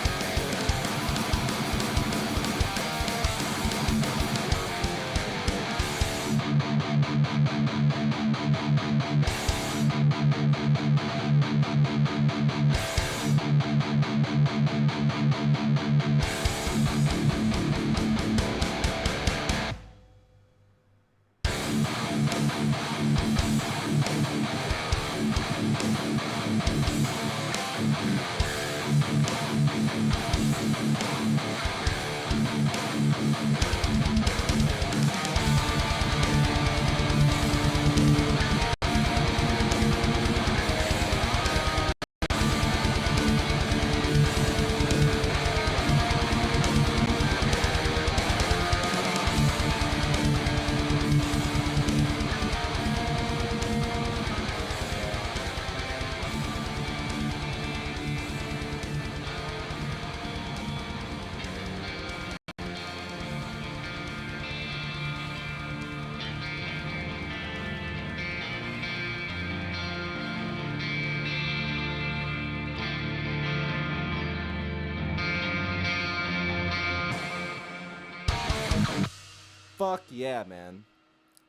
Fuck yeah, man.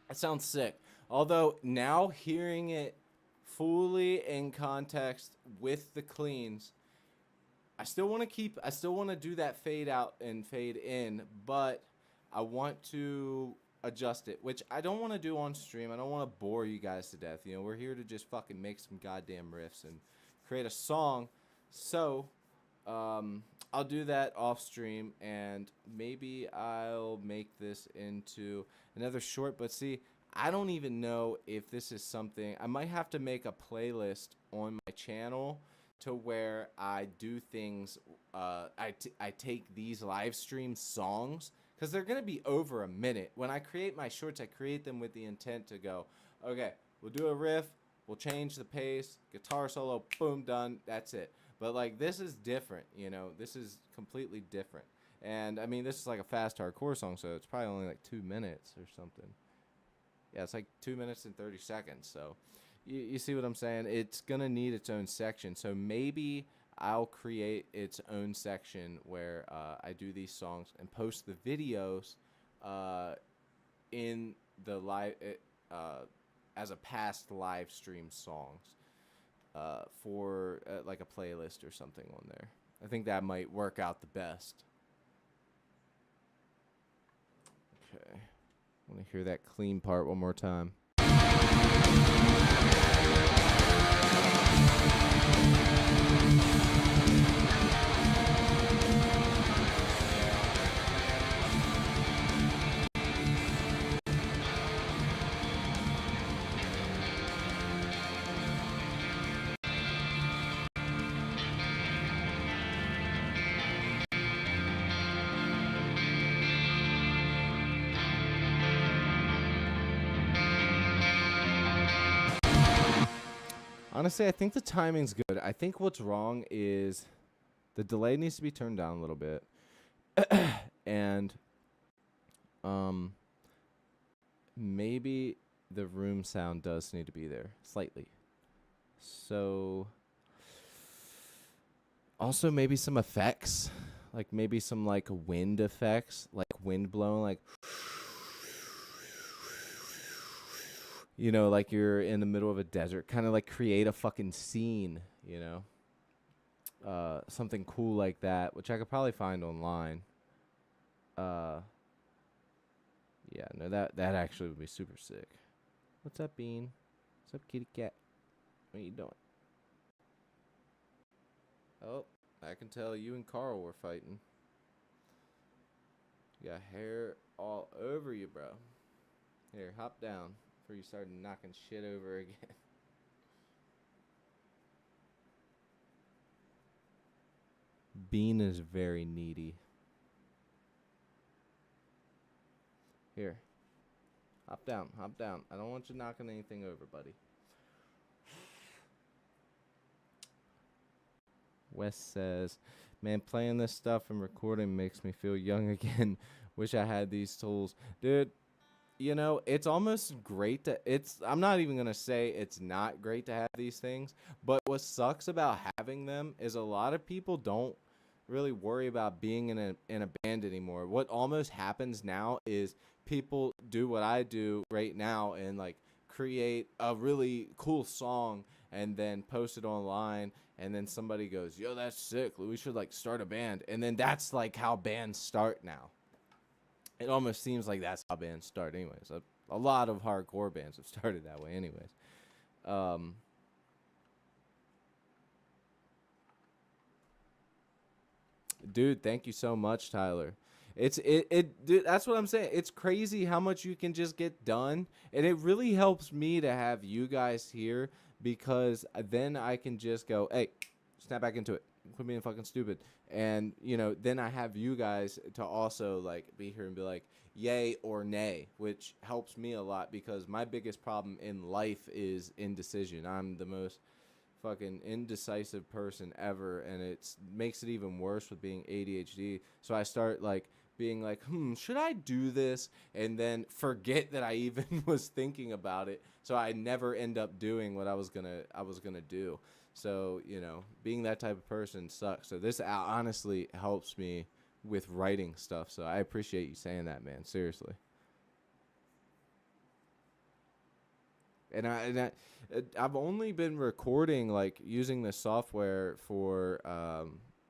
That sounds sick. Although now hearing it fully in context with the cleans, I still want to do that fade out and fade in, but I want to adjust it, which I don't want to do on stream. I don't want to bore you guys to death. You know, we're here to just fucking make some goddamn riffs and create a song. So, I'll do that off stream, and maybe I'll make this into another short. But see, I don't even know if this is something. I might have to make a playlist on my channel to where I do things. I take these live stream songs because they're gonna be over a minute. When I create my shorts, I create them with the intent to go, okay, we'll do a riff, we'll change the pace, guitar solo, boom, done, that's it. But like this is different, you know. This is completely different. And I mean, this is like a fast hardcore song, so it's probably only like 2 minutes or something. Yeah, it's like 2 minutes and 30 seconds. So you see what I'm saying? It's gonna need its own section. So maybe I'll create its own section where I do these songs and post the videos in the live as a past live stream songs. For like a playlist or something on there. I think that might work out the best. Okay. I want to hear that clean part one more time. Honestly, I think the timing's good. I think what's wrong is the delay needs to be turned down a little bit. And maybe the room sound does need to be there slightly. So also maybe some effects, like maybe some like wind effects, like wind blowing, like you know, like you're in the middle of a desert, kind of like create a fucking scene, you know, something cool like that, which I could probably find online. Yeah, no, that actually would be super sick. What's up, Bean? What's up, kitty cat? What are you doing? Oh, I can tell you and Carl were fighting. You got hair all over you, bro. Here, hop down before you start knocking shit over again. Bean is very needy. Here. Hop down, hop down. I don't want you knocking anything over, buddy. Wes says, man, playing this stuff and recording makes me feel young again. Wish I had these tools. Dude, you know, it's almost great to, I'm not even going to say it's not great to have these things, but what sucks about having them is a lot of people don't really worry about being in a band anymore. What almost happens now is people do what I do right now and like create a really cool song and then post it online, and then somebody goes, yo, that's sick, we should like start a band. And then that's like how bands start now. It almost seems like that's how bands start anyways. A lot of hardcore bands have started that way anyways. Dude, thank you so much, Tyler. Dude, that's what I'm saying. It's crazy how much you can just get done, and it really helps me to have you guys here, because then I can just go, hey, snap back into it. Quit being fucking stupid. And, you know, then I have you guys to also, like, be here and be like, yay or nay, which helps me a lot, because my biggest problem in life is indecision. I'm the most fucking indecisive person ever, and it makes it even worse with being ADHD. So I start, like, being like, should I do this? And then forget that I even was thinking about it. So I never end up doing what I was gonna do. So, you know, being that type of person sucks. So this honestly helps me with writing stuff. So I appreciate you saying that, man. Seriously. I've only been recording like using this software for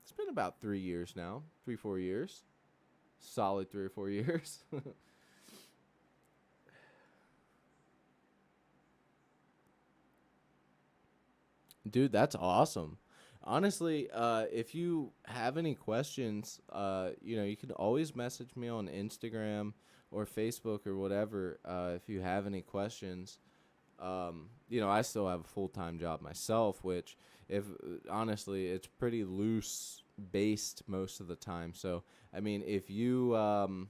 it's been about 3 years now, 3-4 years, solid 3 or 4 years. Dude, that's awesome. Honestly, if you have any questions, you can always message me on Instagram or Facebook or whatever. If you have any questions, I still have a full-time job myself, which, if honestly, it's pretty loose based most of the time. So, I mean, if you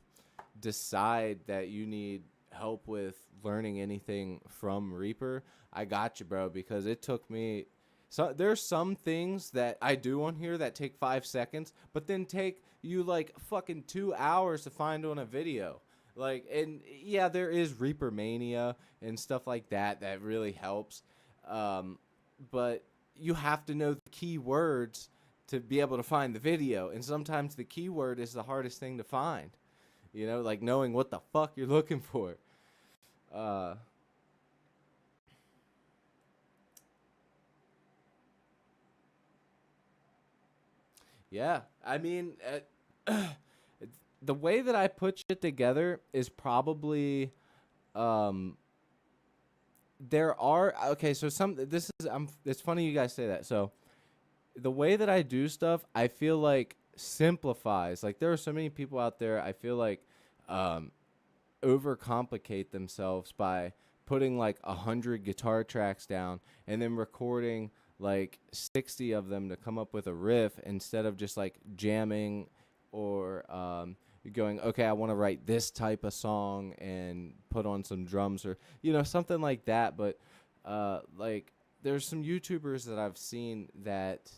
decide that you need help with learning anything from Reaper, I got you, bro, because it took me. So there's some things that I do on here that take 5 seconds, but then take you like fucking 2 hours to find on a video. Like, and yeah, there is Reaper Mania and stuff like that that really helps. But you have to know the keywords to be able to find the video. And sometimes the keyword is the hardest thing to find. Like knowing what the fuck you're looking for. Uh, yeah, I mean, the way that I put shit together is probably um there are okay, so some this is it's funny you guys say that. So the way that I do stuff, I feel like simplifies. Like there are so many people out there, I feel like um overcomplicate themselves by putting like 100 guitar tracks down and then recording like 60 of them to come up with a riff instead of just like jamming or going, okay, I want to write this type of song and put on some drums or something like that. But like there's some YouTubers that I've seen that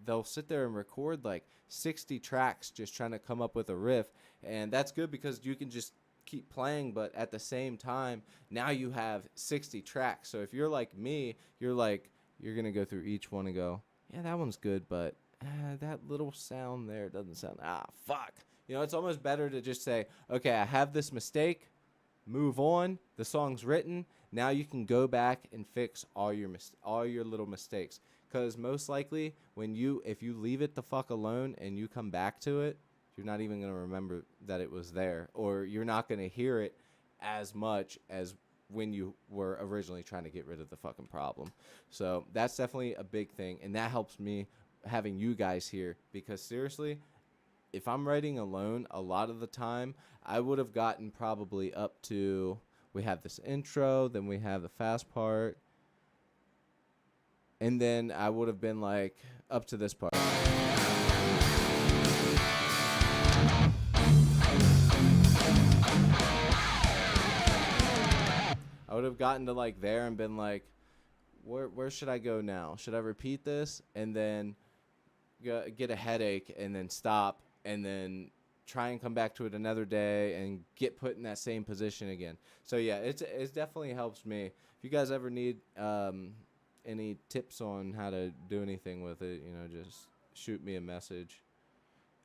they'll sit there and record like 60 tracks just trying to come up with a riff, and that's good because you can just keep playing, but at the same time now you have 60 tracks. So if you're like me, you're gonna go through each one and go, yeah, that one's good, but that little sound there doesn't sound, fuck. It's almost better to just say, okay, I have this mistake, move on, the song's written, now you can go back and fix all your little mistakes, because most likely if you leave it the fuck alone and you come back to it, you're not even going to remember that it was there, or you're not going to hear it as much as when you were originally trying to get rid of the fucking problem. So that's definitely a big thing, and that helps me having you guys here, because seriously, if I'm writing alone, a lot of the time I would have gotten probably up to, we have this intro, then we have the fast part, and then I would have been like up to this part. I would have gotten to like there and been like, where should I go now? Should I repeat this and then get a headache and then stop and then try and come back to it another day and get put in that same position again? So yeah, it definitely helps me. If you guys ever need any tips on how to do anything with it, just shoot me a message.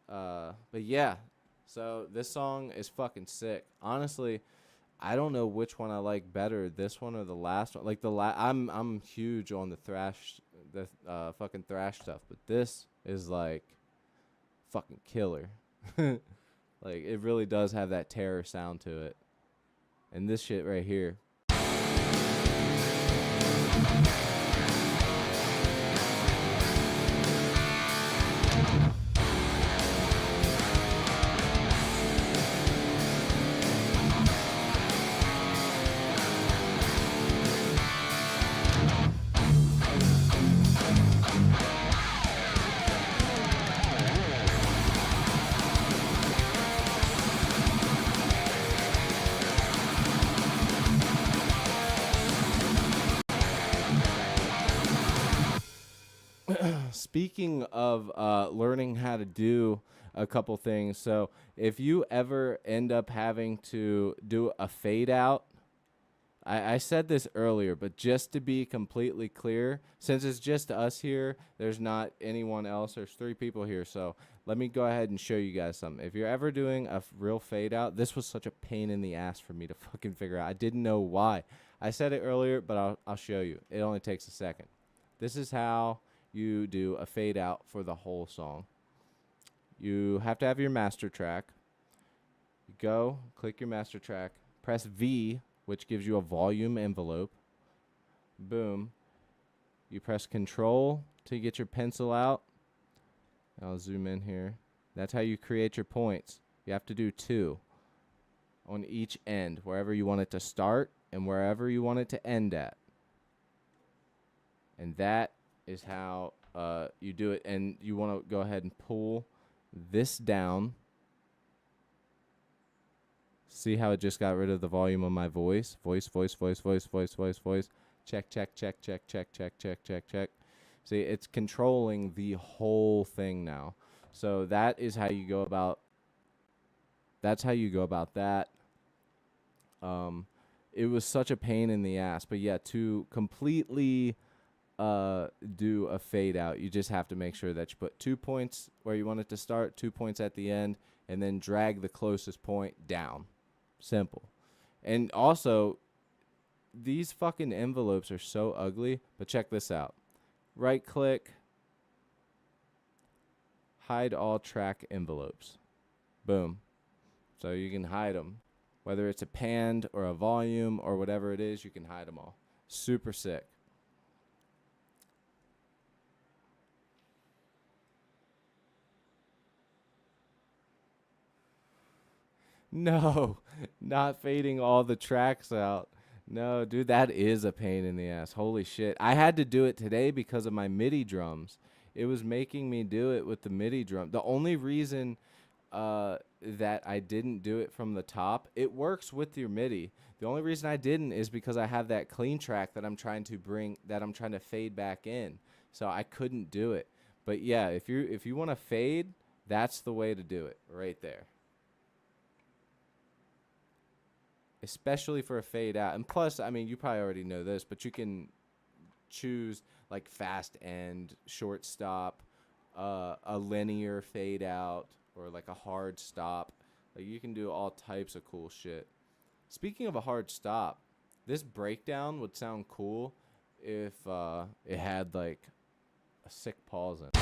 But yeah, so this song is fucking sick. Honestly, I don't know which one I like better, this one or the last one. Like I'm huge on the fucking thrash stuff, but this is like fucking killer. Like it really does have that terror sound to it. And this shit right here. Speaking of learning how to do a couple things, so if you ever end up having to do a fade out, I said this earlier, but just to be completely clear, since it's just us here, there's not anyone else, there's 3 people here, so let me go ahead and show you guys something. If you're ever doing a real fade out, this was such a pain in the ass for me to fucking figure out. I didn't know why. I said it earlier, but I'll show you. It only takes a second. This is how you do a fade out for the whole song. You have to have your master track. You go, click your master track, press V, which gives you a volume envelope. Boom. You press Control to get your pencil out. I'll zoom in here. That's how you create your points. You have to do 2 on each end, wherever you want it to start and wherever you want it to end at. And that is how you do it. And you want to go ahead and pull this down. See how it just got rid of the volume of my voice? Voice. Check, check, check, check, check, check, check, check, check. See, it's controlling the whole thing now. So that is how you go about. That's how you go about that. It was such a pain in the ass, but yeah, to completely do a fade out, you just have to make sure that you put 2 points where you want it to start, 2 points at the end, and then drag the closest point down. Simple. And also, these fucking envelopes are so ugly, but check this out. Right click, hide all track envelopes. Boom. So you can hide them. Whether it's a panned or a volume or whatever it is, you can hide them all. Super sick. No, not fading all the tracks out. No, dude, that is a pain in the ass. Holy shit. I had to do it today because of my MIDI drums. It was making me do it with the MIDI drum. The only reason that I didn't do it from the top, it works with your MIDI. The only reason I didn't is because I have that clean track that I'm trying to fade back in. So I couldn't do it. But yeah, if you want to fade, that's the way to do it right there. Especially for a fade out. And plus, I mean, you probably already know this, but you can choose like fast end, short stop, a linear fade out, or like a hard stop. Like you can do all types of cool shit. Speaking of a hard stop, this breakdown would sound cool if it had like a sick pause in it.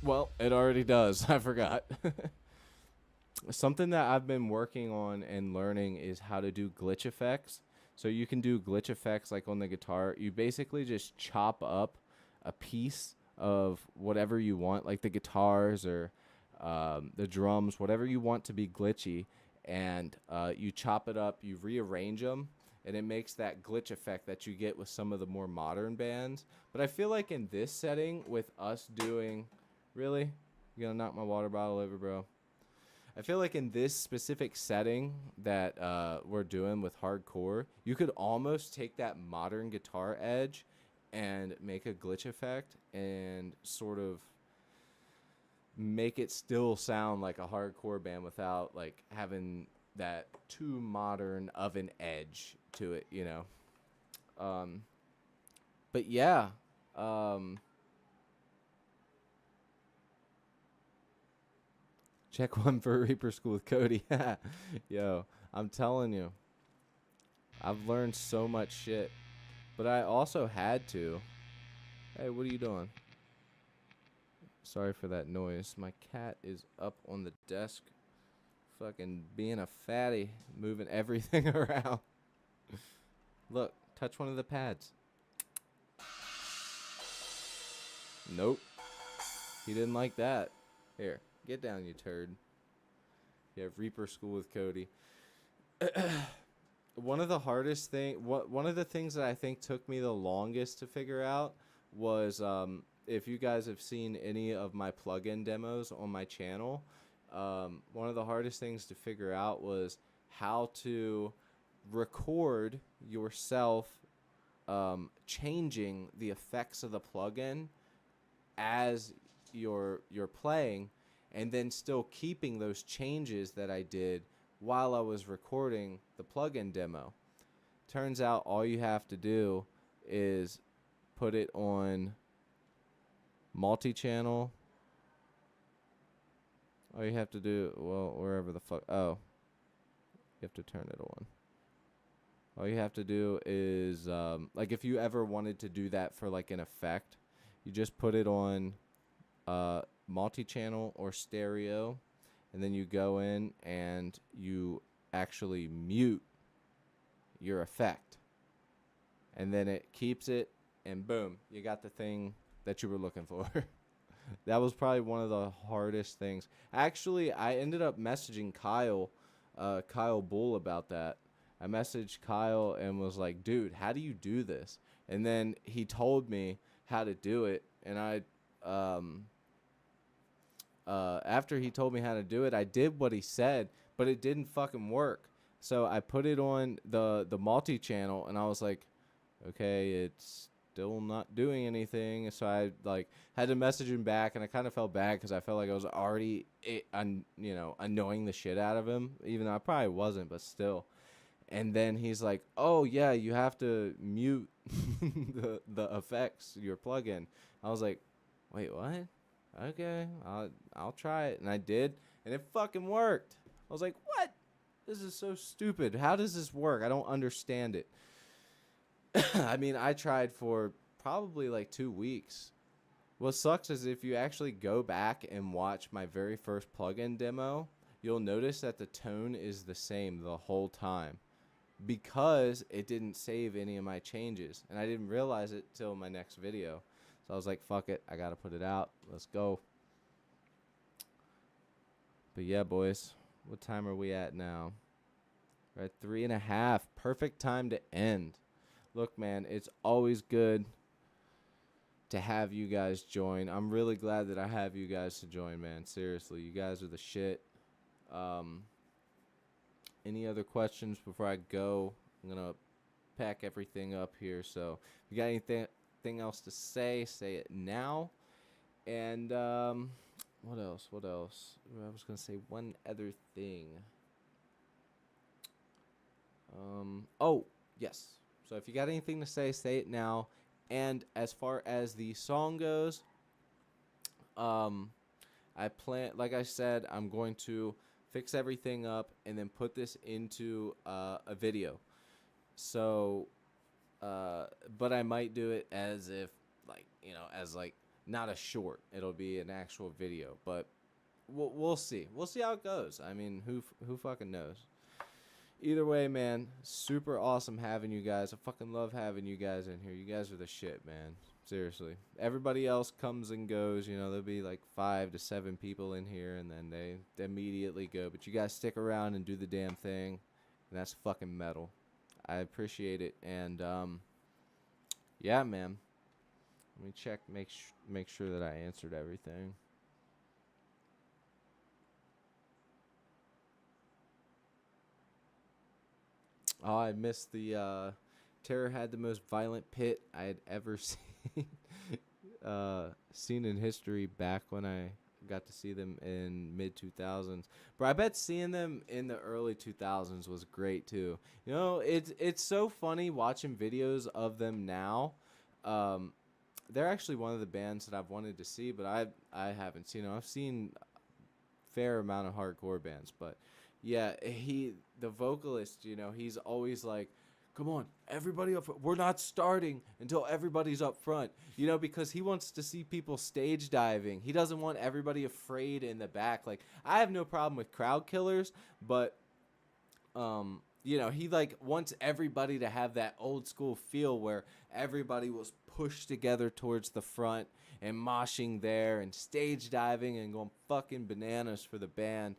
Well, it already does. I forgot. Something that I've been working on and learning is how to do glitch effects. So you can do glitch effects like on the guitar. You basically just chop up a piece of whatever you want, like the guitars or the drums, whatever you want to be glitchy, and you chop it up, you rearrange them, and it makes that glitch effect that you get with some of the more modern bands. But I feel like in this setting, with us doing... Really? You gonna knock my water bottle over, bro? I feel like in this specific setting that we're doing with hardcore, you could almost take that modern guitar edge and make a glitch effect and sort of make it still sound like a hardcore band without like having that too modern of an edge to it, you know? But yeah, check one for Reaper School with Cody. Yo, I'm telling you, I've learned so much shit. But I also had to. Hey, what are you doing? Sorry for that noise. My cat is up on the desk, fucking being a fatty, moving everything around. Look, touch one of the pads. Nope. He didn't like that. Here. Get down, you turd. Yeah, Reaper School with Cody. One of the things that I think took me the longest to figure out was if you guys have seen any of my plugin demos on my channel, one of the hardest things to figure out was how to record yourself changing the effects of the plugin as you're playing, and then still keeping those changes that I did while I was recording the plugin demo. Turns out all you have to do is put it on multi-channel, All you have to do, well, wherever the fuck. Oh, you have to turn it on. All you have to do is, like, if you ever wanted to do that for like an effect, you just put it on multi-channel or stereo, and then you go in and you actually mute your effect, and then it keeps it, and boom, you got the thing that you were looking for. That was probably one of the hardest things. Actually, I ended up messaging Kyle Bull about that. I messaged Kyle and was like, dude, how do you do this? And then he told me how to do it. And after he told me how to do it, I did what he said, but it didn't fucking work. So I put it on the multi-channel, and I was like, okay, it's still not doing anything. So I like had to message him back, and I kind of felt bad because I felt like I was already annoying the shit out of him, even though I probably wasn't, but still. And then he's like, oh yeah, you have to mute the effects, your plugin. I was like, wait, what? Okay, I'll try it. And I did, and it fucking worked. I was like, what? This is so stupid. How does this work? I don't understand it. I mean, I tried for probably like 2 weeks. What sucks is if you actually go back and watch my very first plugin demo, you'll notice that the tone is the same the whole time because it didn't save any of my changes. And I didn't realize it till my next video. So I was like, fuck it. I got to put it out. Let's go. But yeah, boys. What time are we at now? We're at 3.5. Perfect time to end. Look, man, it's always good to have you guys join. I'm really glad that I have you guys to join, man. Seriously, you guys are the shit. Any other questions before I go? I'm going to pack everything up here. So if you got anything else to say it now. And what else? I was going to say one other thing. Oh, yes. So if you got anything to say it now. And as far as the song goes, I plan, like I said, I'm going to fix everything up and then put this into a video. So, but I might do it as if, like, as like not a short. It'll be an actual video, but we'll see. We'll see how it goes. I mean, who fucking knows? Either way, man, super awesome having you guys. I fucking love having you guys in here. You guys are the shit, man. Seriously. Everybody else comes and goes. There'll be like 5 to 7 people in here, and then they immediately go. But you guys stick around and do the damn thing, and that's fucking metal. I appreciate it. And, yeah, man. Let me check, make sure that I answered everything. Oh, I missed the Terror had the most violent pit I had ever seen in history back when I got to see them in mid 2000s. But I bet seeing them in the early 2000s was great too. It's so funny watching videos of them now. They're actually one of the bands that I've wanted to see, but I haven't seen them. I've seen a fair amount of hardcore bands, but yeah, the vocalist, he's always like, come on, everybody up front. We're not starting until everybody's up front, because he wants to see people stage diving. He doesn't want everybody afraid in the back. Like, I have no problem with crowd killers, but, he like wants everybody to have that old school feel where everybody was pushed together towards the front and moshing there and stage diving and going fucking bananas for the band.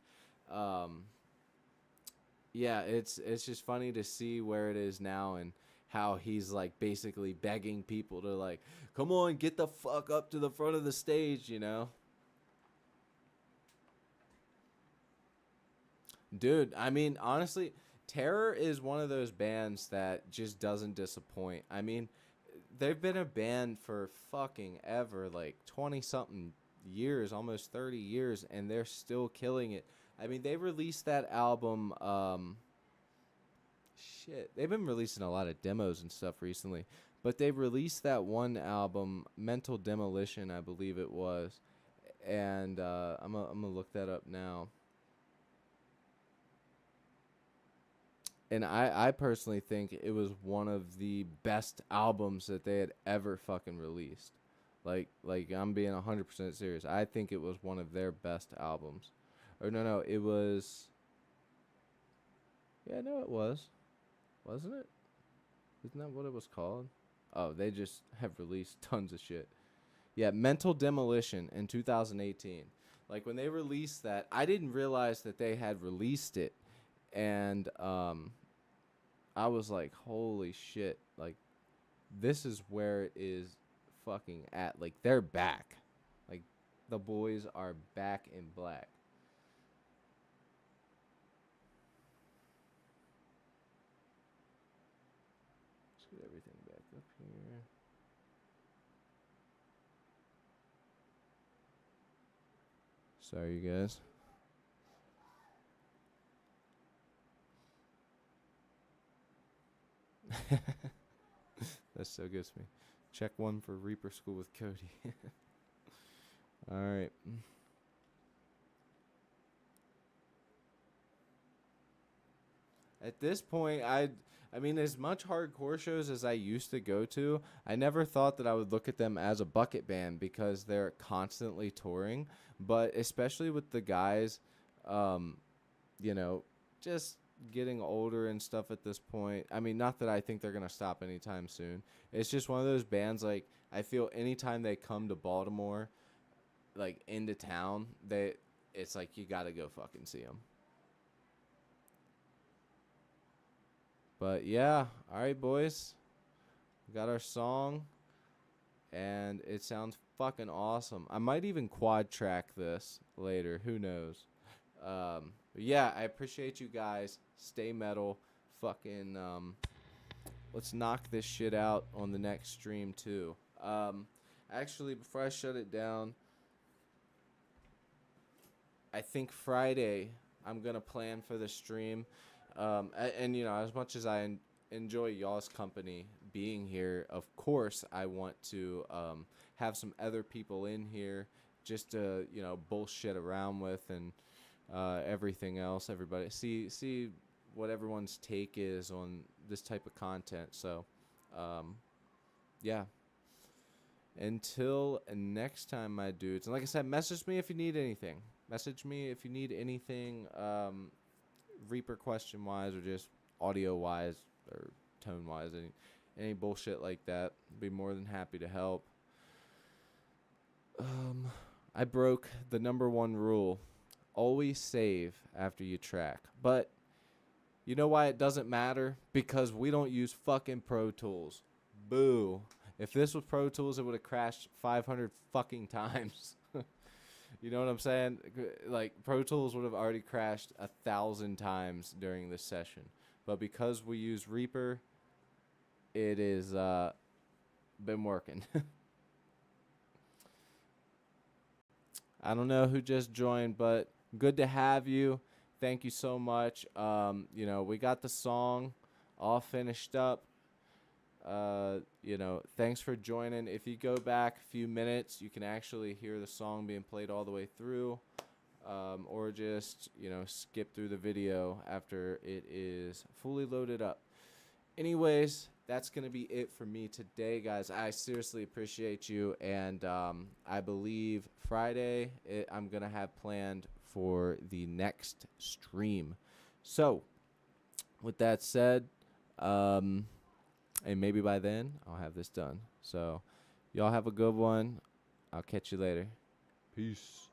Yeah, it's just funny to see where it is now and how he's like basically begging people to like, come on, get the fuck up to the front of the stage, Dude, I mean, honestly, Terror is one of those bands that just doesn't disappoint. I mean, they've been a band for fucking ever, like 20 something years, almost 30 years, and they're still killing it. I mean, they released that album, they've been releasing a lot of demos and stuff recently, but they released that one album, Mental Demolition, I believe it was, And I'm gonna look that up now. And I personally think it was one of the best albums that they had ever fucking released. Like I'm being 100% serious. I think it was one of their best albums. Or no, it was. Yeah, no, it was. Wasn't it? Isn't that what it was called? Oh, they just have released tons of shit. Yeah, Mental Demolition in 2018. Like when they released that, I didn't realize that they had released it, and I was like, holy shit! Like this is where it is fucking at. Like they're back. Like the boys are back in black. Let's get everything back up here. Sorry, you guys. That still gets me. Check one for Reaper School with Cody. All right. At this point, I mean, as much hardcore shows as I used to go to, I never thought that I would look at them as a bucket band because they're constantly touring. But especially with the guys, um, you know, just getting older and stuff at this point. I mean, not that I think they're gonna stop anytime soon. It's just one of those bands. Like I feel anytime they come to Baltimore, like into town, it's like you gotta go fucking see them. But yeah, all right, boys, we got our song, and it sounds fucking awesome. I might even quad track this later. Who knows? But yeah, I appreciate you guys. Stay metal. Fucking let's knock this shit out on the next stream too. Actually, before I shut it down, I think Friday I'm gonna plan for the stream. And you know, as much as enjoy y'all's company being here, of course I want to have some other people in here just to bullshit around with and everything else. Everybody see what everyone's take is on this type of content. So yeah. Until next time, my dudes. And like I said, message me if you need anything. Message me if you need anything. Reaper question wise or just audio wise or tone wise, any bullshit like that. Be more than happy to help. I broke the number one rule: always save after you track. But you know why it doesn't matter? Because we don't use fucking Pro Tools. Boo. If this was Pro Tools, it would have crashed 500 fucking times. You know what I'm saying? Like, Pro Tools would have already crashed 1,000 times during this session. But because we use Reaper, it is been working. I don't know who just joined, but good to have you. Thank you so much. We got the song all finished up. Thanks for joining. If you go back a few minutes, you can actually hear the song being played all the way through, or just, skip through the video after it is fully loaded up. Anyways, that's going to be it for me today, guys. I seriously appreciate you, and I believe Friday I'm going to have planned for the next stream. So, with that said, and maybe by then, I'll have this done. So, y'all have a good one. I'll catch you later. Peace.